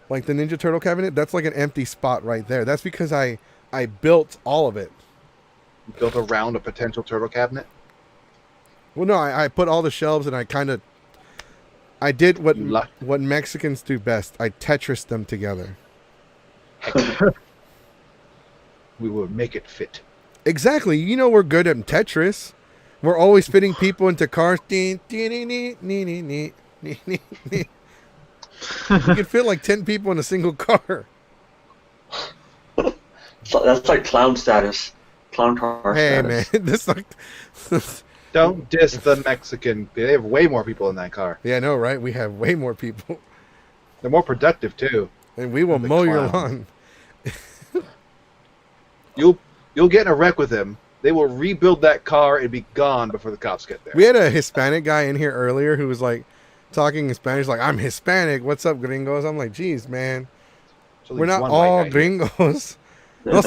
like the Ninja Turtle cabinet, that's like an empty spot right there. That's because I built all of it. built around a potential turtle cabinet. Well, no, I put all the shelves and I did what You luck- what Mexicans do best. I Tetris them together. We will make it fit. Exactly. You know we're good at Tetris. We're always fitting people into cars. We can fit like 10 people in a single car. So that's like clown status. Clown car Hey man, status. this like Don't diss the Mexican. They have way more people in that car. yeah, no, right? We have way more people, They're more productive too. and we will The mow your clowns. lawn. You'll get in a wreck with them. They will rebuild that car and be gone before the cops get there. We had a Hispanic guy in here earlier who was like talking in Spanish, like, "I'm Hispanic. What's up, gringos?" I'm like, "Geez, man, So we're there's not one white all guy. gringos. No,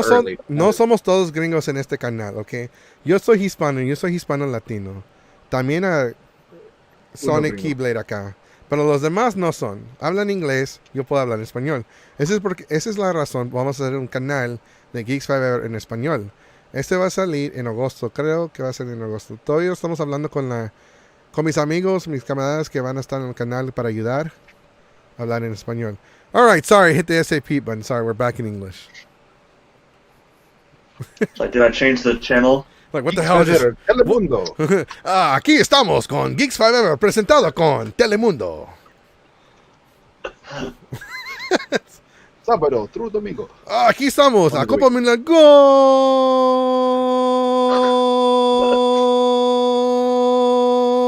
early. no somos todos gringos en este canal, ¿ok? Yo soy hispano, yo soy hispano latino. También son gringo. Keyblade acá. Pero los demás no son. Hablan inglés, yo puedo hablar español. Esa es la razón. Vamos a hacer un canal de Geeks Forever en español. Este va a salir en agosto. Creo que va a salir en agosto. Todavía estamos hablando con mis amigos, mis camaradas que van a estar en el canal para ayudar a hablar en español. Alright, sorry, hit the SAP button. Sorry, we're back in English. Like, did I change the channel? Like, what the hell is this? Telemundo. Aquí estamos con Geeks Forever, presentado con Telemundo. Sábado, through domingo. Aquí estamos. One of the Acópame la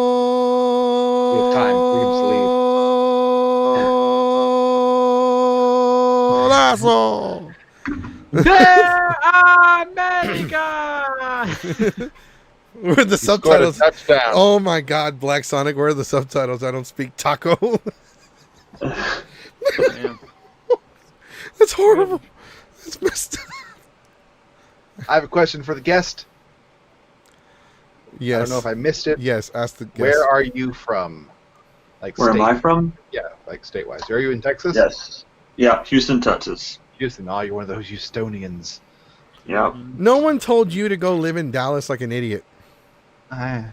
We have time. We can just leave. Golazo. America! Where are the He scored a subtitles? touchdown. Oh my God, Black Sonic, where are the subtitles? I don't speak taco. Damn. That's horrible. That's messed up. I have a question for the guest. Yes. I don't know if I missed it. Yes, ask the guest. Where are you from? Like Where state, am I from? Yeah, like state-wise. Are you in Texas? Yes. Yeah, Houston, Texas. Houston. Oh, you're one of those Houstonians. Yeah. No one told you to go live in Dallas like an idiot. I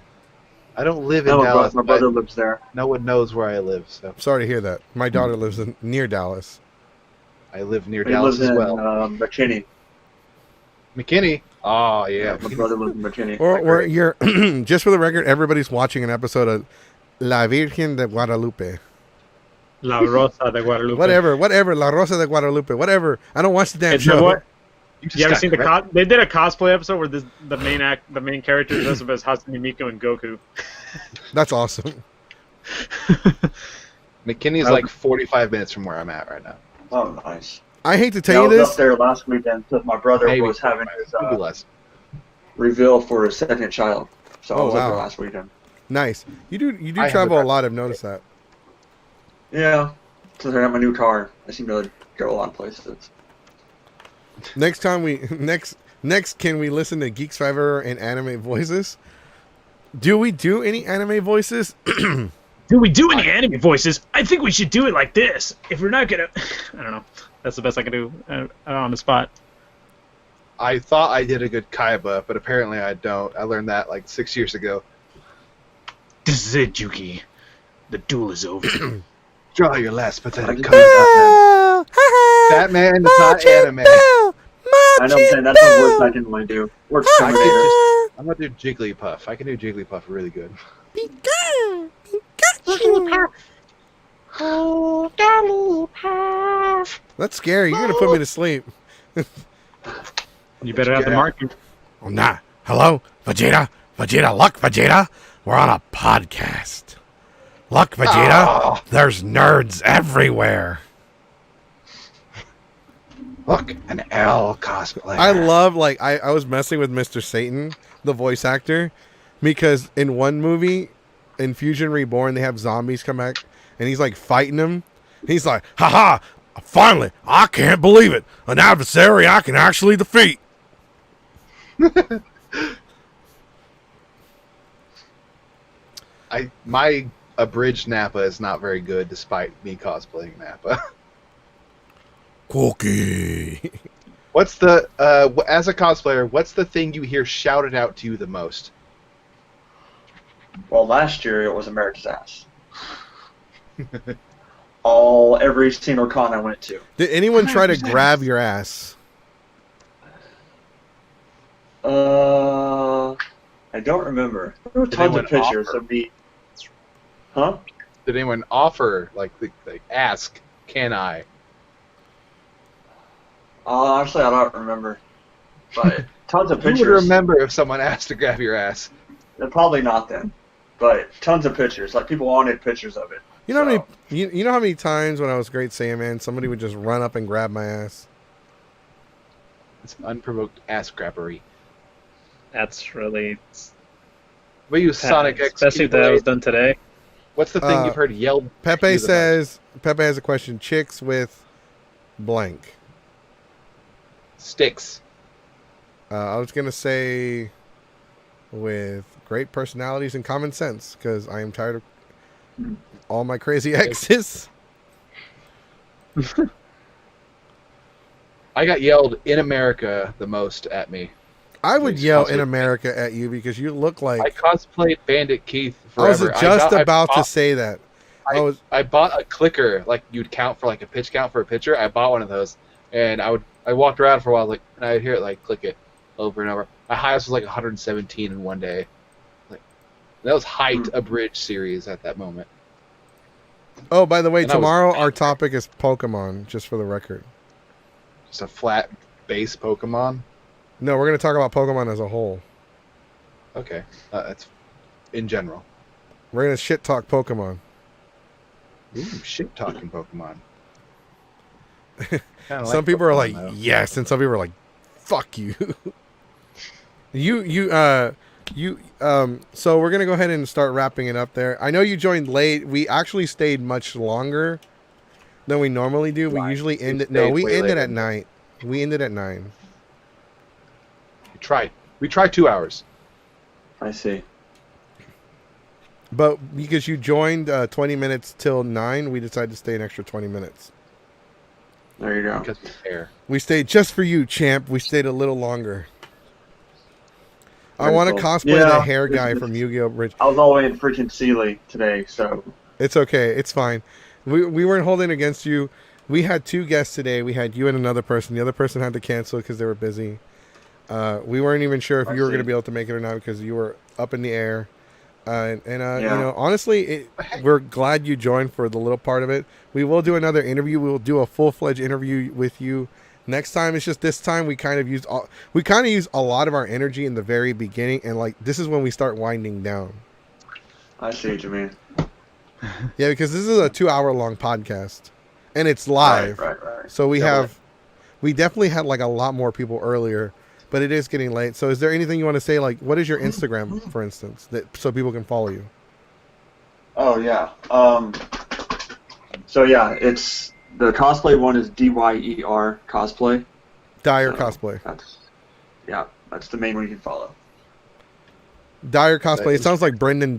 don't live in No, Dallas. my but brother lives there. no one knows where I live, so Sorry to hear that. My daughter lives near Dallas. I live near He Dallas lives as in well. McKinney. McKinney. Oh yeah. My brother lives in McKinney. Or you're just for the record, everybody's watching an episode of La Virgen de Guadalupe. La Rosa de Guadalupe. Whatever, La Rosa de Guadalupe, whatever. I don't watch the damn It's show. what? You just You ever got seen the correct. they did a cosplay episode where the main character dressed up as Hatsune Miku and Goku. That's awesome. McKinney's like 45 minutes from where I'm at right now. Oh, nice. I hate to Yeah, tell I you was this. up there last weekend because my brother Maybe was having his Maybe less. reveal for his second child. So I Oh, was up there wow. last weekend. Nice. You do I have travel the a lot. I've noticed that. Yeah. Since I got my new car, I seem to go a lot of places. Next time next can we listen to Geeks Fiverr and anime voices? Do we do any anime voices? Do we do any anime voices? I think we should do it like this. If we're not gonna, I don't know. That's the best I can do on the spot. I thought I did a good Kaiba, but apparently I don't. I learned that like 6 years ago. This is it, Juki. The duel is over. Draw your last pathetic card. Oh, Batman is not anime. I know what I'm saying, that's the worst I can only do. Or I Terminator. can I'm gonna do Jigglypuff. I can do Jigglypuff really good. That's scary. You're gonna put me to sleep. You better have the marker. Oh, nah. Hello, Vegeta. Luck, Vegeta. We're on a podcast. Luck, Vegeta. Oh. There's nerds everywhere. Look, an L cosplayer. I love, like, I was messing with Mr. Satan, the voice actor, because in one movie, in Fusion Reborn, they have zombies come back, and he's, like, fighting them. He's like, haha, finally, I can't believe it. An adversary I can actually defeat. My abridged Nappa is not very good, despite me cosplaying Nappa. Cookie. What's the as a cosplayer? What's the thing you hear shouted out to you the most? Well, last year it was America's ass. Every single con I went to. Did anyone try to grab your ass? I don't remember. There were Did tons of anyone pictures offer? of me. Huh? Did anyone offer like ask? Can I? Actually, I don't remember. But tons of Who would pictures. remember if someone asked to grab your ass? Probably not then. But tons of pictures. Like people wanted pictures of it. You know how So- many? You know how many times when I was Great Saiyaman, somebody would just run up and grab my ass. It's unprovoked ass grabbery. That's really We use Sonic X. especially if that was done today. What's the thing Uh, you've heard yelled? Pepe You the says. Pepe has a question. Chicks with blank. Sticks. I was gonna say with great personalities and common sense because I am tired of all my crazy exes. I got yelled in America the most at me. I would Please yell sponsor in me. America at you because you look like. I cosplayed Bandit Keith I was forever. just I about to bought- say that. I bought a clicker, like you'd count for like a pitch count for a pitcher. I bought one of those, and I walked around for a while, like, and I'd hear it like click it over and over. My highest was like 117 in one day. Like that was height abridged series at that moment. Oh, by the way, And I was- tomorrow our topic is Pokemon. Just for the record. just a flat base Pokemon? No, we're going to talk about Pokemon as a whole. Okay, that's in general. We're going to shit talk Pokemon. Ooh, shit talking Pokemon. Kinda Some people are Pokemon, like, though. yes, and some people are like, fuck you. So we're going to go ahead and start wrapping it up there. I know you joined late. We actually stayed much longer than we normally do. We Right. usually We end it. stayed No, we way ended later. at 9. We ended at 9. We tried 2 hours. I see. But because you joined 20 minutes till 9, we decided to stay an extra 20 minutes. There you go. Because we care. We stayed just for you, champ. We stayed a little longer. I Very want to cool. cosplay Yeah. the hair guy from Yu-Gi-Oh! Bridge. I was all the way in freaking Sealy today, so It's okay. It's fine. We weren't holding against you. We had 2 guests today. We had you and another person. The other person had to cancel because they were busy. We weren't even sure if I you were see. going to be able to make it or not because you were up in the air. You Yeah. know, honestly, we're glad you joined for the little part of it. We will do another interview. We will do a full-fledged interview with you next time. It's just this time we kind of used a lot of our energy in the very beginning, and like this is when we start winding down. I see what you mean. Yeah, because this is a 2-hour-long podcast, and it's live. Right. So we Totally. we definitely had like a lot more people earlier, but it is getting late. So is there anything you want to say? Like, what is your Instagram, for instance, so people can follow you? Oh yeah. So yeah, it's the cosplay one is DYER cosplay. Dire So cosplay. That's the main one you can follow. Dire cosplay. It sounds like Brendan.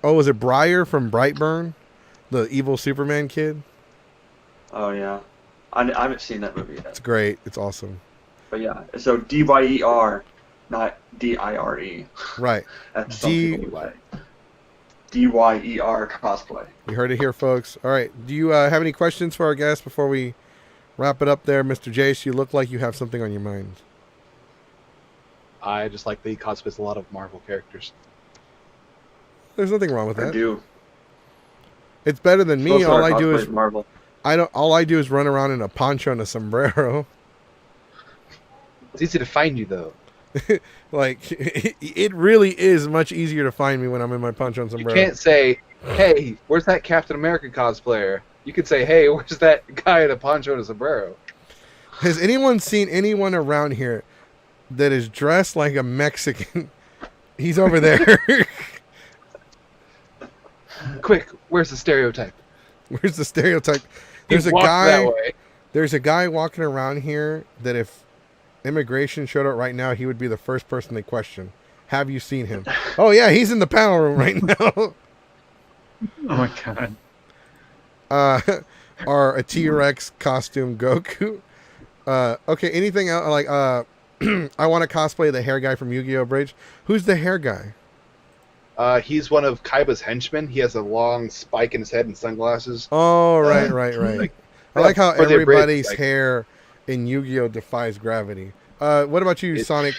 Was it Briar from Brightburn, the evil Superman kid? Oh yeah. I haven't seen that movie yet. It's great. It's awesome. But yeah, so DYER, not DIRE. Right. That's some D- people would say. DYER cosplay. You heard it here, folks. All right. Do you have any questions for our guest before we wrap it up there, Mr. Jace? You look like you have something on your mind. I just like that he cosplays a lot of Marvel characters. There's nothing wrong with I that. do. It's better than me. Most of All our I do cosplay is Marvel. all I do is run around in a poncho and a sombrero. It's easy to find you, though. Like it really is much easier to find me when I'm in my poncho and You sombrero. can't say, hey, where's that Captain America cosplayer? You could say, hey, where's that guy in a poncho and a sombrero? Has anyone seen anyone around here that is dressed like a Mexican? He's over there. Quick, where's the stereotype? Where's the stereotype? There's He a walked guy. that way. There's a guy walking around here that if immigration showed up right now, he would be the first person they question. Have you seen him? Oh yeah, he's in the panel room right now. Oh my god. Or a T-Rex costume Goku. Okay, anything else? Like, I want to cosplay the hair guy from Yu-Gi-Oh! Bridge. Who's the hair guy? He's one of Kaiba's henchmen. He has a long spike in his head and sunglasses. Oh, right. like- I like how for the bridge, everybody's like- hair in Yu-Gi-Oh! Defies gravity. What about you, Sonic?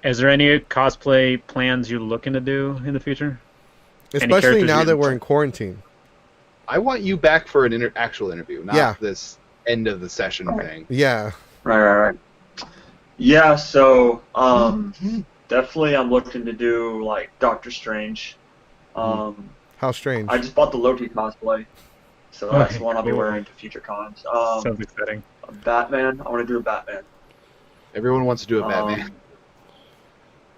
Is there any cosplay plans you're looking to do in the future? Especially characters now you- that we're in quarantine. I want you back for an actual interview, not Yeah. this end of the session thing. Yeah. Right. Yeah, so definitely I'm looking to do like Doctor Strange. How strange. I just bought the Loki cosplay, so that's the one I'll be Cool. wearing to future cons. Sounds exciting. Batman, I want to do a Batman. Everyone wants to do a Batman.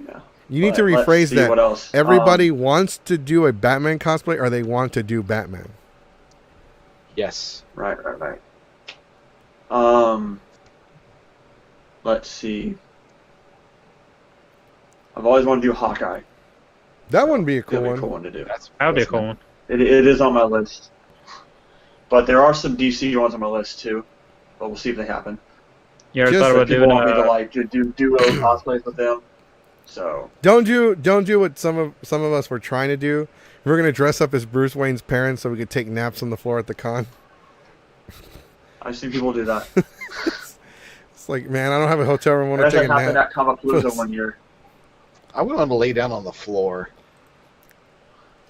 Yeah. You need to But let's rephrase see that. What else? Everybody wants to do a Batman cosplay, or they want to do Batman. Yes. Right. Let's see. I've always wanted to do Hawkeye. That wouldn't be a cool It'll be one. a cool one to do. That would be a cool one. It is on my list. But there are some DC ones on my list too. But we'll see if they happen. You ever Just thought so about People doing want me to like do duo cosplays with them. So Don't do what some of us were trying to do. We're gonna dress up as Bruce Wayne's parents so we could take naps on the floor at the con. I've seen people do that. It's like, man, I don't have a hotel room. I want That to take a happened nap. at Kamapalooza one year. I went on to lay down on the floor.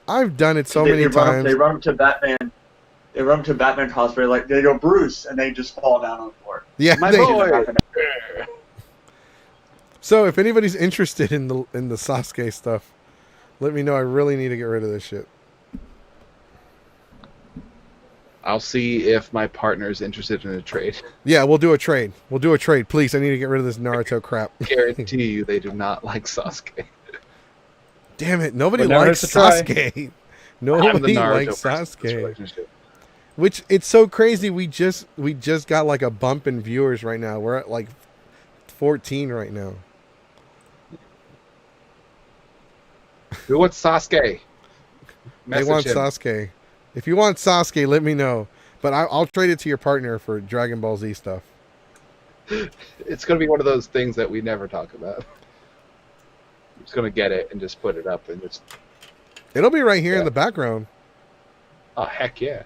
I've done it so They many run up- times. They run up to Batman. they run up to Batman cosplay, like they go Bruce, and they just fall down on the floor. Yeah. My they- boy. So if anybody's interested in the Sasuke stuff, let me know. I really need to get rid of this shit. I'll see if my partner is interested in a trade. Yeah, we'll do a trade. Please, I need to get rid of this Naruto crap. Guarantee you they do not like Sasuke. Damn it! Nobody But never likes hurts to try. Sasuke. I'm the Nobody Naruto likes person in this Sasuke. relationship. Which it's so crazy. We just got like a bump in viewers right now. We're at like 14 right now. Who wants Sasuke? They want him. Sasuke. If you want Sasuke, let me know. But I'll trade it to your partner for Dragon Ball Z stuff. It's going to be one of those things that we never talk about. I'm just going to get it and just put it up and just... It'll be right here in Yeah. the background. Oh, heck yeah.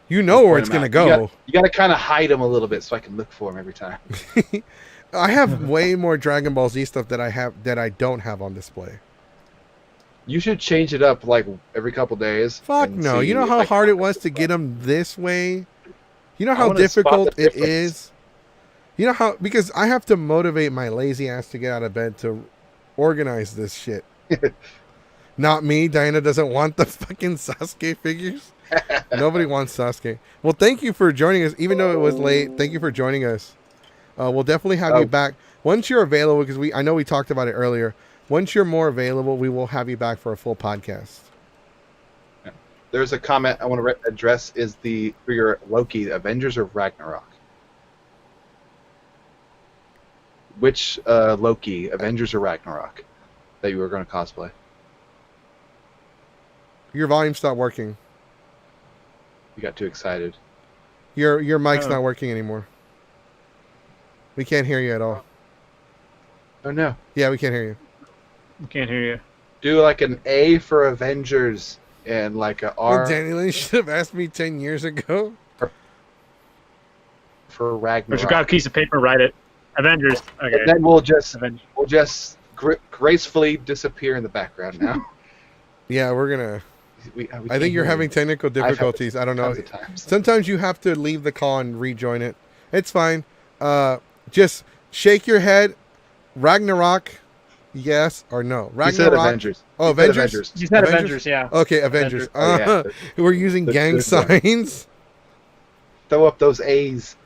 You know where Point it's him gonna out. go. You got to kind of hide them a little bit so I can look for them every time. I have way more Dragon Ball Z stuff that I don't have on display. You should change it up like every couple days. Fuck and no. see You know if how I hard can- it was to get them this way? You know I how wanna spot difficult the it difference. is? You know how, because I have to motivate my lazy ass to get out of bed to organize this shit. Not me. Diana doesn't want the fucking Sasuke figures. Nobody wants Sasuke. Well, thank you for joining us. Even though it was late, thank you for joining us. We'll definitely have you back once you're available, because I know we talked about it earlier. Once you're more available, we will have you back for a full podcast. There's a comment I want to address is for your Loki, Avengers or Ragnarok? Which Loki, Avengers or Ragnarok, that you were going to cosplay? Your volume stopped working. You got too excited. Your mic's Oh. not working anymore. We can't hear you at all. Oh no. Yeah, we can't hear you. Can't hear you. Do like an A for Avengers and like a R Well, Danny Lane should have asked me 10 years ago. for But you Ragnarok. got a piece of paper, write it. Avengers. Okay. And then we'll just Avengers. gracefully disappear in the background now. Yeah, we're gonna. We I can't think you're hear having you. technical I've had difficulties. I don't know. tons of times. Sometimes you have to leave the call and rejoin it. It's fine. Just shake your head. Ragnarok, yes or no? Ragnarok. You said Avengers. Oh, You said Avengers? You said Avengers? Avengers, yeah. Okay, Avengers. Oh, yeah. We're using That's gang good one. signs. Throw up those A's.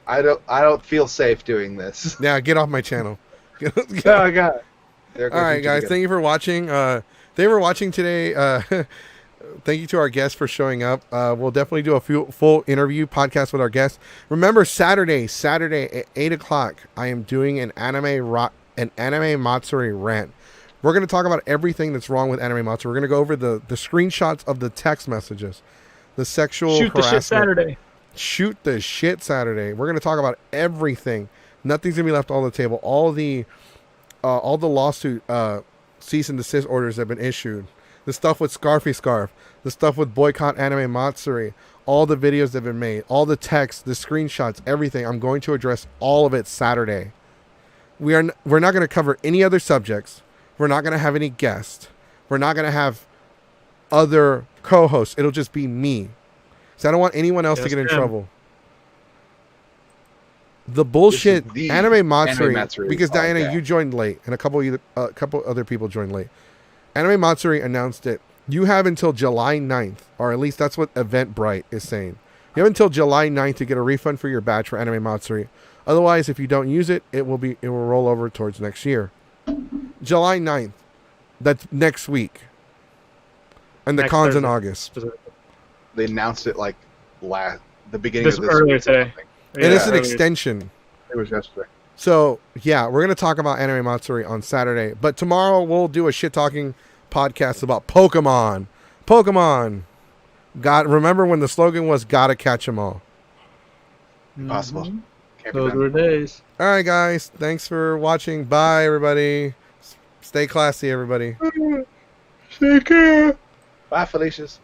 I don't feel safe doing this. Now get off my channel. Oh my god. There goes All right, YouTube guys. again. Thank you for watching. Thank you for watching today. Thank you to our guests for showing up. We'll definitely do a full interview podcast with our guests. Remember, Saturday at 8:00, I am doing an anime Matsuri rant. We're going to talk about everything that's wrong with anime Matsuri. We're going to go over the screenshots of the text messages, the sexual Shoot the harassment. shit Saturday. Shoot the shit Saturday. We're going to talk about everything. Nothing's going to be left on the table. All the lawsuit cease and desist orders have been issued. The stuff with Scarfy Scarf, the stuff with Boycott Anime Matsuri, all the videos that have been made, all the texts, the screenshots, everything. I'm going to address all of it Saturday. We're not going to cover any other subjects. We're not going to have any guests. We're not going to have other co-hosts. It'll just be me. So I don't want anyone else to Yes, get in ma'am. trouble. The bullshit This is the Anime Matsuri, Anime Matsuri because Diana, podcast. you joined late, and a couple other people joined late. Anime Matsuri announced it. You have until July 9th, or at least that's what Eventbrite is saying. You have until July 9th to get a refund for your badge for Anime Matsuri. Otherwise, if you don't use it, it will roll over towards next year. July 9th. That's next week. And the Next con's in Thursday. August. They announced it like the beginning This of this earlier week or today. something. And Yeah, it's an earlier. extension. It was yesterday. So, yeah, we're going to talk about Anime Matsuri on Saturday. But tomorrow we'll do a shit-talking podcast about Pokemon. Pokemon. Remember when the slogan was, gotta catch 'em all. Impossible. Mhm. Can't be Those done. were days. All right, guys. Thanks for watching. Bye, everybody. Stay classy, everybody. Take care. Bye, Felicia's.